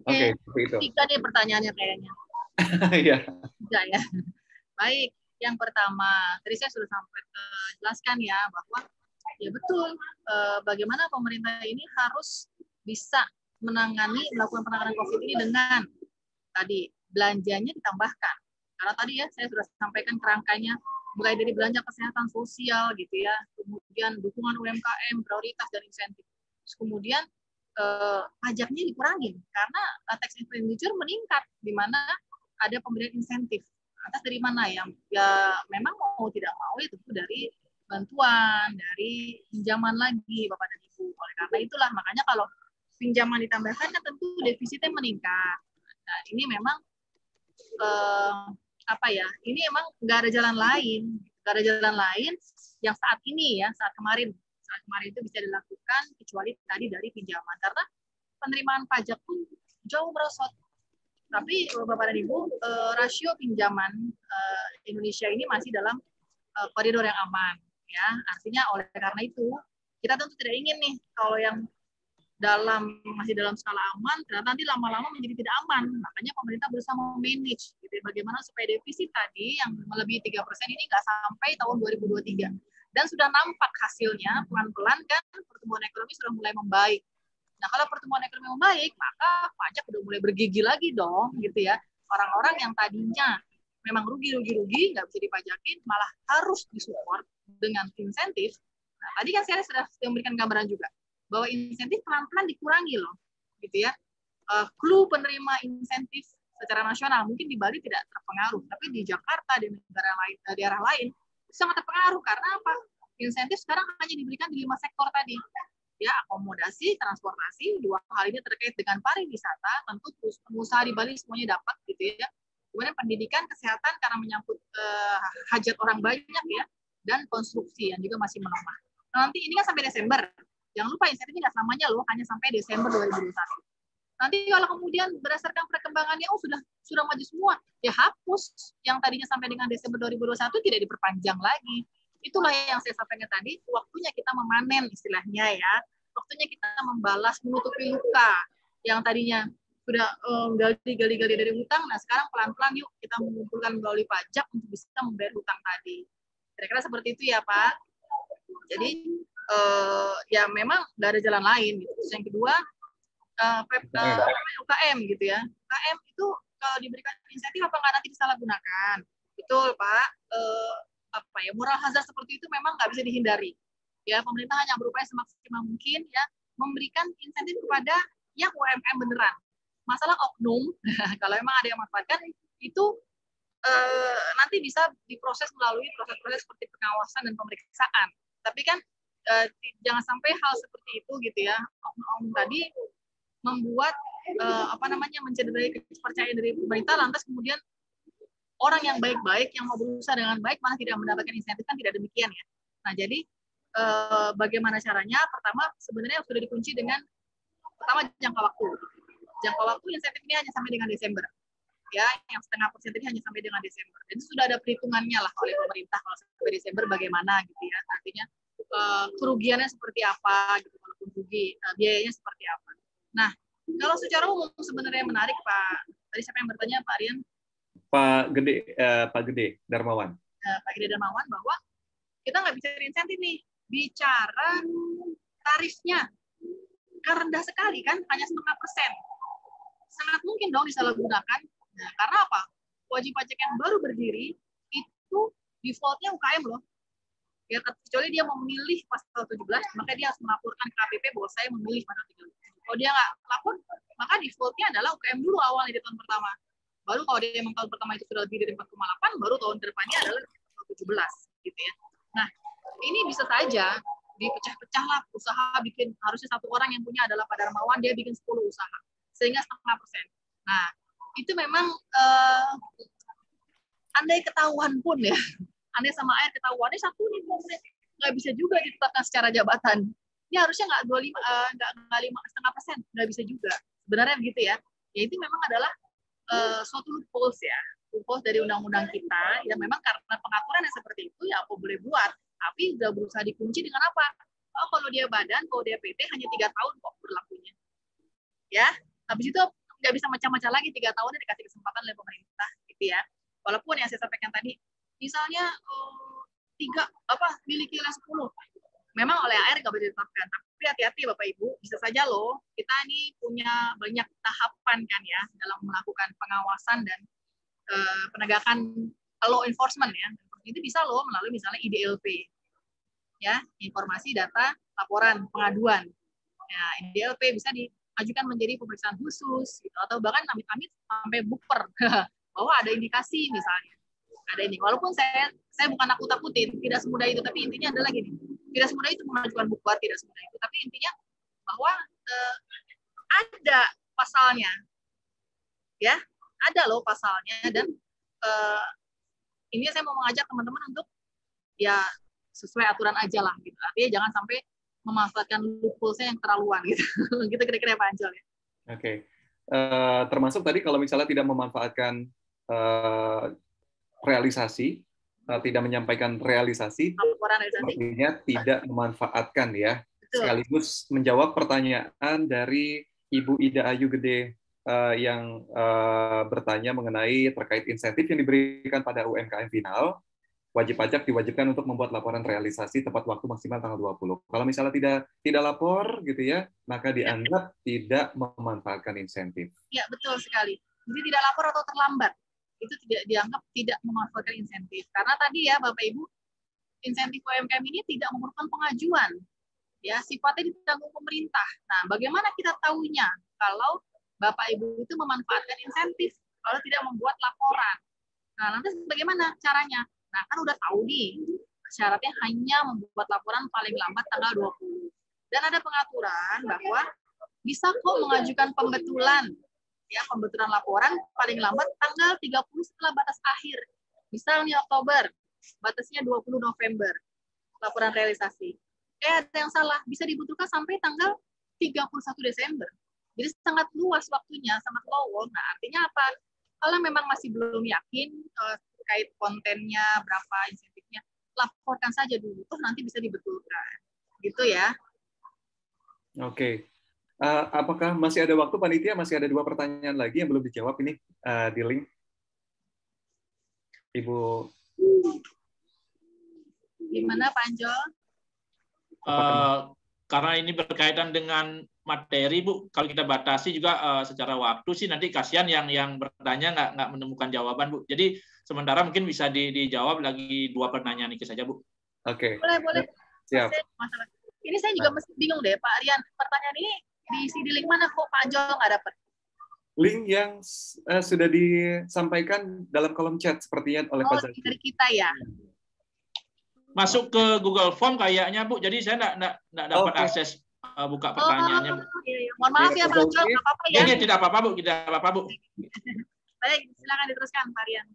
Oke, seperti itu. 3 nih pertanyaannya kayaknya. Iya. 3 ya. Baik, yang pertama, tadi saya sudah sampai jelaskan ya bahwa ya betul bagaimana pemerintah ini harus bisa melakukan penanganan COVID ini dengan tadi belanjanya ditambahkan. Karena tadi ya saya sudah sampaikan kerangkanya mulai dari belanja kesehatan sosial gitu ya, kemudian dukungan UMKM, prioritas dan insentif. Terus kemudian pajaknya dikurangi karena tax expenditure meningkat di mana ada pemberian insentif. Atas dari mana ya memang mau tidak mau itu dari bantuan, dari pinjaman lagi Bapak dan Ibu. Oleh karena itulah makanya kalau pinjaman ditambahkan kan tentu defisitnya meningkat. Nah, ini memang ini emang nggak ada jalan lain yang saat ini ya, saat kemarin itu bisa dilakukan kecuali tadi dari pinjaman karena penerimaan pajak pun jauh merosot. Tapi Bapak dan Ibu, rasio pinjaman Indonesia ini masih dalam koridor yang aman ya. Artinya oleh karena itu kita tentu tidak ingin nih kalau yang masih dalam skala aman, ternyata nanti lama-lama menjadi tidak aman. Makanya pemerintah berusaha memanage gitu, bagaimana supaya defisit tadi yang melebihi 3% ini nggak sampai tahun 2023. Dan sudah nampak hasilnya, pelan-pelan kan pertumbuhan ekonomi sudah mulai membaik. Nah, kalau pertumbuhan ekonomi membaik, maka pajak sudah mulai bergigi lagi dong, gitu ya. Orang-orang yang tadinya memang rugi, nggak bisa dipajakin, malah harus disupport dengan insentif. Nah, tadi kan saya sudah memberikan gambaran juga bahwa insentif pelan-pelan dikurangi loh, gitu ya. Clue penerima insentif secara nasional mungkin di Bali tidak terpengaruh, tapi di Jakarta di daerah lain sangat terpengaruh karena apa? Insentif sekarang hanya diberikan di 5 sektor tadi, ya akomodasi, transportasi, 2 hal ini terkait dengan pariwisata, tentu pengusaha di Bali semuanya dapat, gitu ya. Kemudian pendidikan, kesehatan karena menyangkut hajat orang banyak ya, dan konstruksi yang juga masih melemah. Nah, nanti ini kan sampai Desember. Jangan lupa insentifnya nggak selamanya loh, hanya sampai Desember 2021. Nanti kalau kemudian berdasarkan perkembangannya, sudah maju semua, ya hapus yang tadinya sampai dengan Desember 2021 tidak diperpanjang lagi. Itulah yang saya sampaikan tadi, waktunya kita memanen istilahnya ya, waktunya kita membalas, menutupi luka yang tadinya sudah gali dari hutang. Nah sekarang pelan-pelan yuk kita mengumpulkan melalui pajak untuk bisa membayar hutang tadi. Kira-kira seperti itu ya Pak. Jadi ya memang nggak ada jalan lain gitu. Terus yang kedua UKM gitu ya. UKM itu kalau diberikan insentif apa nggak nanti disalahgunakan? Betul Pak. Moral hazard seperti itu memang nggak bisa dihindari. Ya pemerintah hanya berupaya semaksimal mungkin ya memberikan insentif kepada yang UMKM beneran. Masalah oknum kalau memang ada yang memanfaatkan itu nanti bisa diproses melalui proses-proses seperti pengawasan dan pemeriksaan. Tapi kan jangan sampai hal seperti itu gitu ya, oknum tadi membuat mencederai kepercayaan dari pemerintah, lantas kemudian orang yang baik-baik yang mau berusaha dengan baik malah tidak mendapatkan insentif, kan tidak demikian ya. Nah, jadi bagaimana caranya? Pertama sebenarnya sudah dikunci dengan pertama jangka waktu. Jangka waktu insentif ini hanya sampai dengan Desember. Ya, yang 0,5% ini hanya sampai dengan Desember. Jadi sudah ada perhitungannya lah oleh pemerintah kalau sampai Desember bagaimana gitu ya. Artinya kerugiannya seperti apa gitu, walaupun rugi, biayanya seperti apa. Nah, kalau secara umum sebenarnya menarik Pak. Tadi siapa yang bertanya, Pak Rian? Pak Gede Darmawan. Pak Gede Darmawan, bahwa kita nggak bicara insentif nih, bicara tarifnya. Kan rendah sekali kan, hanya 0,5%. Sangat mungkin dong disalahgunakan. Nah, karena apa? Wajib pajak yang baru berdiri itu defaultnya UKM loh. Ya, kecuali dia memilih pasal 17, maka dia harus melaporkan ke KPP bahwa saya memilih pasal 17. Kalau dia nggak lapor, maka defaultnya adalah UKM dulu awalnya di tahun pertama. Baru kalau dia memang tahun pertama itu sudah lebih dari 4,8, baru tahun depannya adalah 17, gitu ya. Nah, ini bisa saja dipecah-pecah lah usaha bikin, harusnya satu orang yang punya adalah Pak Darmawan, dia bikin 10 usaha, sehingga 0,5%. Nah, itu memang andai ketahuan pun ya, andai sama air ketahuannya satu nih, nggak bisa juga ditetapkan secara jabatan. Ini harusnya nggak 5,5%, nggak bisa juga. Sebenarnya begitu ya. Ya itu memang adalah suatu loopholes ya, loopholes dari undang-undang kita. Ya memang karena pengaturan yang seperti itu ya apa boleh buat. Tapi udah berusaha dikunci dengan apa? Oh, kalau dia badan, kalau dia PT hanya 3 tahun kok berlakunya. Ya, habis itu nggak bisa macam-macam lagi, 3 tahunnya dikasih kesempatan oleh pemerintah, gitu ya. Walaupun yang saya sampaikan tadi, misalnya miliki 10, memang oleh AR nggak boleh ditetapkan. Tapi hati-hati Bapak Ibu, bisa saja loh kita ini punya banyak tahapan kan ya dalam melakukan pengawasan dan penegakan law enforcement ya. Itu bisa loh melalui misalnya IDLP, ya, informasi data laporan pengaduan. Ya, IDLP bisa diajukan menjadi pemeriksaan khusus, gitu, atau bahkan amit-amit sampai buper bahwa ada indikasi misalnya. Ada ini. Walaupun saya bukan nakut-nakutin, tidak semudah itu, tapi intinya adalah gini, tidak semudah itu mengajukan buper, tidak semudah itu, tapi intinya bahwa ada pasalnya, ya, ada loh pasalnya, dan ini saya mau mengajak teman-teman untuk ya sesuai aturan aja lah gitu. Artinya jangan sampai memanfaatkan loophole-nya yang terlaluan gitu. Gitu kira-kira Pak Anjol ya. Oke. Termasuk tadi kalau misalnya tidak memanfaatkan realisasi, tidak menyampaikan realisasi, artinya tidak memanfaatkan ya. Betul. Sekaligus menjawab pertanyaan dari Ibu Ida Ayu Gede yang bertanya mengenai terkait insentif yang diberikan pada UMKM final, wajib pajak diwajibkan untuk membuat laporan realisasi tepat waktu maksimal tanggal 20. Kalau misalnya tidak lapor gitu ya, maka dianggap tidak memanfaatkan insentif. Ya, betul sekali. Jadi tidak lapor atau terlambat, itu tidak dianggap tidak memanfaatkan insentif. Karena tadi ya Bapak Ibu, insentif UMKM ini tidak memerlukan pengajuan. Ya, sifatnya ditanggung pemerintah. Nah, bagaimana kita tahunya kalau Bapak Ibu itu memanfaatkan insentif kalau tidak membuat laporan? Nah, nanti bagaimana caranya? Nah, kan udah tahu nih, syaratnya hanya membuat laporan paling lambat tanggal 20. Dan ada pengaturan bahwa bisa kok mengajukan pembetulan, ya, pembetulan laporan paling lambat tanggal 30 setelah batas akhir. Misalnya Oktober, batasnya 20 November, laporan realisasi. Ada yang salah, bisa dibutuhkan sampai tanggal 31 Desember. Jadi sangat luas waktunya, sangat lowong. Nah, artinya apa? Kalau memang masih belum yakin terkait kontennya, berapa insentifnya, laporkan saja dulu, toh nanti bisa dibetulkan. Gitu ya. Oke. Apakah masih ada waktu, Panitia? Masih ada 2 pertanyaan lagi yang belum dijawab ini di link. Ibu. Gimana Pak Anjol? Karena ini berkaitan dengan materi, Bu, kalau kita batasi juga secara waktu sih nanti kasihan yang bertanya nggak menemukan jawaban, Bu. Jadi sementara mungkin bisa dijawab lagi 2 pertanyaan ini saja, Bu. Oke. Boleh. Siap. Masalah. Ini saya juga mesti bingung deh, Pak Rian. Pertanyaan ini diisi di link mana kok Pak Anjol nggak dapat? Link yang sudah disampaikan dalam kolom chat sepertinya oleh Pak Zaki. Dari kita ya. Masuk ke Google Form kayaknya, Bu. Jadi saya nggak dapat akses buka pertanyaannya. Iya. Mohon maaf ya, Bro Jo, nggak apa-apa ya. Iya, tidak apa-apa, Bu. Tidak apa-apa, Bu. Baik, silakan diteruskan, Pak Rian.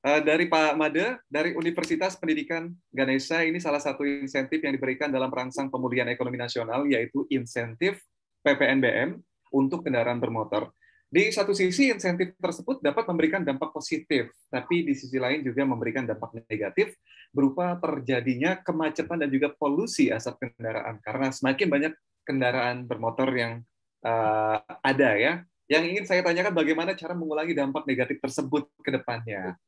Dari Pak Made, dari Universitas Pendidikan Ganesha, ini salah satu insentif yang diberikan dalam rangsang pemulihan ekonomi nasional, yaitu insentif PPNBM untuk kendaraan bermotor. Di satu sisi, insentif tersebut dapat memberikan dampak positif, tapi di sisi lain juga memberikan dampak negatif berupa terjadinya kemacetan dan juga polusi asap kendaraan. Karena semakin banyak kendaraan bermotor yang ada ya. Yang ingin saya tanyakan bagaimana cara mengurangi dampak negatif tersebut ke depannya.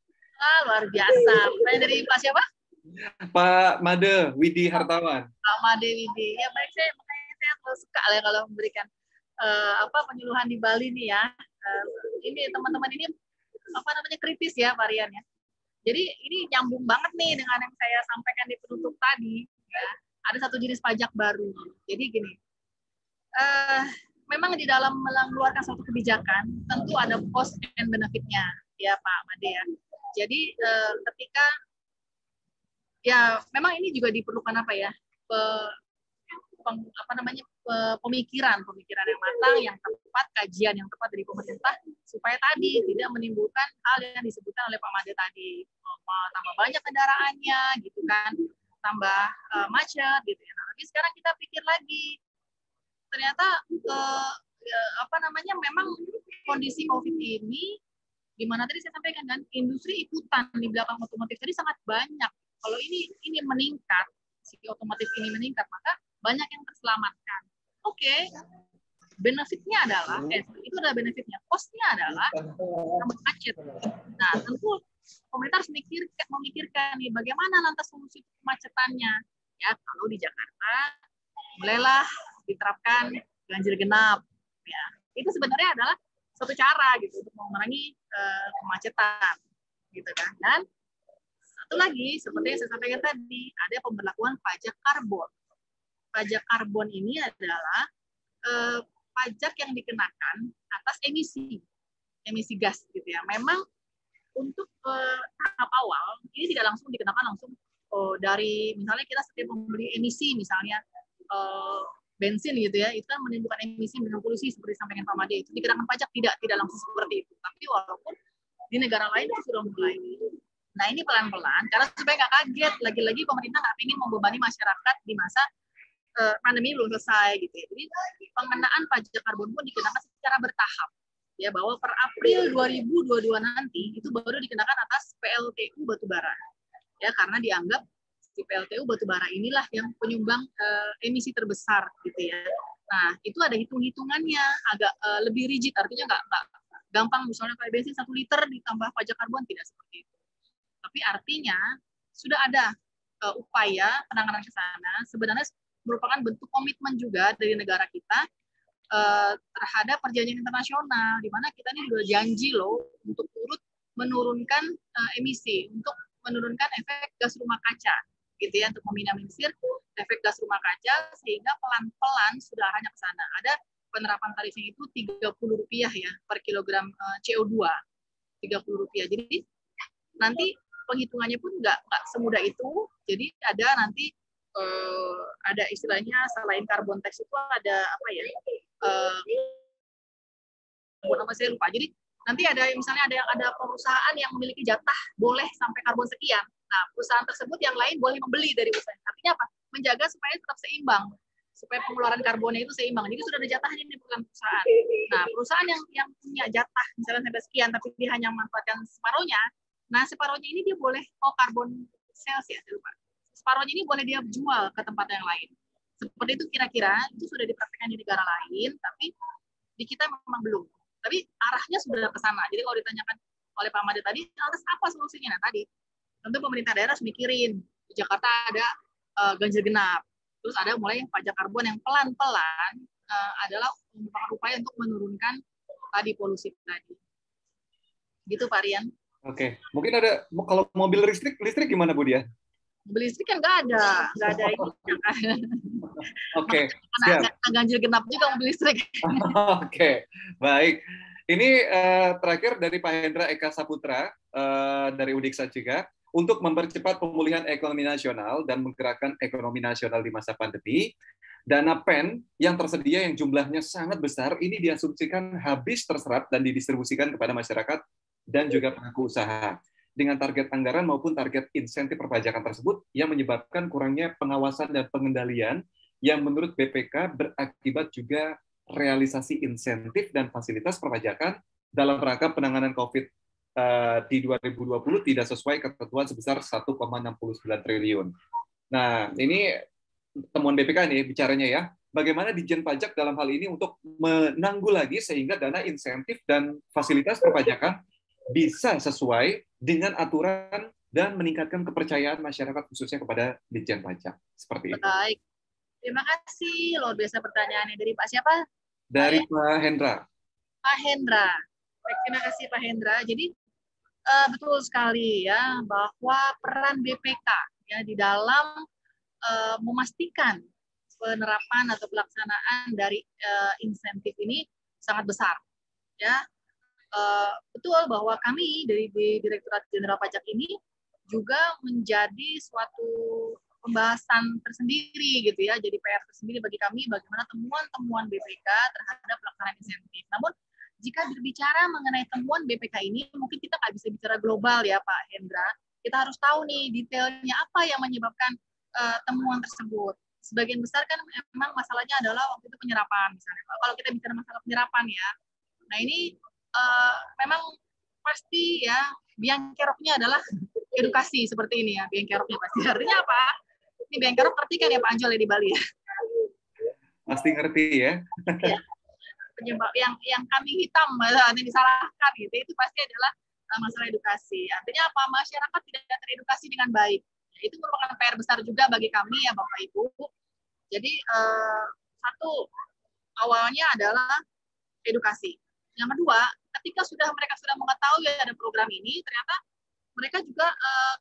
Luar biasa. Pertanyaan dari Pak siapa? Pak Made Widi Hartawan. Pak Made Widi. Ya baik, saya selalu suka ya kalau memberikan penyuluhan di Bali nih ya. Ini teman-teman ini kritis ya variannya. Jadi ini nyambung banget nih dengan yang saya sampaikan di penutup tadi. Ya. Ada satu jenis pajak baru. Jadi gini, memang di dalam mengeluarkan suatu kebijakan tentu ada cost and benefit-nya ya Pak Made ya. Jadi ketika ya memang ini juga diperlukan pemikiran yang matang, yang tepat, kajian yang tepat dari pemerintah supaya tadi tidak menimbulkan hal yang disebutkan oleh Pak Made tadi, tambah banyak kendaraannya gitu kan, tambah macet gitu ya. Nah, tapi sekarang kita pikir lagi, ternyata memang kondisi COVID ini di mana tadi saya sampaikan kan industri ikutan di belakang otomotif tadi sangat banyak. Kalau ini meningkat, si otomotif ini meningkat, maka banyak yang terselamatkan. Oke. Benefitnya adalah itu adalah benefitnya. Cost-nya adalah tambah macet. Nah, tentu pemerintah harus memikirkan nih bagaimana lantas solusi kemacetannya. Ya, kalau di Jakarta mulailah diterapkan ganjil genap. Ya, itu sebenarnya adalah satu cara gitu untuk mengurangi kemacetan gitu kan. Dan satu lagi seperti yang saya sampaikan tadi, ada pemberlakuan pajak karbon. Pajak karbon ini adalah pajak yang dikenakan atas emisi gas gitu ya. Memang untuk tahap awal ini tidak langsung dikenakan langsung dari misalnya kita setiap membeli emisi misalnya bensin gitu ya, itu kan menimbulkan emisi dan polusi seperti sampaikan Pak Made, itu dikenakan pajak tidak langsung seperti itu. Tapi walaupun di negara lain itu sudah mulai. Nah ini pelan-pelan karena supaya nggak kaget, lagi-lagi pemerintah nggak ingin membebani masyarakat di masa pandemi belum selesai gitu ya. Jadi pengenaan pajak karbon pun dikenakan secara bertahap. Ya bahwa per April 2022 nanti itu baru dikenakan atas PLTU batubara. Ya karena dianggap si PLTU batubara inilah yang penyumbang emisi terbesar gitu ya. Nah, itu ada hitung-hitungannya agak lebih rigid, artinya nggak gampang misalnya kayak bensin 1 liter ditambah pajak karbon, tidak seperti itu. Tapi artinya sudah ada upaya penanganan ke sana, sebenarnya merupakan bentuk komitmen juga dari negara kita terhadap perjanjian internasional, di mana kita ini juga janji loh untuk turut menurunkan emisi, untuk menurunkan efek gas rumah kaca, gitu ya, untuk meminimalisir efek gas rumah kaca, sehingga pelan-pelan sudah arahnya ke sana. Ada penerapan tarifnya itu Rp30 ya per kilogram CO2, Rp30. Jadi nanti penghitungannya pun nggak semudah itu. Jadi ada nanti ada istilahnya selain carbon tax itu ada apa ya? Apa saya lupa. Jadi nanti ada misalnya ada perusahaan yang memiliki jatah boleh sampai karbon sekian. Nah, perusahaan tersebut yang lain boleh membeli dari perusahaan. Artinya apa? Menjaga supaya tetap seimbang, supaya pengeluaran karbonnya itu seimbang. Jadi sudah ada jatahnya di perusahaan. Nah, perusahaan yang punya jatah misalnya sampai sekian, tapi dia hanya memanfaatkan separohnya. Nah, separohnya ini dia boleh karbon sales ya, saya lupa. Separohnya ini boleh dia jual ke tempat yang lain. Seperti itu kira-kira, itu sudah dipraktikkan di negara lain, tapi di kita memang belum. Tapi arahnya sudah ke sana. Jadi kalau ditanyakan oleh Pak Made tadi, lantas apa solusinya? Nah, tadi tentu pemerintah daerah harus mikirin. Di Jakarta ada ganjil genap. Terus ada mulai pajak karbon yang pelan-pelan adalah merupakan upaya untuk menurunkan tadi polusi tadi. Gitu Pak Rian. Oke, mungkin ada kalau mobil listrik gimana Bu Dia? Mobil listrik kan nggak ada ini. Oke. Karena ganjil genap juga mobil listrik. Oke, baik. Ini terakhir dari Pak Hendra Eka Saputra dari Udiksa juga. Untuk mempercepat pemulihan ekonomi nasional dan menggerakkan ekonomi nasional di masa pandemi, Dana PEN yang tersedia yang jumlahnya sangat besar ini diasumsikan habis terserap dan didistribusikan kepada masyarakat dan juga pelaku usaha dengan target anggaran maupun target insentif perpajakan tersebut yang menyebabkan kurangnya pengawasan dan pengendalian yang menurut BPK berakibat juga realisasi insentif dan fasilitas perpajakan dalam rangka penanganan COVID di 2020 tidak sesuai ketentuan sebesar 1,69 triliun. Nah, ini temuan BPK nih bicaranya ya. Bagaimana Ditjen Pajak dalam hal ini untuk menanggulangi sehingga dana insentif dan fasilitas perpajakan bisa sesuai dengan aturan dan meningkatkan kepercayaan masyarakat khususnya kepada Ditjen Pajak. Seperti itu. Baik. Terima kasih. Luar biasa pertanyaannya. Dari Pak siapa? Dari Pak Hendra. Pak Hendra. Baik, terima kasih Pak Hendra. Jadi betul sekali ya bahwa peran BPK ya di dalam memastikan penerapan atau pelaksanaan dari insentif ini sangat besar ya. Betul bahwa kami dari Direktorat Jenderal Pajak ini juga menjadi suatu pembahasan tersendiri gitu ya, jadi PR tersendiri bagi kami bagaimana temuan-temuan BPK terhadap pelaksanaan insentif. Namun jika berbicara mengenai temuan BPK ini, mungkin kita nggak bisa bicara global ya Pak Hendra. Kita harus tahu nih detailnya apa yang menyebabkan temuan tersebut. Sebagian besar kan memang masalahnya adalah waktu itu penyerapan misalnya. Kalau kita bicara masalah penyerapan ya, nah ini memang pasti ya biang keroknya adalah edukasi seperti ini ya, biang keroknya pasti. Artinya apa? Ini biang kerok ngerti kan ya Pak Anjol di Bali ya? Pasti ngerti ya. Ya. Penyebab yang kambing hitam yang disalahkan gitu itu pasti adalah masalah edukasi. Artinya apa? Masyarakat tidak teredukasi dengan baik. Itu merupakan PR besar juga bagi kami ya Bapak Ibu. Jadi satu awalnya adalah edukasi. Yang kedua, ketika mereka sudah mengetahui ada program ini, ternyata mereka juga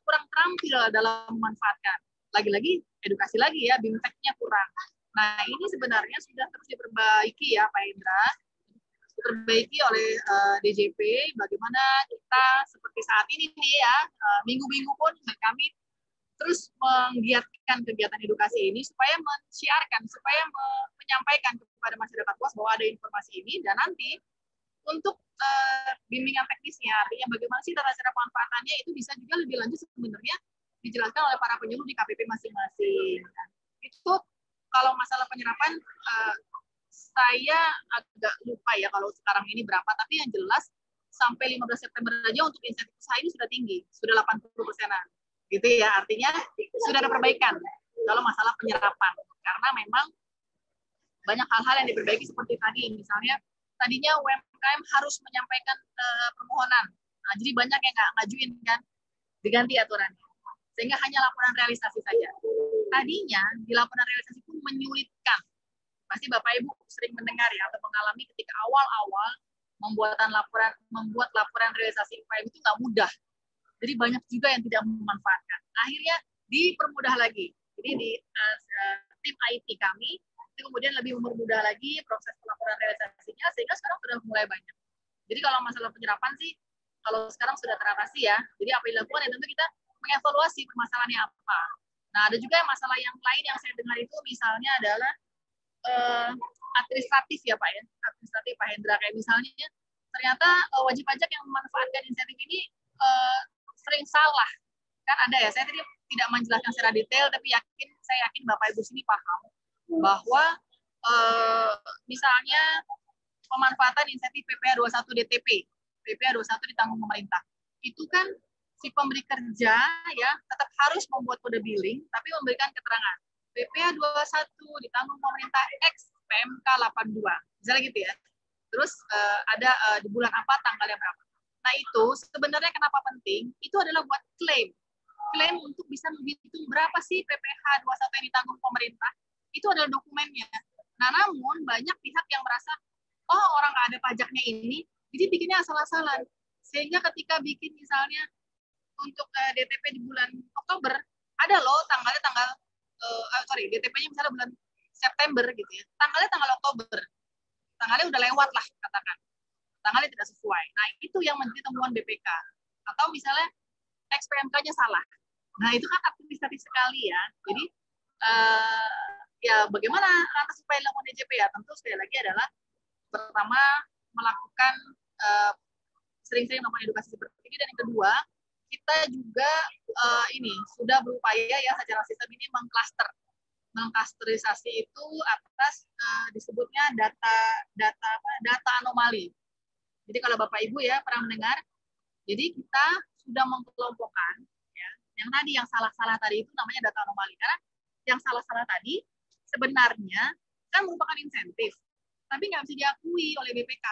kurang terampil dalam memanfaatkan. Lagi-lagi edukasi lagi ya, bimtek-nya kurang. Nah ini sebenarnya sudah terus diperbaiki ya Pak Indra, diperbaiki oleh DJP. Bagaimana kita seperti saat ini nih ya, minggu-minggu pun kami terus menggiatkan kegiatan edukasi ini supaya mensiarkan, supaya menyampaikan kepada masyarakat luas bahwa ada informasi ini dan nanti untuk bimbingan teknisnya, artinya bagaimana sih tata cara pemanfaatannya itu bisa juga lebih lanjut sebenarnya dijelaskan oleh para penyuluh di KPP masing-masing. Itu kalau masalah penyerapan saya agak lupa ya kalau sekarang ini berapa, tapi yang jelas sampai 15 September aja untuk insentif usaha ini sudah tinggi, sudah 80%-an. Gitu ya, artinya sudah ada perbaikan kalau masalah penyerapan. Karena memang banyak hal-hal yang diperbaiki seperti tadi, misalnya tadinya UMKM harus menyampaikan permohonan. Nah, jadi banyak yang nggak ngajuin kan, diganti aturannya. Sehingga hanya laporan realisasi saja. Tadinya di laporan realisasi pun menyulitkan. Pasti Bapak Ibu sering mendengar ya atau mengalami ketika awal-awal membuat laporan realisasi UMKM itu nggak mudah. Jadi banyak juga yang tidak memanfaatkan. Akhirnya dipermudah lagi. Jadi di tim IT kami itu kemudian lebih mempermudah lagi proses pelaporan realisasinya sehingga sekarang sudah mulai banyak. Jadi kalau masalah penyerapan sih kalau sekarang sudah teratasi ya. Jadi apa yang dilakukan ya tentu kita mengevaluasi permasalahannya apa. Nah ada juga masalah yang lain yang saya dengar itu misalnya adalah administratif ya Pak ya. Administratif Pak Hendra kayak misalnya ternyata wajib pajak yang memanfaatkan insentif ini sering salah. Kan ada ya, saya tadi tidak menjelaskan secara detail, tapi saya yakin Bapak Ibu sini paham bahwa misalnya pemanfaatan insentif PPh 21 DTP, PPh 21 ditanggung pemerintah. Itu kan si pemberi kerja ya tetap harus membuat kode billing, tapi memberikan keterangan. PPh 21 ditanggung pemerintah X PMK 82. Misalnya gitu ya. Terus ada di bulan apa, tanggalnya berapa. Nah itu sebenarnya kenapa penting? Itu adalah buat klaim untuk bisa menghitung berapa sih PPh 21 yang ditanggung pemerintah. Itu adalah dokumennya. Nah namun banyak pihak yang merasa, oh orang nggak ada pajaknya ini, jadi bikinnya asal-asalan. Sehingga ketika bikin misalnya untuk DTP di bulan Oktober, ada loh tanggalnya DTP-nya misalnya bulan September gitu ya. Tanggalnya tanggal Oktober. Tanggalnya udah lewat lah katakan. Tanggalnya tidak sesuai. Nah, itu yang menjadi temuan BPK. Atau misalnya XPMK-nya salah. Nah, itu kan administratif sekali ya. Jadi, ya bagaimana lantas supaya dilakukan DJP ya? Tentu sekali lagi adalah pertama melakukan sering-sering melakukan edukasi seperti ini, dan yang kedua kita juga ini sudah berupaya ya secara sistem ini mengklasterisasi itu atas disebutnya data anomali. Jadi kalau Bapak Ibu ya pernah mendengar, jadi kita sudah mengkelompokkan ya, yang tadi yang salah-salah tadi itu namanya data anomali, karena yang salah-salah tadi sebenarnya kan merupakan insentif, tapi nggak bisa diakui oleh BPK.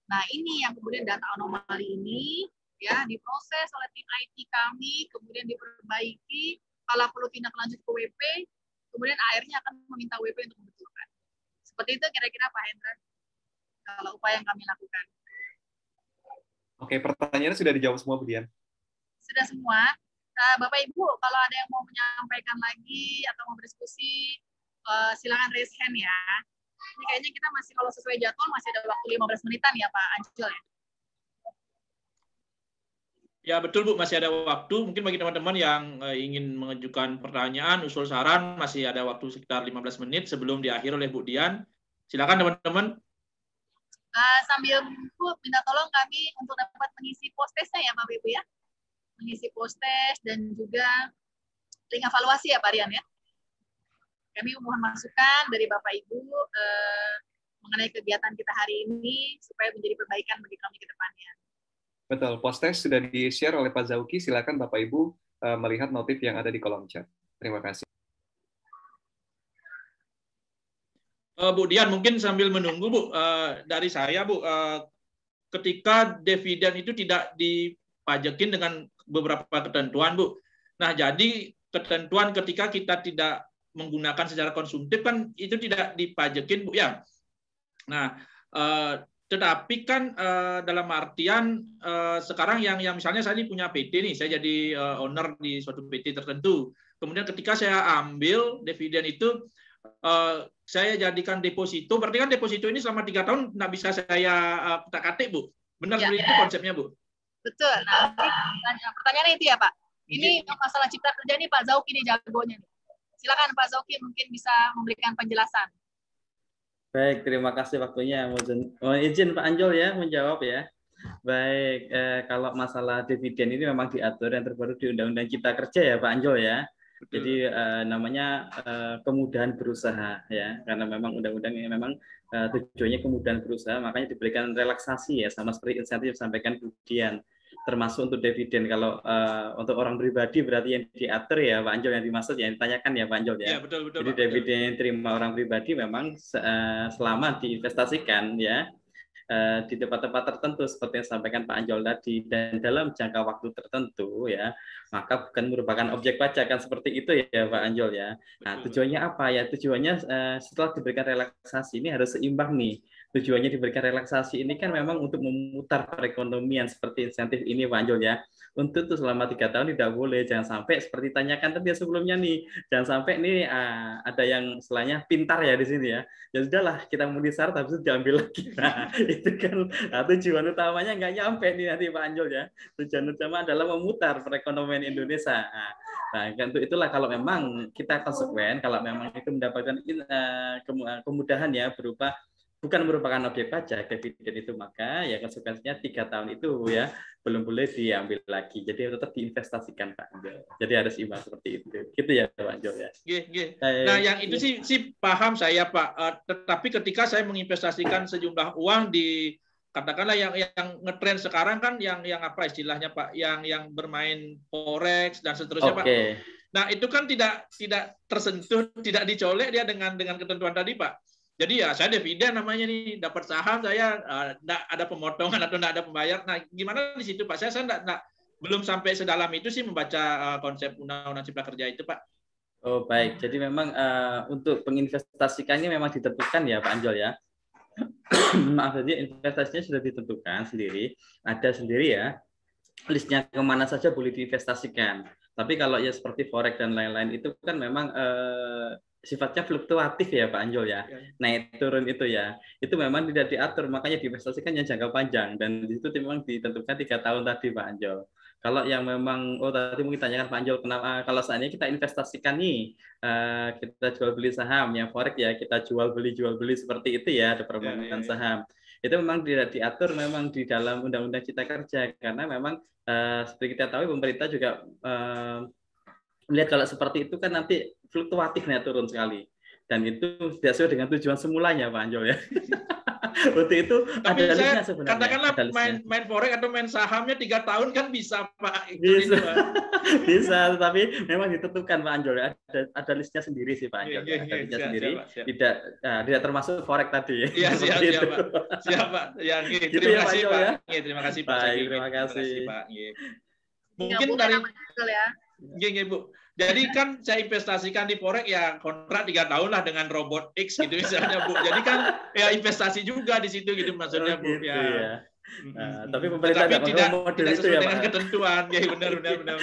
Nah ini yang kemudian data anomali ini ya diproses oleh tim IT kami, kemudian diperbaiki, kalau perlu tindak lanjut ke WP, kemudian akhirnya akan meminta WP untuk membetulkan. Seperti itu kira-kira Pak Hendra, kalau upaya yang kami lakukan. Oke, pertanyaannya sudah dijawab semua, Bu Dian? Sudah semua. Bapak Ibu, kalau ada yang mau menyampaikan lagi atau mau berdiskusi, silakan raise hand ya. Ini kayaknya kita masih, kalau sesuai jadwal, masih ada waktu 15 menitan ya Pak Anjol ya. Ya betul Bu, masih ada waktu. Mungkin bagi teman-teman yang ingin mengajukan pertanyaan, usul saran, masih ada waktu sekitar 15 menit sebelum diakhiri oleh Bu Dian. Silakan teman-teman. Sambil Bu, minta tolong kami untuk dapat mengisi post-testnya ya Bapak Ibu ya. Mengisi post-test dan juga link evaluasi ya Pak Rian ya. Kami mohon masukan dari Bapak Ibu mengenai kegiatan kita hari ini supaya menjadi perbaikan bagi kami ke depannya. Betul, post-test sudah di-share oleh Pak Zauki. Silakan Bapak Ibu melihat notif yang ada di kolom chat. Terima kasih. Bu Dian, mungkin sambil menunggu Bu, dari saya Bu, ketika dividen itu tidak dipajakin dengan beberapa ketentuan Bu. Nah jadi ketentuan ketika kita tidak menggunakan secara konsumtif kan itu tidak dipajakin Bu ya. Nah tetapi kan dalam artian sekarang yang misalnya saya ini punya PT nih, saya jadi owner di suatu PT tertentu. Kemudian ketika saya ambil dividen itu saya jadikan deposito, berarti kan deposito ini selama 3 tahun nggak bisa saya kutak-katik Bu. Benar Ya, seperti itu konsepnya Bu? Betul. Nah, pertanyaannya itu ya Pak. Ini masalah cipta kerja nih Pak Zauki nih jagonya nih. Silakan Pak Zauki mungkin bisa memberikan penjelasan. Baik, terima kasih waktunya. Mohon izin Pak Anjol ya menjawab ya. Baik, kalau masalah dividen ini memang diatur yang terbaru di Undang-Undang Cipta Kerja ya Pak Anjol ya. Jadi namanya kemudahan berusaha ya, karena memang undang-undang ini memang tujuannya kemudahan berusaha, makanya diberikan relaksasi ya, sama seperti insentif disampaikan kemudian, termasuk untuk dividen. Kalau untuk orang pribadi berarti yang diatur ya Pak Anjol, yang dimaksud yang ditanyakan ya Pak Anjol ya. Ya betul. Jadi dividen yang diterima orang pribadi memang selama diinvestasikan ya di tempat-tempat tertentu seperti yang disampaikan Pak Anjol tadi, dan dalam jangka waktu tertentu ya, maka bukan merupakan objek pajak kan, seperti itu ya Pak Anjol ya. Nah tujuannya apa ya? Tujuannya setelah diberikan relaksasi ini harus seimbang nih. Tujuannya diberikan relaksasi ini kan memang untuk memutar perekonomian seperti insentif ini Pak Anjol ya. Untuk itu selama 3 tahun tidak boleh, jangan sampai seperti tanyakan tadi sebelumnya nih, jangan sampai ini ada yang istilahnya pintar ya di sini ya. Ya sudahlah kita mau disyarat habis itu diambil lagi. Nah, itu kan tujuan utamanya nggak nyampe nih nanti Pak Anjol ya. Tujuan utama adalah memutar perekonomian Indonesia. Nah, untuk itulah kalau memang kita konsekuen, kalau memang itu mendapatkan kemudahan ya berupa bukan merupakan objek pajak dividen itu, maka ya konsekuensinya 3 tahun itu ya belum boleh diambil lagi. Jadi tetap diinvestasikan Pak Anjol. Jadi harus imbang seperti itu. Gitu ya Pak Anjol ya. Nah yang itu sih paham saya Pak. Tetapi ketika saya menginvestasikan sejumlah uang di, katakanlah yang ngetren sekarang kan yang apa istilahnya Pak, yang bermain forex dan seterusnya Pak. Nah itu kan tidak tersentuh, tidak dicolek dia dengan ketentuan tadi Pak. Jadi ya saya dividen namanya nih, dapat saham saya enggak ada pemotongan atau enggak ada pembayar. Nah, gimana di situ Pak? Saya belum sampai sedalam itu sih membaca konsep Undang-Undang Cipta Kerja itu Pak. Oh baik, jadi memang untuk penginvestasikannya memang ditentukan ya Pak Anjol ya. Maaf, jadi investasinya sudah ditentukan sendiri, ada sendiri ya listnya kemana saja boleh diinvestasikan. Tapi kalau ya seperti forex dan lain-lain itu kan memang sifatnya fluktuatif ya Pak Anjol ya, naik turun itu ya, itu memang tidak diatur, makanya diinvestasikan yang jangka panjang dan di situ memang ditentukan 3 tahun tadi Pak Anjol. Kalau yang memang tadi mungkin tanyakan Pak Anjol kenapa kalau seandainya kita investasikan nih kita jual beli saham yang forex ya, kita jual beli seperti itu ya, ada permohonan saham. Itu memang tidak diatur memang di dalam Undang-Undang Cipta Kerja karena memang seperti kita tahu pemerintah juga melihat kalau seperti itu kan nanti fluktuatifnya turun sekali dan itu tidak sesuai dengan tujuan semulanya Pak Anjol ya. Waktu itu tapi ada saya sebenarnya. Katakanlah main forex atau main sahamnya 3 tahun kan bisa Pak. Bisa, bisa, tapi memang ditentukan Pak Anjol ya. Ada listnya sendiri sih Pak Anjol. Ada listnya sendiri. Siap. Tidak termasuk forex tadi. Iya siap Pak. Siap Pak. Ya, gitu terima ya, kasih Pak. Ya. Terima kasih Pak. Baik, terima kasih Pak. Mungkin dari Bu. Jadi kan saya investasikan di forex ya kontrak 3 tahun lah dengan robot X gitu misalnya Bu. Jadi kan ya investasi juga di situ gitu maksudnya Bu. Gitu, ya. Nah, tapi pemerintah tidak sesuai dengan ketentuan. Ya benar.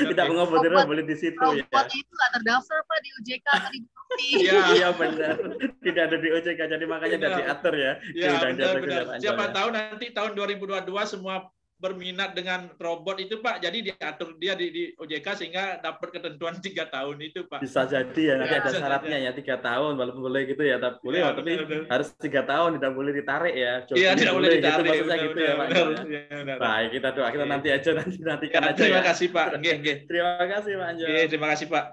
Tidak mengomodir boleh di situ ya. Robot itu nggak terdaftar Pak di OJK atau di Bukti. Iya benar. Tidak ada di OJK jadi makanya tidak diatur ya. Iya benar. Siapa tahu nanti tahun 2022 semua berminat dengan robot itu Pak, jadi diatur dia di OJK sehingga dapat ketentuan 3 tahun itu Pak. Bisa jadi ya, nanti ada syaratnya ya 3 tahun, walaupun boleh gitu ya, tapi boleh, ya, tapi harus 3 tahun, tidak boleh ditarik ya. Iya, tidak boleh ditarik. Gitu, maksudnya gitu ya Pak. Baik, kita doa, kita nanti aja, nantikan aja. Terima kasih Pak. Terima kasih Pak Anjo. Terima kasih Pak.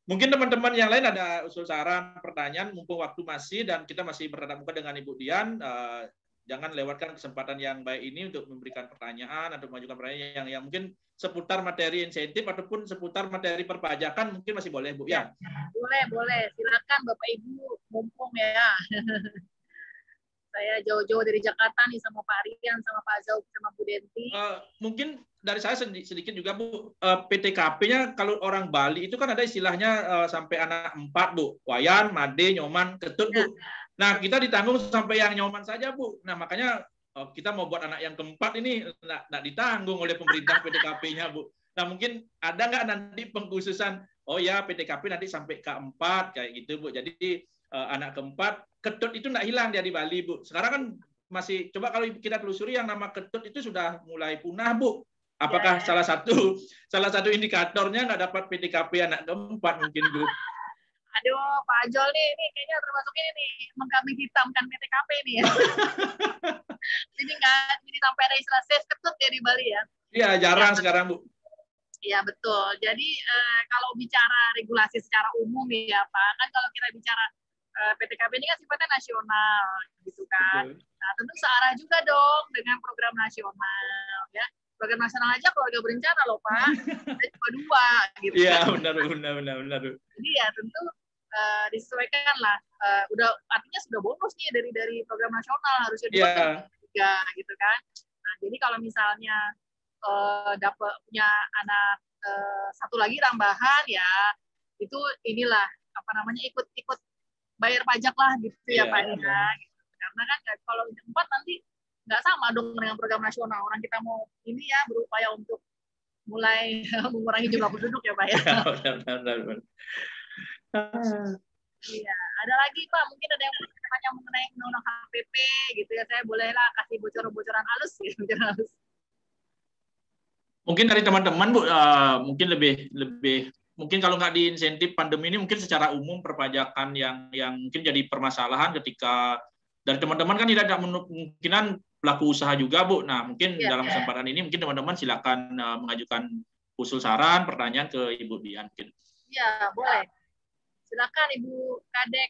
Mungkin teman-teman yang lain ada usul saran, pertanyaan, mumpung waktu masih dan kita masih bertatap muka dengan Ibu Dian. Jangan lewatkan kesempatan yang baik ini untuk memberikan pertanyaan atau mengajukan pertanyaan yang mungkin seputar materi insentif ataupun seputar materi perpajakan mungkin masih boleh Bu ya. Boleh. Silakan Bapak Ibu, mumpung ya. Saya jauh-jauh dari Jakarta nih sama Pak Rian, sama Pak Zaub, sama Bu Denti. Mungkin dari saya sedikit juga Bu, PTKP-nya kalau orang Bali itu kan ada istilahnya sampai anak 4 Bu, Wayan, Made, Nyoman, Ketut Bu. Nah, kita ditanggung sampai yang nyoman saja, Bu. Nah, makanya kita mau buat anak yang keempat ini nggak ditanggung oleh pemerintah PTKP-nya, Bu. Nah, mungkin ada nggak nanti pengkhususan, oh ya PTKP nanti sampai keempat, kayak gitu, Bu. Jadi anak keempat, Ketut itu nggak hilang dia di Bali, Bu. Sekarang kan masih, coba kalau kita telusuri yang nama Ketut itu sudah mulai punah, Bu. Apakah salah satu indikatornya nggak dapat PTKP anak keempat mungkin, Bu? Aduh, Pak Ajol nih kayaknya termasuk ini nih, mengkambing hitamkan PTKP nih ya. Jadi sampai ada istilah safe Ketut ya di Bali ya. Iya, jarang sekarang Bu. Iya betul. Jadi kalau bicara regulasi secara umum ya Pak, kan kalau kita bicara PTKP ini kan sifatnya nasional gitu kan. Betul. Nah tentu searah juga dong dengan program nasional ya. Program nasional aja keluarga berencana loh Pak, cuma 2 gitu. Iya kan. benar. Jadi ya tentu disesuaikan lah. Udah artinya sudah bonus nih dari program nasional harusnya 2 3 gitu kan. Nah jadi kalau misalnya dapat punya anak 1 lagi tambahan ya itu inilah apa namanya ikut bayar pajak lah gitu ya Pak ya. Karena kan kalau 4 nanti nggak sama dong dengan program nasional. Orang kita mau ini ya berupaya untuk mulai mengurangi jumlah penduduk ya Pak ya. Benar. Iya, ada lagi Pak, mungkin ada yang tanya mengenai undang-undang HPP gitu ya. Saya bolehlah kasih bocoran halus gitu. Mungkin dari teman-teman Bu, mungkin lebih mungkin kalau nggak di insentif pandemi ini mungkin secara umum perpajakan yang mungkin jadi permasalahan ketika dari teman-teman kan tidak ada kemungkinan pelaku usaha juga Bu. Nah mungkin dalam kesempatan ini mungkin teman-teman silakan mengajukan usul saran, pertanyaan ke Ibu Dian. Ya boleh, silakan Ibu Kadek.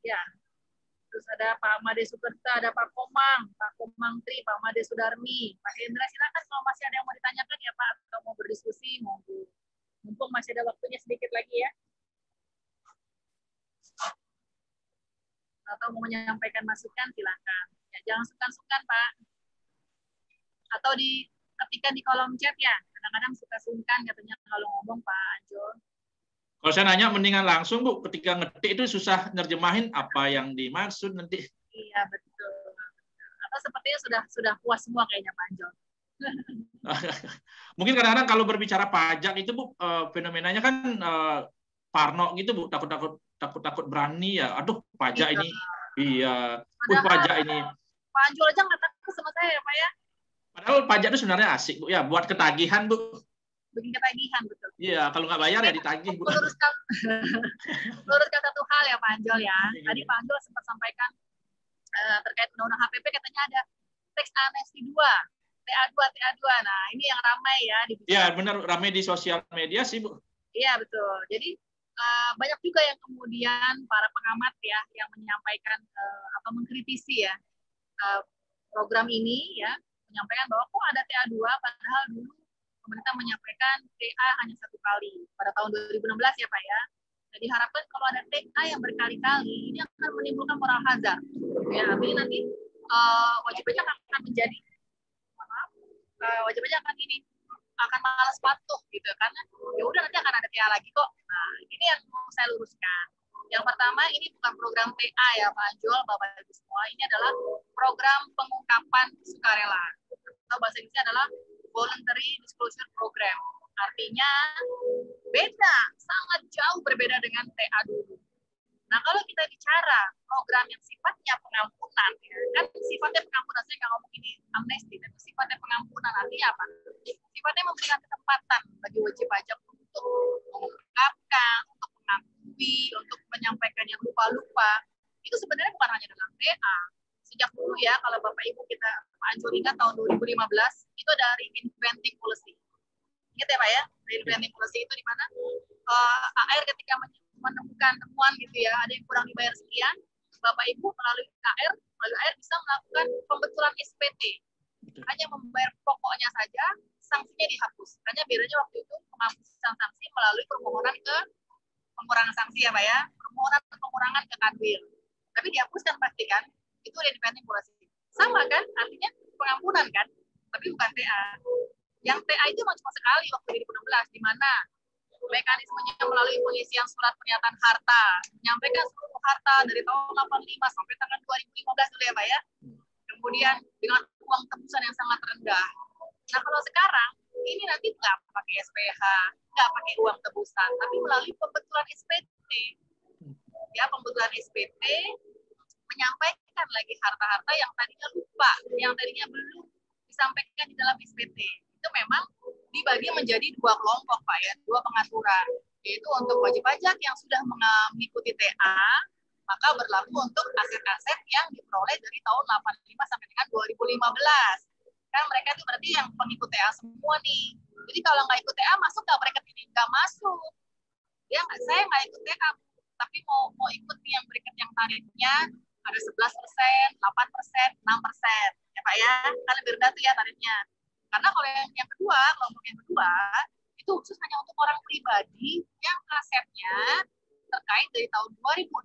Ya, terus ada Pak Made Sukerta, ada Pak Komang Tri, Pak Made Sudarmi, Pak Hendra. Silakan kalau masih ada yang mau ditanyakan ya Pak, atau mau berdiskusi, mumpung masih ada waktunya sedikit lagi ya. Atau mau menyampaikan masukan silakan. Ya, jangan sungkan-sungkan Pak. Atau ketika di kolom chat ya. Kadang-kadang suka sungkan katanya kalau ngomong Pak Anjol. Kalau saya nanya mendingan langsung Bu, ketika ngetik itu susah nerjemahin apa yang dimaksud nanti. Iya betul. Atau sepertinya sudah puas semua kayaknya Pak Anjol. Mungkin kadang-kadang kalau berbicara pajak itu Bu, fenomenanya kan parno gitu Bu, takut berani ya. Aduh, pajak ini. Iya. Pajak ini. Pak Anjol aja nggak takut sama saya ya Pak ya. Padahal pajak itu sebenarnya asik Bu, ya buat ketagihan Bu. Bikin ketagihan betul. Iya, kalau nggak bayar ya ditagih Bu. Luruskan satu hal ya Pak Anjol ya. Tadi Pak Anjol sempat sampaikan terkait undang-undang HPP katanya ada tax amnesty 2. TA2. Nah, ini yang ramai ya. Iya, benar, ramai di sosial media sih, Bu. Iya, betul. Jadi, banyak juga yang kemudian para pengamat ya, yang menyampaikan, mengkritisi ya, program ini ya, menyampaikan bahwa kok ada TA2, padahal dulu pemerintah menyampaikan TA hanya 1 kali, pada tahun 2016 ya Pak ya. Jadi diharapkan kalau ada TA yang berkali-kali, ini akan menimbulkan moral hazard. Ya, artinya nanti wajib pajak akan menjadi wajib pajak akan malas patuh gitu karena ya udah nanti akan ada TA lagi kok. Nah, ini yang mau saya luruskan. Yang pertama, ini bukan program TA ya Pak Anjol, Bapak Ibu semua. Ini adalah program pengungkapan sukarela. Atau bahasa Inggrisnya adalah Voluntary Disclosure Program. Artinya beda, sangat jauh berbeda dengan TA dulu. Nah, kalau kita bicara program yang sifatnya pengampunan, ya, kan sifatnya pengampunan, saya nggak ngomong ini amnesti, tapi sifatnya pengampunan artinya apa? Sifatnya memberikan kesempatan bagi wajib pajak untuk mengungkapkan, untuk mengakui, untuk menyampaikan yang lupa-lupa. Itu sebenarnya bukan hanya dalam TA. Sejak dulu ya, kalau Bapak Ibu kita Pak Anjol ingat tahun 2015, itu dari Reinventing Policy. Ingat ya Pak ya, Reinventing Policy itu di mana AR ketika menemukan temuan gitu ya, ada yang kurang dibayar sekian, Bapak Ibu melalui AR bisa melakukan pembetulan SPT. Hanya membayar pokoknya saja, sanksinya dihapus. Hanya bedanya waktu itu penghapusan sanksi melalui permohonan ke pengurangan sanksi ya Pak ya, permohonan pengurangan ke Kanwil. Tapi dihapuskan pasti kan, itu Reinventing Policy. Sama kan, artinya pengampunan kan, tapi bukan TA. Yang TA itu cuma sekali waktu 2016, di mana mekanismenya melalui pengisian surat pernyataan harta, menyampaikan seluruh harta dari tahun 85 sampai tanggal 2015 dulu ya Pak ya. Kemudian dengan uang tebusan yang sangat rendah. Nah kalau sekarang, ini nanti nggak pakai SPH, nggak pakai uang tebusan, tapi melalui pembetulan SPT. Ya, pembetulan SPT menyampaikan lagi harta-harta yang tadinya lupa, yang tadinya belum disampaikan di dalam SPT. Itu memang dibagi menjadi 2 kelompok Pak ya, 2 pengaturan, yaitu untuk wajib pajak yang sudah mengikuti TA, maka berlaku untuk aset-aset yang diperoleh dari tahun 85 sampai dengan 2015. Kan mereka itu berarti yang pengikut TA semua nih. Jadi kalau nggak ikut TA masuk nggak bracket ini? Nggak masuk. Ya saya nggak ikut TA, tapi mau ikut nih yang bracket yang tarifnya ada 11%, 8%, 6%. Ya Pak ya, kan lebih rendah tuh ya tarifnya. Karena kalau yang kedua, kelompok yang kedua, itu khusus hanya untuk orang pribadi yang asetnya terkait dari tahun 2016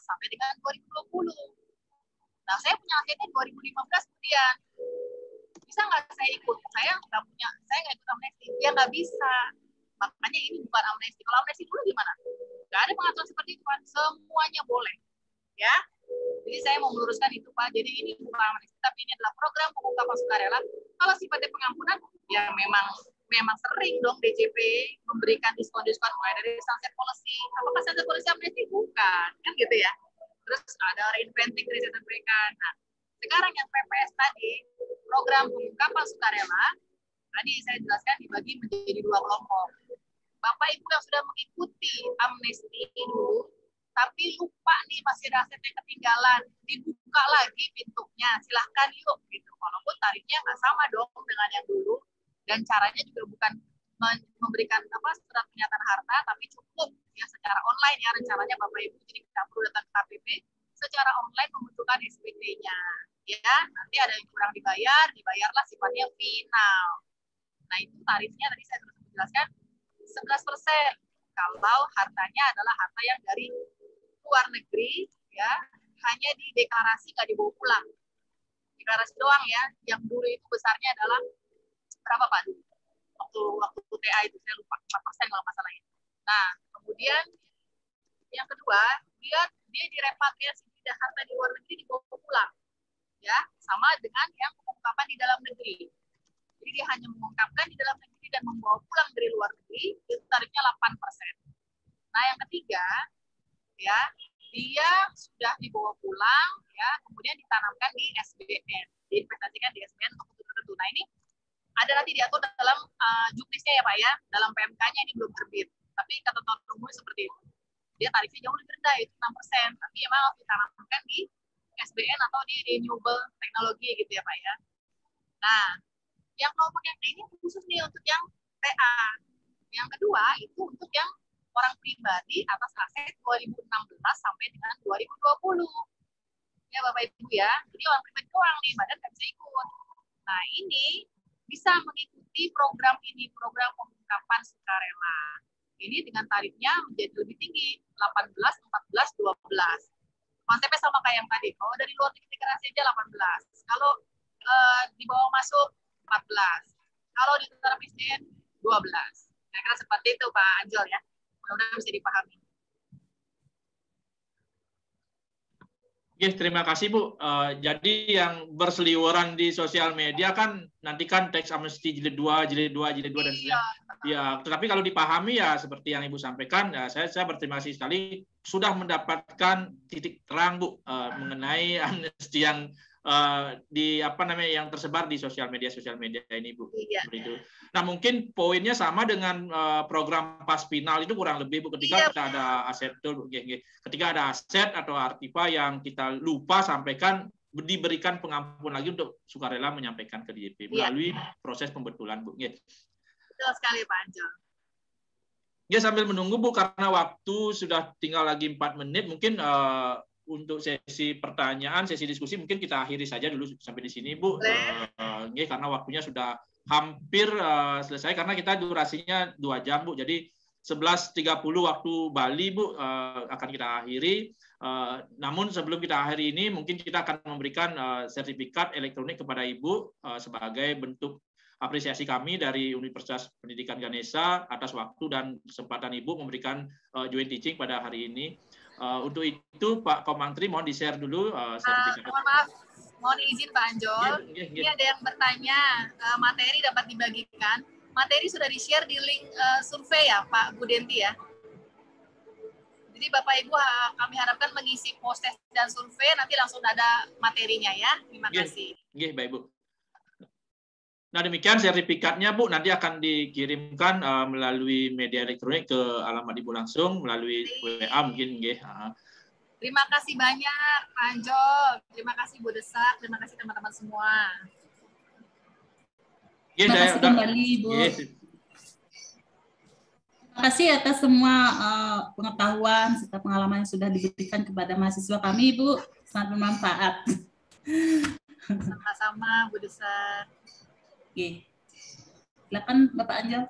sampai dengan 2020. Nah, saya punya asetnya 2015 kemudian. Bisa nggak saya ikut? Saya nggak ikut amnesti. Ya nggak bisa. Makanya ini bukan amnesti. Kalau amnesti dulu gimana? Nggak ada pengaturan seperti itu, Pak. Semuanya boleh. Ya. Jadi saya mau meluruskan itu, Pak. Jadi ini bukan amnesti, tapi ini adalah program pengungkapan sukarela. Kalau sifatnya pengampunan, ya memang sering dong DJP memberikan diskon-diskon mulai dari sunset policy. Apakah sunset policy amnesti? Bukan, kan gitu ya. Terus ada reinventing tadi saya sampaikan. Nah, sekarang yang PPS tadi, program pengungkapan sukarela, tadi saya jelaskan dibagi menjadi 2 kelompok. Bapak Ibu yang sudah mengikuti amnesti dulu, tapi lupa nih masih ada aset yang ketinggalan, dibuka lagi pintunya, silahkan yuk gitu. Walaupun tarifnya nggak sama dong dengan yang dulu, dan caranya juga bukan memberikan surat pernyataan harta, tapi cukup ya secara online ya rencananya Bapak Ibu, jadi tidak perlu datang ke KPP, secara online membutuhkan SPT-nya. Ya, nanti ada yang kurang dibayarlah sifatnya final. Nah itu tarifnya tadi saya sudah menjelaskan 11% kalau hartanya adalah harta yang dari luar negeri ya, hanya dideklarasi nggak dibawa pulang, deklarasi doang ya. Yang dulu itu besarnya adalah berapa Pak dulu waktu TA itu saya lupa 4% kalau nggak salah ya. Nah kemudian yang kedua dia direpatriasi, tidak harta di luar negeri dibawa pulang ya, sama dengan yang pengungkapan di dalam negeri. Jadi dia hanya mengungkapkan di dalam negeri dan membawa pulang dari luar negeri, itu tarifnya 8%. Nah, yang ketiga, ya, dia sudah dibawa pulang, ya, kemudian ditanamkan di SBN, diinvestasikan di SBN untuk tertentu. Nah, ini ada nanti diatur dalam juknisnya ya Pak ya, dalam PMK-nya ini belum terbit. Tapi kata Tuan Rumui seperti itu. Dia tarifnya jauh lebih rendah, itu 6%. Tapi memang harus ditanamkan di SBN atau di renewable teknologi gitu ya Pak ya. Nah, yang kelompok yang ini khusus nih untuk yang TA. Yang kedua itu untuk yang orang pribadi atas aset 2016 sampai dengan 2020. Ya Bapak Ibu ya. Jadi orang pribadi doang nih, badan nggak bisa ikut. Nah, ini bisa mengikuti program ini, program pengungkapan sukarela. Ini dengan tarifnya menjadi lebih tinggi, 18, 14, 12. Konsepnya sama kayak yang tadi. Kalau dari luar negeri aja 18. Kalau dibawa masuk 14. Kalau di dalam SDN 12. Kira-kira seperti itu Pak Anjol ya. Mudah-mudahan bisa dipahami. Yes, terima kasih Bu. Jadi yang berseliweran di sosial media kan nanti kan teks amnesti jilid 2, jilid 2, jilid 2 dan sebagainya. Ya, tetapi kalau dipahami ya seperti yang Ibu sampaikan, ya, saya berterima kasih sekali sudah mendapatkan titik terang Bu mengenai amnesti yang di apa namanya yang tersebar di sosial media ini Bu. Iya. Begitu. Nah mungkin poinnya sama dengan program Paspinal itu kurang lebih Bu ketika kita ada aset betul Bu. Ketika ada aset atau artifa yang kita lupa sampaikan diberikan pengampun lagi untuk sukarela menyampaikan ke DJP melalui proses pembetulan Bu. Betul sekali Pak Anjol. Ya sambil menunggu Bu karena waktu sudah tinggal lagi 4 menit mungkin untuk sesi pertanyaan, sesi diskusi mungkin kita akhiri saja dulu sampai di sini, Bu. Karena waktunya sudah hampir selesai karena kita durasinya 2 jam, Bu. Jadi 11.30 waktu Bali, Bu, akan kita akhiri. Namun sebelum kita akhiri ini, mungkin kita akan memberikan sertifikat elektronik kepada Ibu sebagai bentuk apresiasi kami dari Universitas Pendidikan Ganesha atas waktu dan kesempatan Ibu memberikan joint teaching pada hari ini. Untuk itu Pak Komantri mohon di-share dulu sertifikat. Mohon maaf, mohon izin Pak Anjol. Ini ada yang bertanya, materi dapat dibagikan. Materi sudah di-share di link survei ya Pak Budenti ya. Jadi Bapak Ibu kami harapkan mengisi post test dan survei, nanti langsung ada materinya ya. Terima kasih. Baik Bu. Nah demikian sertifikatnya Bu, nanti akan dikirimkan melalui media elektronik ke alamat Ibu langsung, melalui WA mungkin. Terima kasih banyak Pak Anjol, terima kasih Bu Desak, terima kasih teman-teman semua. Terima kasih kembali Ibu. Terima kasih atas semua pengetahuan serta pengalaman yang sudah diberikan kepada mahasiswa kami Ibu, sangat bermanfaat. Sama-sama Bu Desak. Silakan Bapak Anjol.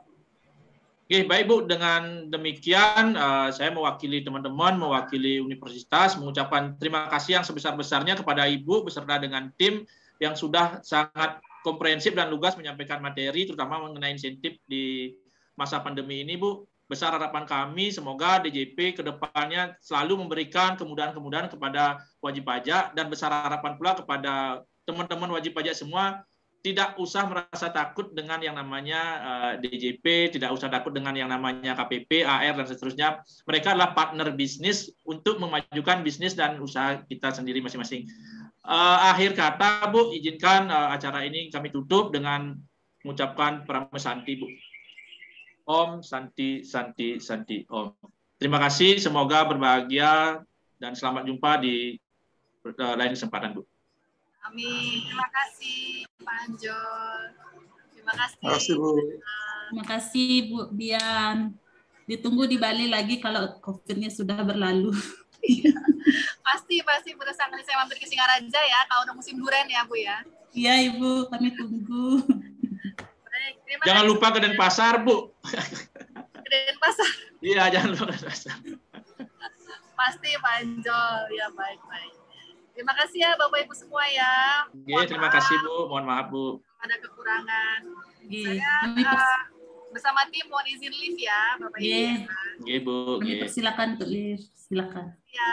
Baik Bu, dengan demikian saya mewakili teman-teman, mewakili universitas, mengucapkan terima kasih yang sebesar-besarnya kepada Ibu beserta dengan tim yang sudah sangat komprehensif dan lugas menyampaikan materi, terutama mengenai insentif di masa pandemi ini Bu. Besar harapan kami, semoga DJP ke depannya selalu memberikan kemudahan-kemudahan kepada wajib pajak, dan besar harapan pula kepada teman-teman wajib pajak semua, tidak usah merasa takut dengan yang namanya DJP, tidak usah takut dengan yang namanya KPP, AR, dan seterusnya. Mereka adalah partner bisnis untuk memajukan bisnis dan usaha kita sendiri masing-masing. Akhir kata, Bu, izinkan acara ini kami tutup dengan mengucapkan Pramesanti, Bu. Om Santi, Santi, Santi, Om. Terima kasih, semoga berbahagia dan selamat jumpa di lain kesempatan, Bu. Amin. Terima kasih Pak Anjol. Terima kasih. Terima kasih Bu. Terima kasih Bu Dian. Ditunggu di Bali lagi kalau COVID-nya sudah berlalu. Pasti Bu Desak, nanti saya mampir ke Singaraja ya, kalau udah musim durian ya Bu ya. Iya Ibu, kami tunggu. Baik, jangan lupa ke Denpasar Bu. Ke Denpasar. Iya, jangan lupa ke Denpasar. Pasti Pak Anjol, ya baik-baik. Terima kasih ya Bapak Ibu semua ya. Terima kasih Bu, mohon maaf Bu. Ada kekurangan. Saya bersama tim mohon izin live ya Bapak Ibu. Bu. Kami persilakan untuk live, silakan. Ya.